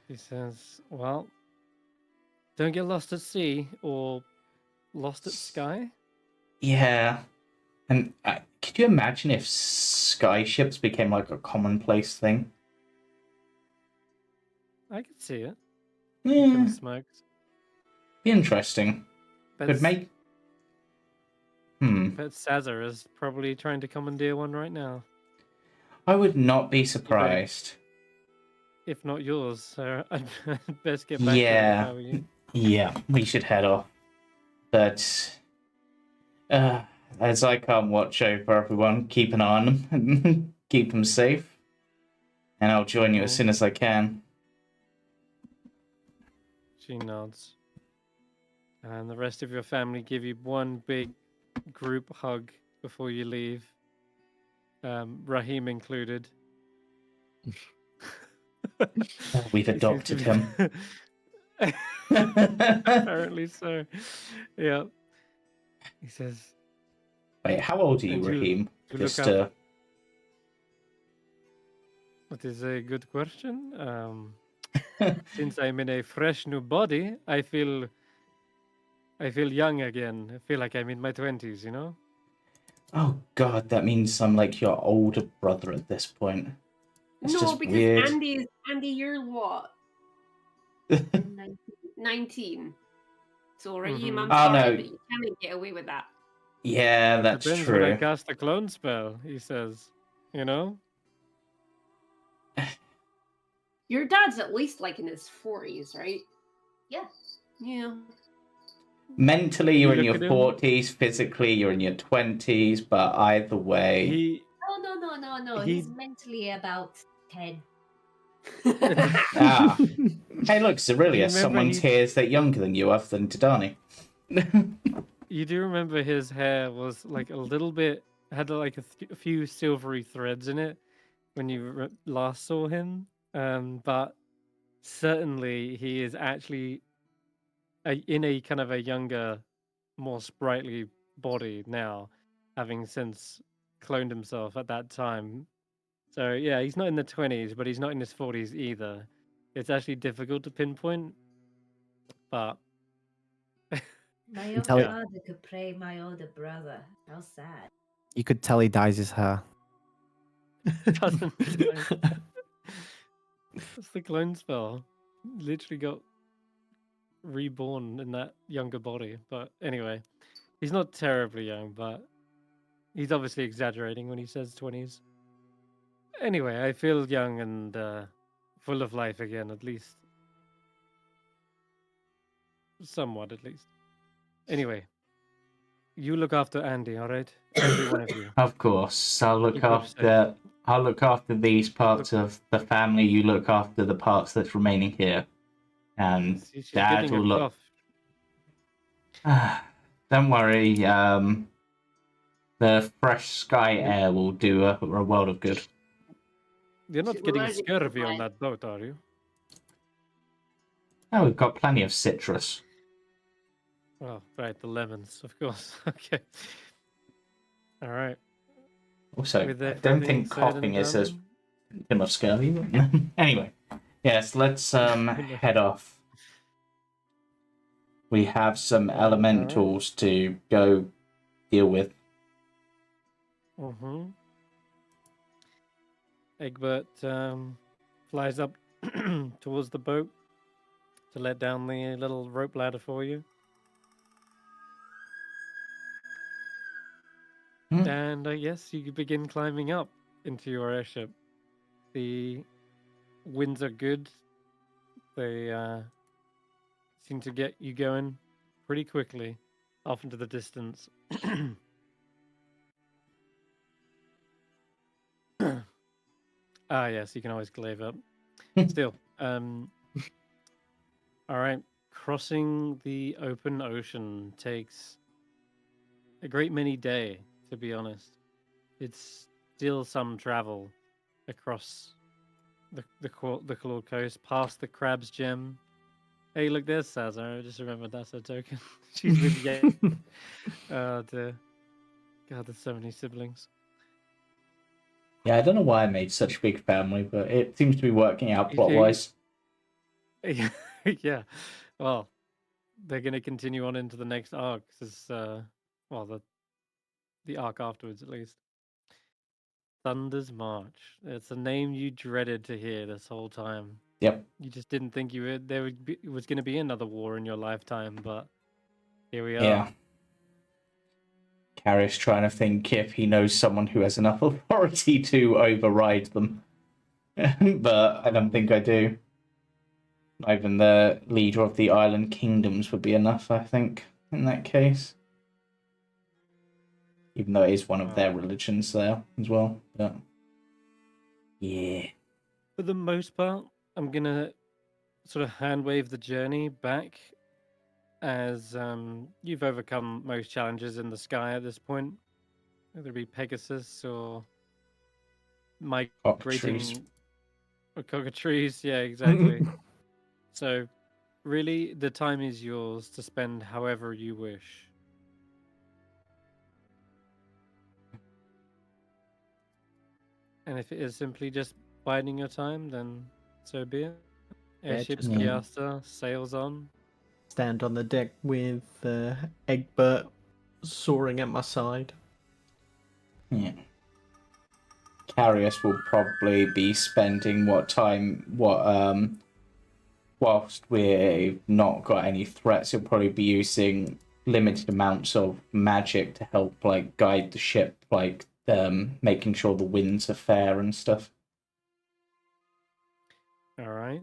He says, "Well, don't get lost at sea or lost at sky." Yeah. And could you imagine if sky ships became like a commonplace thing? I could see it. Yeah. Kind of smokes. Be interesting. But Could make. But Sazza is probably trying to commandeer one right now. I would not be surprised. If not yours, so I'd best get back to it if I were you. Yeah, we should head off. But as I can't watch over everyone, keep an eye on them and keep them safe. And I'll join you as soon as I can. She nods. And the rest of your family give you one big group hug before you leave. Raheem included. We've adopted him. Apparently so. Yeah. He says, Wait, how old are you, And you- Raheem? you Just look That is a good question. Since I'm in a fresh new body, I feel young again. I feel like I'm in my 20s, you know? Oh god, that means I'm like your older brother at this point. It's No, just because weird. Andy, you're what? I'm 19. 19. So, Raheem, Mhm. I'm Oh, sorry, no. but you can't get away with that. Yeah, that's Depends when I true. cast a clone spell, he says. You know? Your dad's at least like in his 40s, right? Yeah. Yeah. Mentally, You you're in look your at him, 40s. Physically, you're in your 20s. But either way, he Oh no. He- He's mentally about 10. ah, hey, look, You Cerelia, remember someone's he- here is that younger than you, other than Tadani. You do remember his hair was like a little bit, had like a few silvery threads in it when you last saw him. But certainly he is actually in a kind of a younger, more sprightly body now, having since cloned himself at that time. So yeah, he's not in the 20s, but he's not in his 40s either. It's actually difficult to pinpoint, but My tell older it- father could play my older brother. How sad. You could tell he dyes his hair. doesn't. That's the clone spell. Literally got reborn in that younger body. But anyway, he's not terribly young, but he's obviously exaggerating when he says 20s. Anyway, I feel young and full of life again, at least. Somewhat, at least. Anyway, you look after Andy, all right? Every one of you. Of course, I'll look Keep her after. I'll look after these parts of the family. You look after the parts that's remaining here, and See, she's Dad getting will a look. cough. Don't worry. The fresh sky air will do a world of good. You're not She's getting allergic to scurvy on mine. that boat, are you? Oh, we've got plenty of citrus. Oh, right, the lemons, of course. Okay. All right. Also, With I everything don't think said coughing and is as done, symptom of scurvy. But anyway, yes, let's head off. We have some all right. elementals to go deal with. Mm-hmm. Egbert flies up towards the boat to let down the little rope ladder for you. Hmm. And yes, you begin climbing up into your airship. The winds are good. They seem to get you going pretty quickly off into the distance. Ah, yes, you can always glaive up. Still, all right. Crossing the open ocean takes a great many days, to be honest. It's still some travel across the Claw Coast, past the Crab's Gem. Hey, look, there's Sazar. I just remembered that's her token. She's with Ye. Oh dear. God, there's so many siblings. Yeah, I don't know why I made such a big family, but it seems to be working out You plot see- wise. Yeah. Well, they're going to continue on into the next arc. This well, the arc afterwards, at least. Thunder's March. It's a name you dreaded to hear this whole time. Yep. You just didn't think was going to be another war in your lifetime, but here we are. Yeah. Karius trying to think if he knows someone who has enough authority to override them. But I don't think I do. Not even the leader of the island kingdoms would be enough, I think, in that case. Even though it is one of their religions there as well. But yeah. For the most part, I'm gonna sort of hand wave the journey back as you've overcome most challenges in the sky at this point, whether it be Pegasus or migrating Cockatrice. or cockatrice. Yeah, exactly. So, really, the time is yours to spend however you wish. And if it is simply just biding your time, then so be it. Airship just Kiaster sails on. stand on the deck with Egbert soaring at my side. Yeah. Karius will probably be spending whilst we've not got any threats, he'll probably be using limited amounts of magic to help like guide the ship, like making sure the winds are fair and stuff. All right.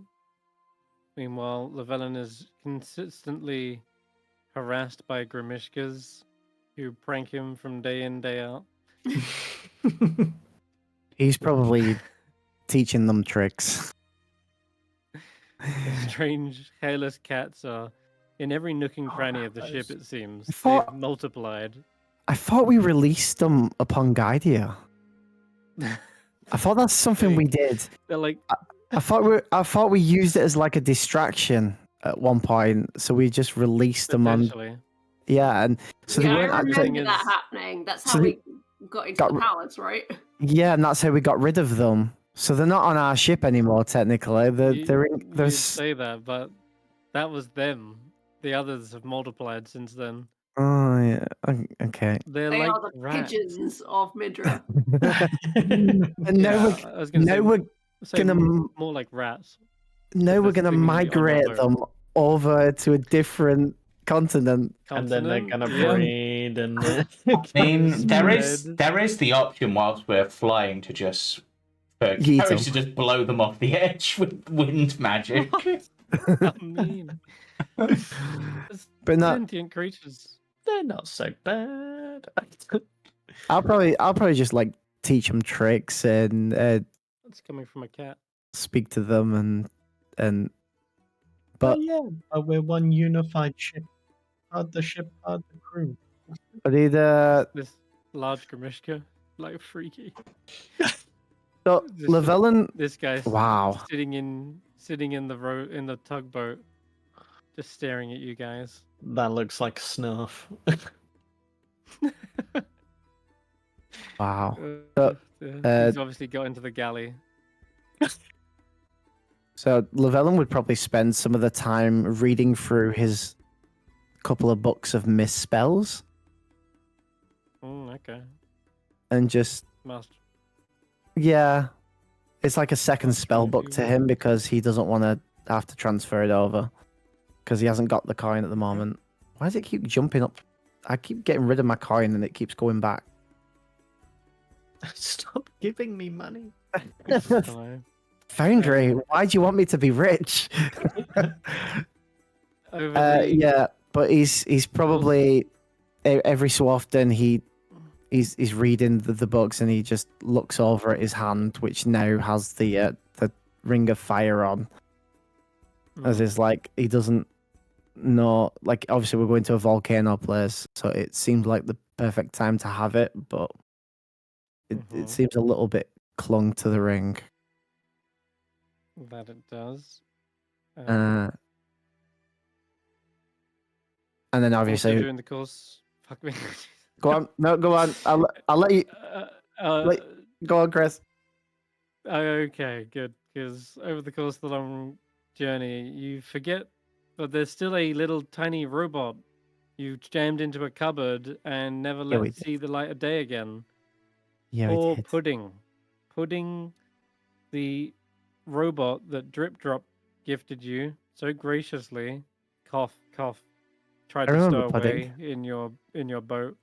Meanwhile, Llyvelin is consistently harassed by Grimishkas who prank him from day in, day out. He's probably teaching them tricks. The strange, hairless cats are in every nook and cranny of the ship, it seems. thought- They've multiplied. I thought we released them upon Guidia. I thought that's something we did. They're like, I thought we used it as like a distraction at one point, so we just released them on. potentially. Yeah, and so yeah, they I weren't remember actually. that is- happening. That's so how they- we got into got the ri- palace, right? Yeah, and that's how we got rid of them. So they're not on our ship anymore, technically. They're in. You There's. say that, but that was them. The others have multiplied since then. Oh yeah. Okay. They're They like are the rats. pigeons of Midra. And now Yeah, I was gonna now say, we're say gonna more like rats. now we're they're gonna stinging you on your migrate boat. them over to a different continent. And then they're gonna Continent, yeah. breed and I mean, Spread. there is the option whilst we're flying to just for Yeet Karius 'em. to just blow them off the edge with wind magic. I mean, there's But not. sentient creatures. they're not so bad. I'll probably just like teach them tricks and That's coming from a cat. speak to them and. But we're one unified ship. Part the ship, part the crew. but either This large Grimishka, like freaky. so This- Llyvelin. This guy's Wow. sitting in the tugboat, just staring at you guys. That looks like Snurf. Wow. He's obviously got into the galley. So Llyvelin would probably spend some of the time reading through his couple of books of misspells Okay. and just Master. yeah, it's like a second Master spell of book to evil. him because he doesn't want to have to transfer it over because he hasn't got the coin at the moment. Why does it keep jumping up? I keep getting rid of my coin and it keeps going back. Stop giving me money. Hello. Foundry, why do you want me to be rich? Over the- Yeah, but he's probably every so often he's reading the books and he just looks over at his hand, which now has the ring of fire on, as is like he doesn't know. Like obviously we're going to a volcano place, so it seems like the perfect time to have it, but Mhm. it seems a little bit clung to the ring. That it does. And then also obviously during the course. Fuck me. go on, no, go on. I'll let you Like- go on, Chris. Okay, good. Because over the course of the long journey, you forget that there's still a little tiny robot you jammed into a cupboard and never Yeah, we let did. see the light of day again. Yeah, we Poor did. Pudding. Pudding, the robot that Drip Drop gifted you so graciously, cough, cough, tried I to remember stow Pudding. away in your boat.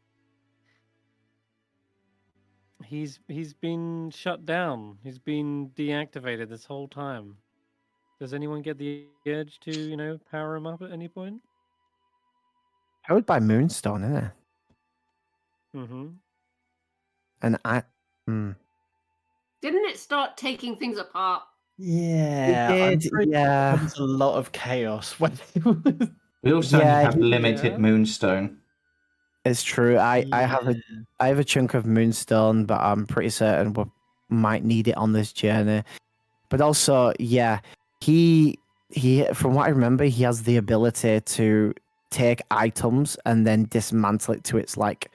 He's been shut down. He's been deactivated this whole time. Does anyone get the urge to, power him up at any point? Powered by Moonstone, isn't it? Mm-hmm. And hmm. Didn't it start taking things apart? Yeah, It I'm did, pretty sure yeah. there was a lot of chaos when We also Yeah, only have he- limited Yeah. moonstone. It's true. I have a chunk of Moonstone, but I'm pretty certain we might need it on this journey. But also, yeah, he from what I remember, he has the ability to take items and then dismantle it to its like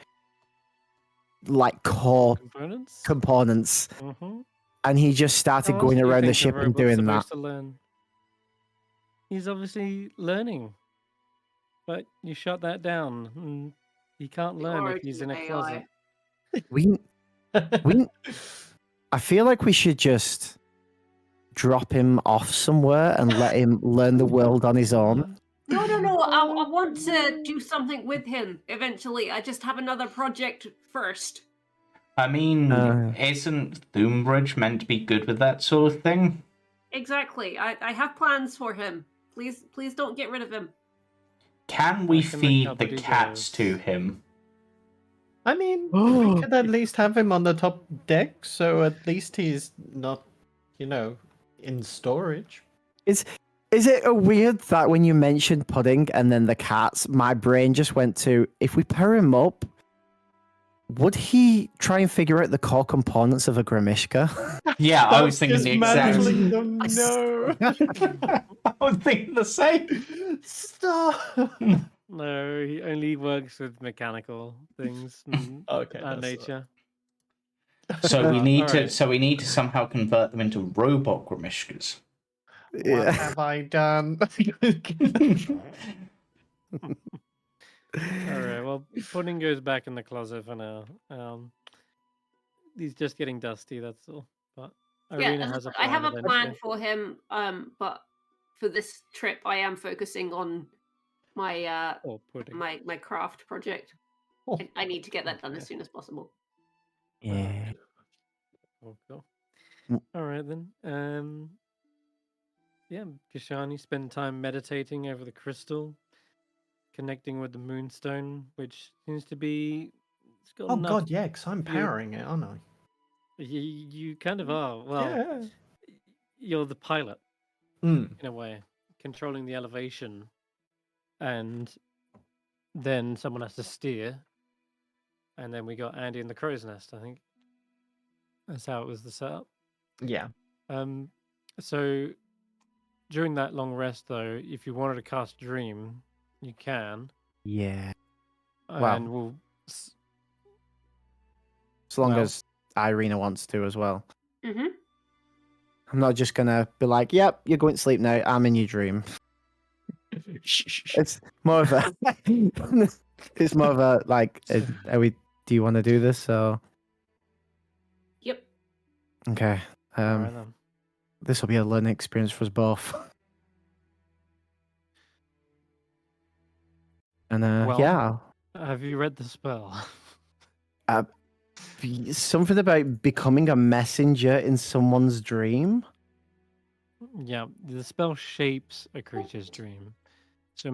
core Components? components. Mm-hmm. and he just started How else going do you around the think a ship and robot's doing that. supposed to learn? He's obviously learning, but you shut that down. And he can't The learn if origin he's of in a AI. closet. We, I feel like we should just drop him off somewhere and let him learn the world on his own. No, no, no. I want to do something with him eventually. I just have another project first. I mean, isn't Thoombridge meant to be good with that sort of thing? Exactly. I have plans for him. Please don't get rid of him. Can we I can look feed up the what he cats does. to him? I mean, we could at least have him on the top deck, so at least he's not, in storage. Is it a weird that when you mentioned pudding and then the cats, my brain just went to, if we pair him up, would he try and figure out the core components of a Grimishka? Yeah, I was thinking the exact. Dismantling them. No. I was thinking the same. Stop. No, he only works with mechanical things and Okay, that that's nature. So we need to. alright. So we need to somehow convert them into robot Grimishkas. What have I done? Alright, well, pudding goes back in the closet for now. He's just getting dusty, that's all. But Eirina Yeah, has a I plan have a plan eventually. for him. But for this trip, I am focusing on my Or pudding. my craft project. Oh, I need to get that done okay. as soon as possible. Yeah. Oh, cool. Mm. Alright then. Yeah, Kesh'an, you spend time meditating over the crystal, connecting with the moonstone, which seems to be. It's got oh enough. God, yeah, because I'm You're- powering it, aren't I? You kind of are. Well, Yeah. you're the pilot Mm. in a way, controlling the elevation, and then someone has to steer, and then we got Andy in the crow's nest. I think that's how it was the setup. Yeah. So during that long rest, though, if you wanted to cast Dream, you can, Yeah. Wow. and we'll. As long Well- as Eirina wants to as well. Mm-hmm. I'm not just going to be like, yep, you're going to sleep now. I'm in your dream. It's more of a. It's more of a, like, do you want to do this? So, Yep. okay. Alright then. This will be a learning experience for us both. And Well- yeah, Have you read the spell? something about becoming a messenger in someone's dream. Yeah, the spell shapes a creature's dream. So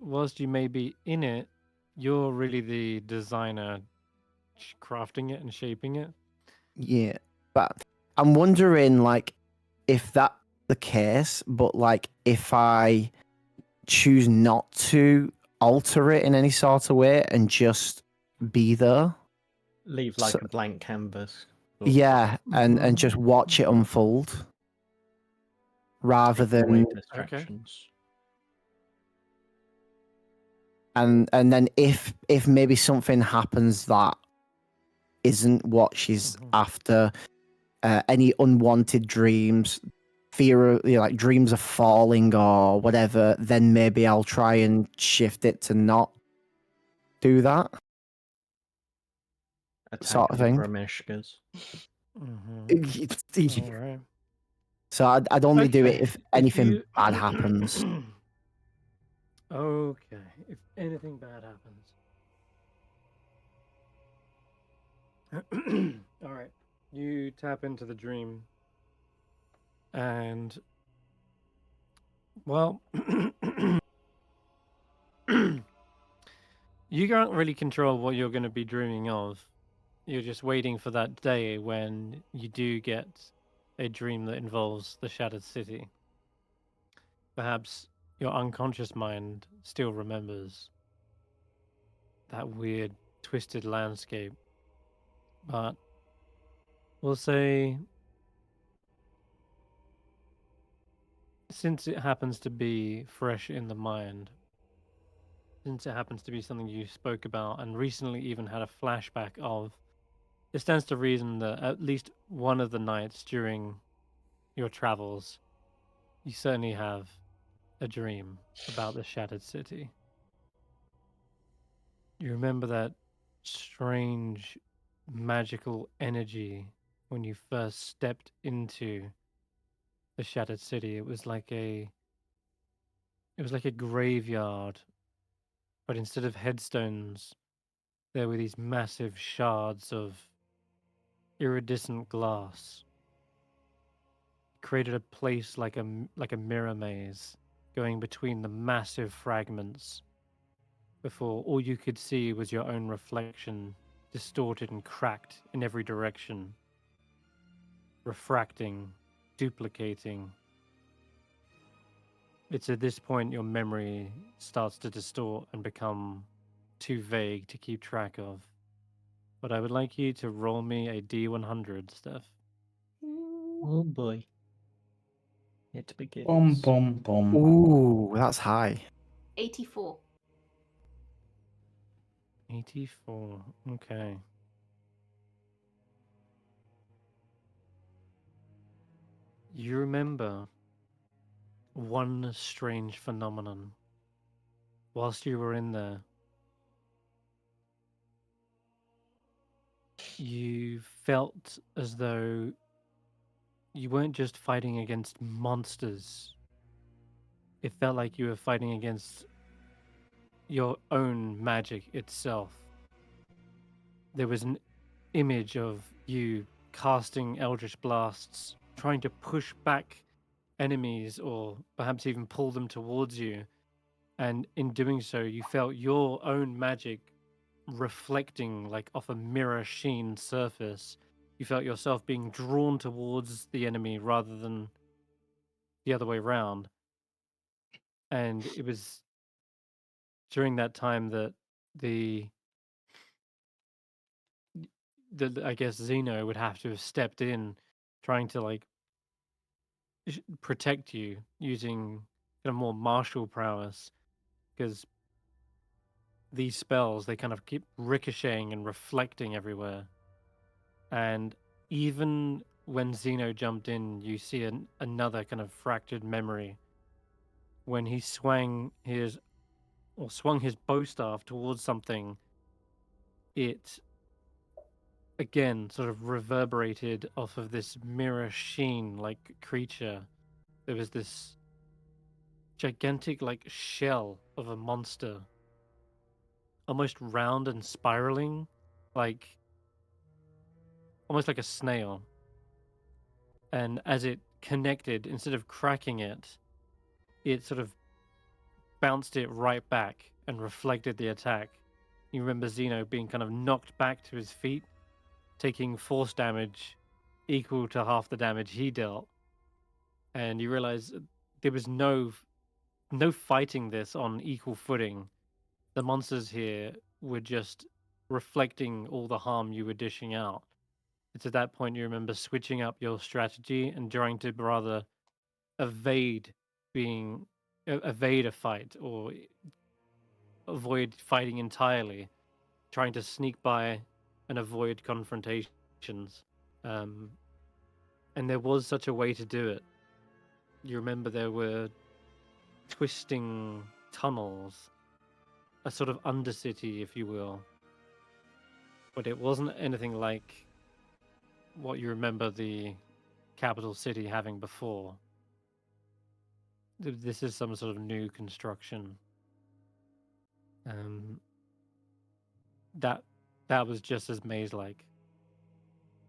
whilst you may be in it, you're really the designer crafting it and shaping it. Yeah, but I'm wondering, like, if that's the case, but like, if I choose not to alter it in any sort of way and just be there, Leave like So- a blank canvas. yeah, and just watch it unfold, rather Take away than distractions. and then if maybe something happens that isn't what she's Mhm. after, any unwanted dreams, fear of, like, dreams of falling or whatever, then maybe I'll try and shift it to not do that sort of Attacking thing. Grimishkas. All right. So I'd only do it Okay, if anything you- bad happens. Okay, if anything bad happens. All right, you tap into the dream, and well, you can't really control what you're going to be dreaming of. You're just waiting for that day when you do get a dream that involves the Shattered City. Perhaps your unconscious mind still remembers that weird, twisted landscape. But we'll say, since it happens to be fresh in the mind, since it happens to be something you spoke about and recently even had a flashback of it stands to reason that at least one of the nights during your travels, you certainly have a dream about the Shattered City. You remember that strange magical energy when you first stepped into the Shattered City. It was like a graveyard, but instead of headstones, there were these massive shards of iridescent glass. It created a place like a mirror maze going between the massive fragments before all you could see was your own reflection, distorted and cracked in every direction, refracting, duplicating. It's at this point your memory starts to distort and become too vague to keep track of. But I would like you to roll me a D100, Steph. Oh boy. It begins. Bom, bom, bom. Ooh, that's high. 84. 84. Okay. You remember one strange phenomenon whilst you were in there. You felt as though you weren't just fighting against monsters. It felt like you were fighting against your own magic itself. There was an image of you casting eldritch blasts, trying to push back enemies or perhaps even pull them towards you. And in doing so, you felt your own magic reflecting like off a mirror sheen surface. You felt yourself being drawn towards the enemy rather than the other way around. And it was during that time that the I guess Zeno would have to have stepped in, trying to like protect you using kind of more martial prowess, because these spells, they kind of keep ricocheting and reflecting everywhere. And even when Zeno jumped in, you see another kind of fractured memory when he swung his bow staff towards something. It again sort of reverberated off of this mirror sheen like creature. There was this gigantic like shell of a monster, almost round and spiraling, like almost like a snail. And as it connected, instead of cracking it, it sort of bounced it right back and reflected the attack. You remember Zeno being kind of knocked back to his feet, taking force damage equal to half the damage he dealt. And you realize there was no fighting this on equal footing. The monsters here were just reflecting all the harm you were dishing out. It's at that point you remember switching up your strategy and trying to rather evade a fight or avoid fighting entirely, trying to sneak by and avoid confrontations. And there was such a way to do it. You remember there were twisting tunnels, a sort of undercity, if you will. But it wasn't anything like what you remember the capital city having before. This is some sort of new construction. That was just as maze-like.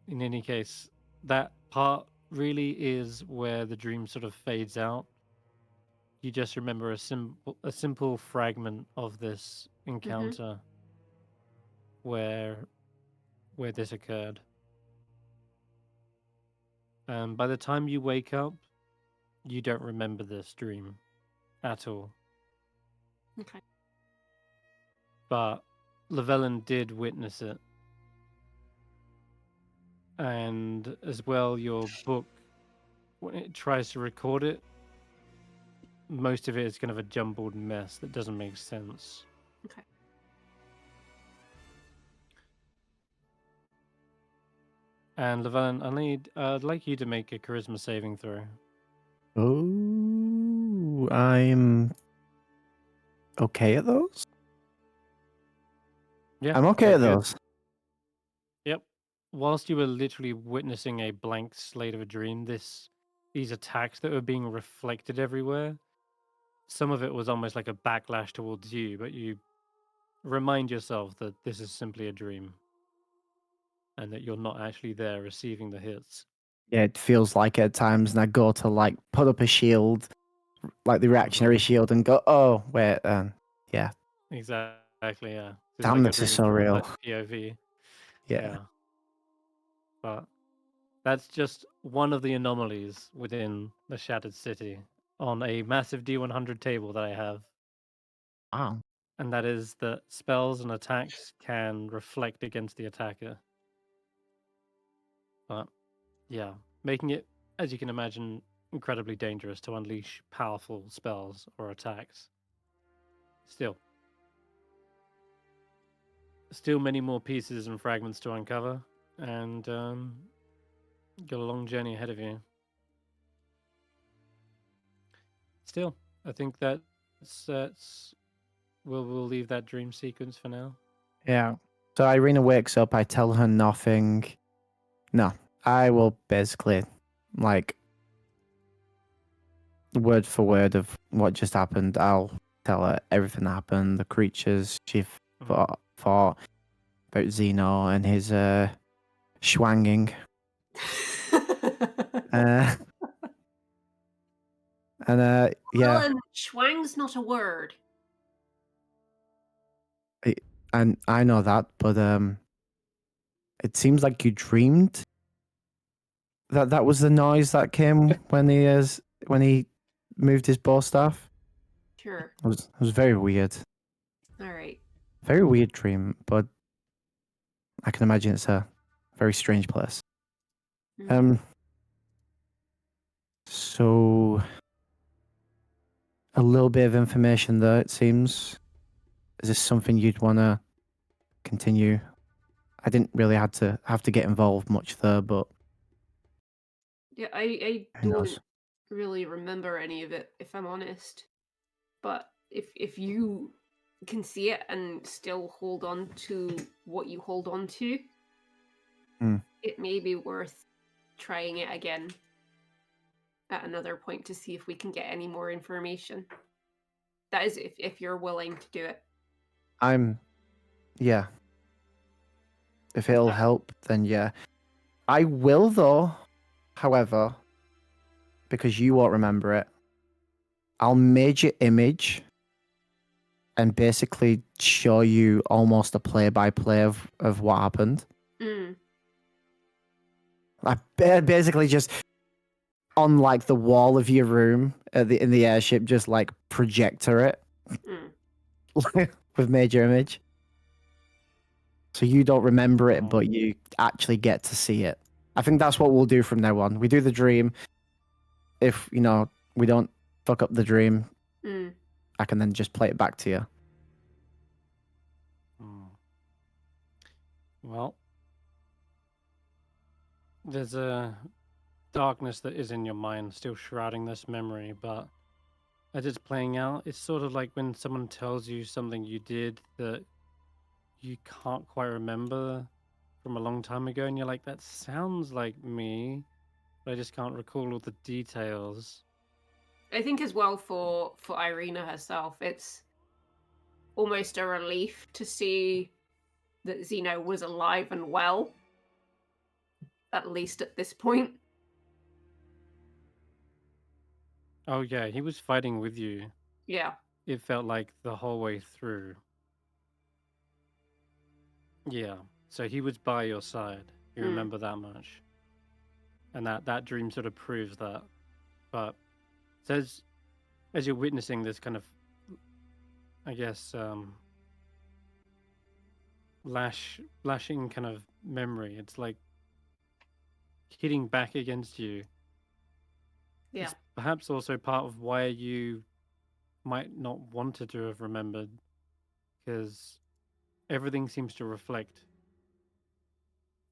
In any case, that part really is where the dream sort of fades out. You just remember a simple fragment of this encounter where this occurred. By the time you wake up, you don't remember this dream at all. Okay. But Llyvelin did witness it. And as well, your book, when it tries to record it, most of it is kind of a jumbled mess that doesn't make sense. Okay. And Llyvelin, I'd like you to make a charisma saving throw. Oh, I'm okay at those. Yeah, I'm okay you're at good. those. Yep. Whilst you were literally witnessing a blank slate of a dream, these attacks that were being reflected everywhere, some of it was almost like a backlash towards you, but you remind yourself that this is simply a dream and that you're not actually there receiving the hits. Yeah, it feels like it at times, and I go to like put up a shield, like the reactionary shield, and go, oh wait, yeah, Exactly, yeah. It's damn, like you're this is dreaming so from real. like POV. Yeah. Yeah. But that's just one of the anomalies within the Shattered City on a massive D100 table that I have. Wow. And that is that spells and attacks can reflect against the attacker. But yeah, making it, as you can imagine, incredibly dangerous to unleash powerful spells or attacks. Still many more pieces and fragments to uncover, and got a long journey ahead of you. Still, I think that's we'll leave that dream sequence for now. Yeah. So Eirina wakes up. I tell her nothing. No, I will basically like word for word of what just happened. I'll tell her everything that happened. The creatures she fought about Zeno and his schwanging. Uh, and yeah, Alan, schwang's not a word. and I know that, but it seems like you dreamed that was the noise that came when he moved his bow staff. Sure. It was very weird. All right. Very weird dream, but I can imagine it's a very strange place. Mhm. So a little bit of information there, it seems. Is this something you'd want to continue? I didn't really have to get involved much there, but Yeah, I who knows? don't really remember any of it, if I'm honest. But if you can see it and still hold on to what you hold on to, Hmm. it may be worth trying it again at another point to see if we can get any more information. That is, if you're willing to do it. Yeah. If it'll help, then yeah. I will though, however, because you won't remember it, I'll major image and basically show you almost a play-by-play of what happened. Mm. I basically just on like the wall of your room in the airship, just like projector it with major image. So you don't remember it, but you actually get to see it. I think that's what we'll do from now on. We do the dream. If we don't fuck up the dream, I can then just play it back to you. Well, there's a darkness that is in your mind still shrouding this memory, but as it's playing out, it's sort of like when someone tells you something you did that you can't quite remember from a long time ago, and you're like, that sounds like me, but I just can't recall all the details. I think as well for Eirina herself, it's almost a relief to see that Zeno was alive and well, at least at this point. Oh yeah, he was fighting with you. Yeah. It felt like the whole way through. Yeah, so he was by your side. You remember that much. And that dream sort of proves that. But so as you're witnessing this kind of, I guess, lashing kind of memory, it's like hitting back against you. Yeah. It's perhaps also part of why you might not wanted to have remembered, because everything seems to reflect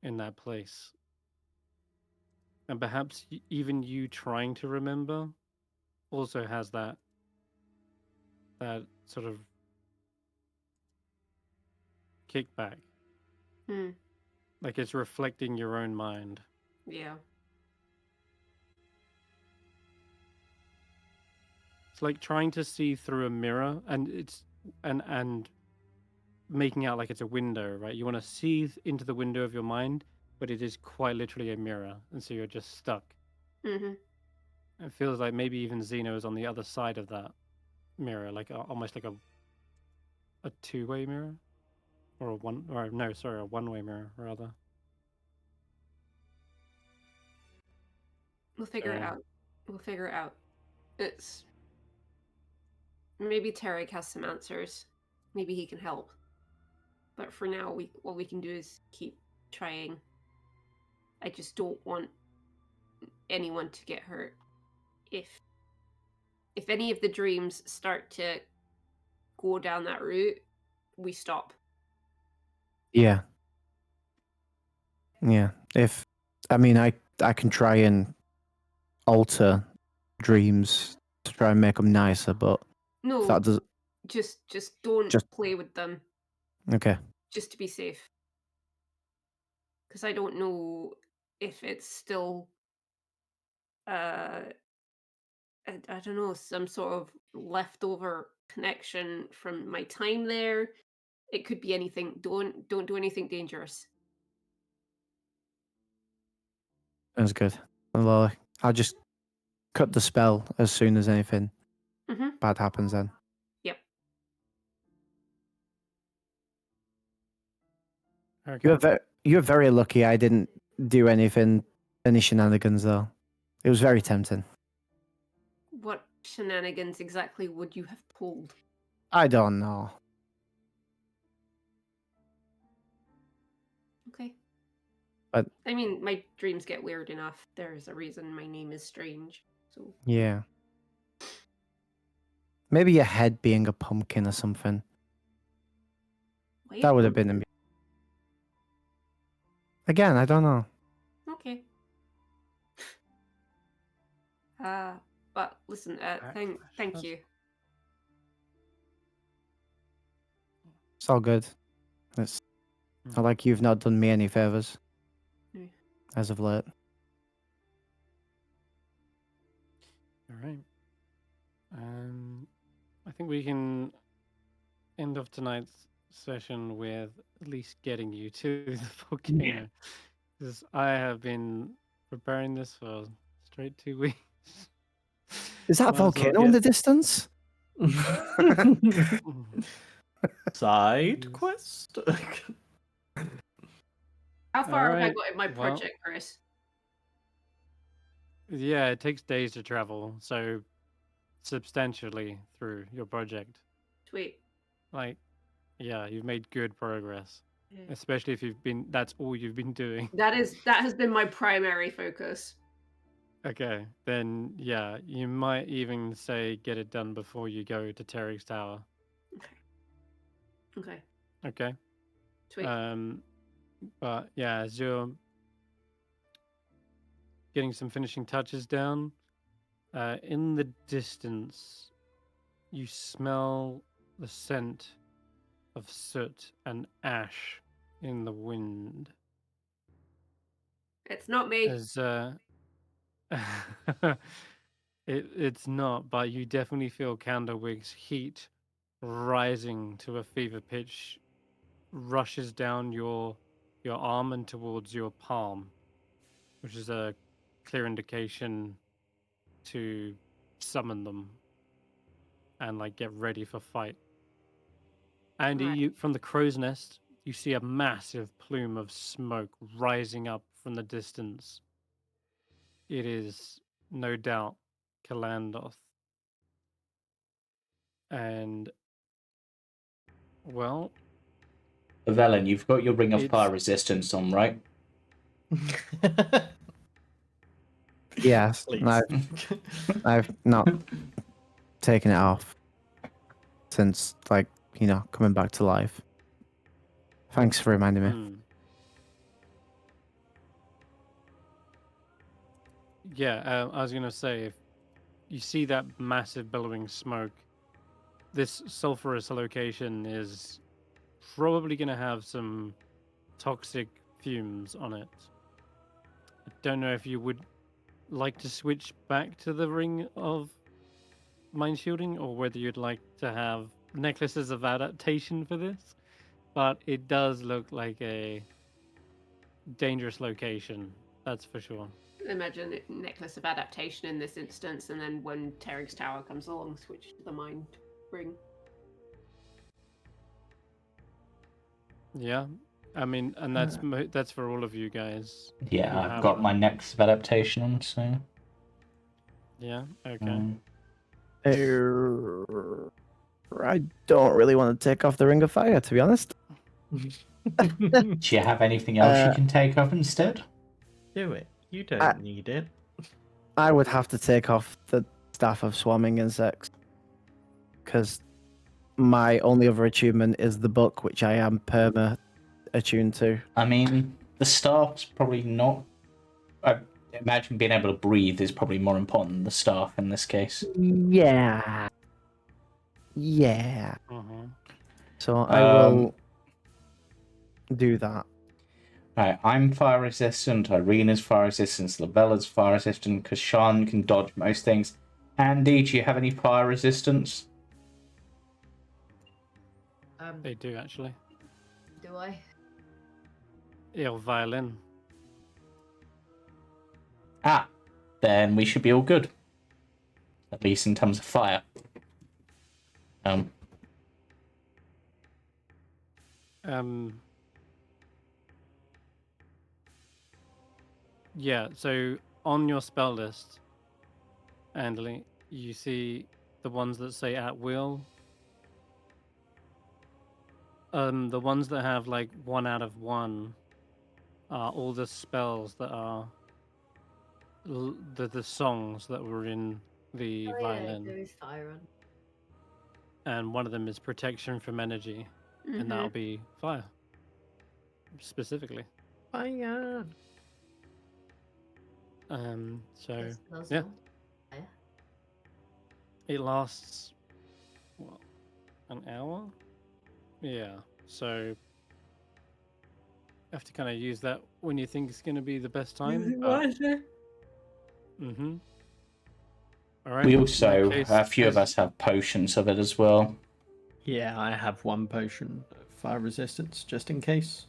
in that place. And perhaps even you trying to remember also has that sort of kickback. Hmm. Like it's reflecting your own mind. Yeah. It's like trying to see through a mirror, and it's and making out like it's a window, right? You want to see into the window of your mind, but it is quite literally a mirror, and so you're just stuck. Mm-hmm. It feels like maybe even Xeno is on the other side of that mirror, like almost like a two-way mirror, or a one-way mirror rather. We'll figure it out. We'll figure it out. It's maybe Tarek has some answers. Maybe he can help. But for now, what we can do is keep trying. I just don't want anyone to get hurt. If any of the dreams start to go down that route, we stop. Yeah. Yeah. I can try and alter dreams to try and make them nicer, but No, if that does just don't Just- play with them, okay. just to be safe. Because I don't know if it's still I don't know, some sort of leftover connection from my time there. It could be anything. Don't do anything dangerous. That's good. Well, I'll just cut the spell as soon as anything Mm-hmm. bad happens then. Yep. Okay. You're very lucky I didn't do any shenanigans though. It was very tempting. What shenanigans exactly would you have pulled? I don't know. Okay. But I mean, my dreams get weird enough. There's a reason my name is strange. So yeah. Maybe your head being a pumpkin or something. wait. That would have been again, I don't know. Okay. But listen, thank That's- you. It's all good. It's not like you've not done me any favors Mm. as of late. All right. I think we can end off tonight's session with at least getting you to the volcano. Because I have been preparing this for straight 2 weeks. Is that a Might as well volcano in get- the distance? Side Jeez. quest. How far have I Alright, got in my well- project, Chris? Yeah, it takes days to travel, so substantially through your project. Sweet. Like, yeah, you've made good progress. Yeah. Especially if that's all you've been doing. That has been my primary focus. Okay, then yeah, you might even say get it done before you go to Tarek's Tower. Okay. Okay. Sweet. But yeah, as you're getting some finishing touches down, in the distance, you smell the scent of soot and ash in the wind. It's not me. As it's not, but you definitely feel Candlewig's heat rising to a fever pitch, rushes down your arm and towards your palm, which is a clear indication to summon them and like get ready for fight. And Right. you, from the crow's nest, you see a massive plume of smoke rising up from the distance. It is no doubt Kalandoth. And well, Llyvelin, you've got your ring of It's- fire resistance on, right? Yes. Please. I've not taken it off since, coming back to life. Thanks for reminding me. Yeah, I was gonna say, if you see that massive billowing smoke, this sulfurous location is probably gonna have some toxic fumes on it. I don't know if you would like to switch back to the ring of mind shielding, or whether you'd like to have necklaces of adaptation for this, but it does look like a dangerous location, that's for sure. Imagine a necklace of adaptation in this instance, and then when Tering's Tower comes along, switch to the mind ring. Yeah, I mean, and that's for all of you guys. Yeah, You I've have got them. my next of adaptation on, so. Yeah, okay. I don't really want to take off the Ring of Fire, to be honest. Do you have anything else you can take off instead? Do it. You don't need it. I would have to take off the Staff of Swarming Insects, because my only other achievement is the book, which I am perma attuned to. I mean, the staff's probably not. I imagine being able to breathe is probably more important than the staff in this case. Yeah. Yeah. Uh-huh. So I will do that. Right, I'm fire resistant, Eirina's fire resistant, Llyvelin's fire resistant, Kesh'an can dodge most things. Andy, do you have any fire resistance? They do actually. Do I? Your violin. Ah, then we should be all good. At least in terms of fire. Yeah, so on your spell list, Andalee, you see the ones that say at will. The ones that have like 1 out of 1 are all the spells that are the songs that were in the violin. Yeah, there is fire on. And one of them is protection from energy, and that'll be fire specifically. Fire. So Yes, those yeah. ones. Fire. It lasts what, an hour? Yeah. So you have to kind of use that when you think it's going to be the best time. Mm-hmm. All right. We in also, that case, a few of us have potions of it as well. Yeah, I have 1 potion of fire resistance, just in case.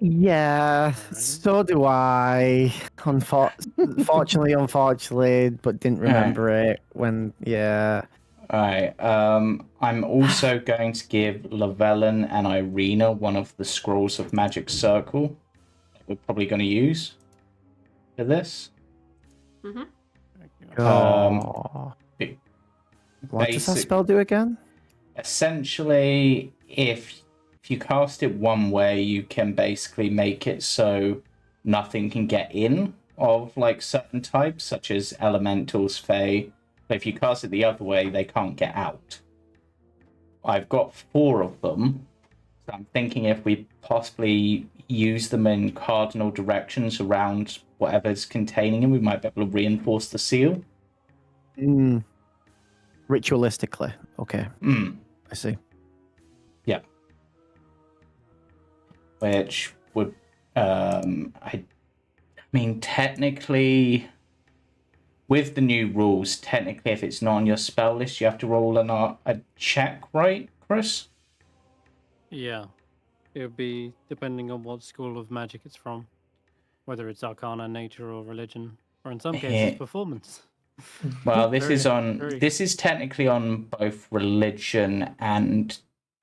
Yeah, Alrighty. so do I. Unfortunately, but didn't remember it when, yeah. Alright, I'm also going to give Llyvelin and Eirina one of the Scrolls of Magic Circle that we're probably going to use for this. Oh. What does that spell do again? Essentially, if you cast it one way, you can basically make it so nothing can get in of like certain types, such as elementals, fae. But if you cast it the other way, they can't get out. I've got 4 of them, so I'm thinking if we possibly use them in cardinal directions around whatever's containing them, we might be able to reinforce the seal. Ritualistically, okay. I see. Yeah. Which would, I mean, technically, with the new rules, technically, if it's not on your spell list, you have to roll a check, right, Chris? Yeah. It would be depending on what school of magic it's from, whether it's Arcana, Nature, or Religion, or in some cases, Performance. Well, this is technically on both Religion and,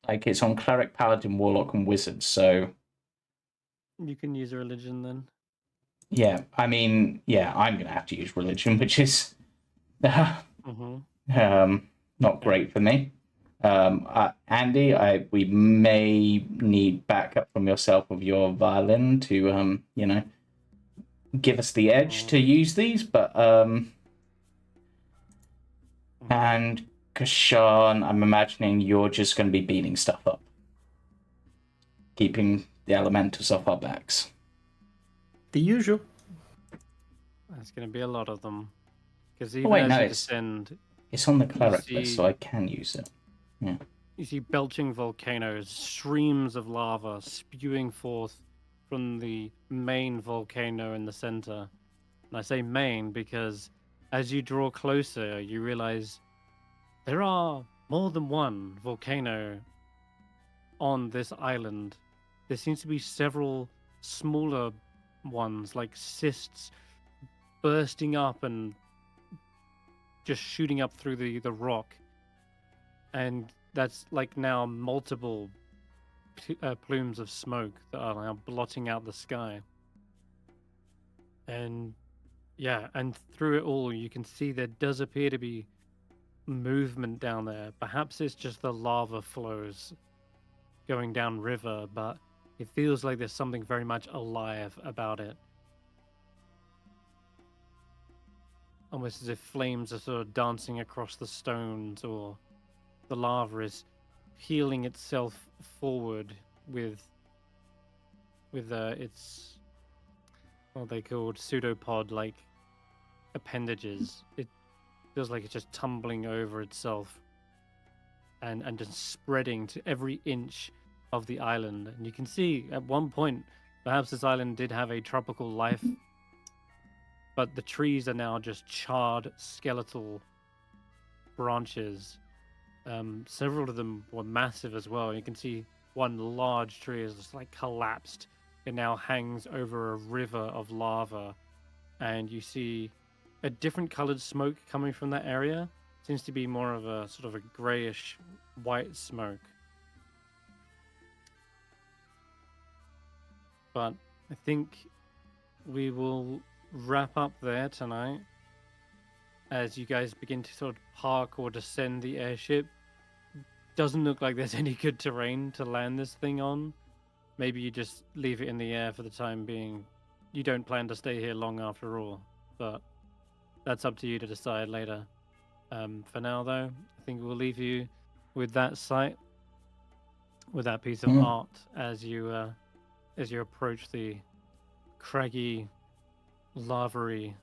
like, it's on Cleric, Paladin, Warlock, and Wizard, so... You can use a Religion then. Yeah, I mean, yeah, I'm going to have to use Religion, which is not great for me. Andy, we may need backup from yourself of your violin to, give us the edge to use these, but, and Kesh'an, I'm imagining you're just going to be beating stuff up. Keeping the elementals off our backs. The usual. There's going to be a lot of them. Because Oh, even wait, as no, you it's descend, on the cleric list, see- so I can use it. you see belching volcanoes, streams of lava spewing forth from the main volcano in the center. And I say main because as you draw closer, you realize there are more than one volcano on this island. There seems to be several smaller ones, like cysts, bursting up and just shooting up through the rock. And that's like now multiple plumes of smoke that are now blotting out the sky. And yeah, and through it all, you can see there does appear to be movement down there. Perhaps it's just the lava flows going down river, but it feels like there's something very much alive about it. Almost as if flames are sort of dancing across the stones, or the lava is healing itself forward with its, what they called pseudopod like appendages. It feels like it's just tumbling over itself and just spreading to every inch of the island. And you can see at one point perhaps this island did have a tropical life, but the trees are now just charred skeletal branches. Several of them were massive as well. You can see one large tree is just like collapsed. It now hangs over a river of lava, and you see a different colored smoke coming from that area. Seems to be more of a sort of a grayish white smoke. But I think we will wrap up there tonight as you guys begin to sort of park or descend the airship. Doesn't look like there's any good terrain to land this thing on. Maybe you just leave it in the air for the time being. You don't plan to stay here long after all, but that's up to you to decide later. For now, though, I think we'll leave you with that sight, with that piece of art as you approach the craggy, lava-y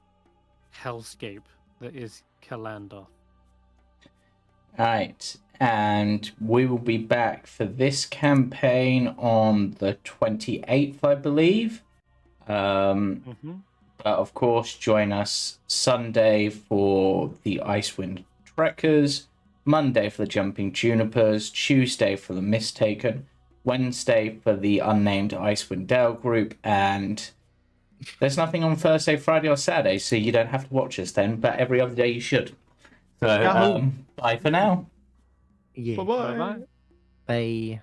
hellscape that is Kalandoth. Right, and we will be back for this campaign on the 28th, I believe. But of course, join us Sunday for the Icewind Trekkers, Monday for the Jumping Junipers, Tuesday for the Mistaken, Wednesday for the Unnamed Icewind Dale group, and there's nothing on Thursday, Friday, or Saturday, so you don't have to watch us then, but every other day you should. So, bye for now. Yeah. Bye-bye. Bye.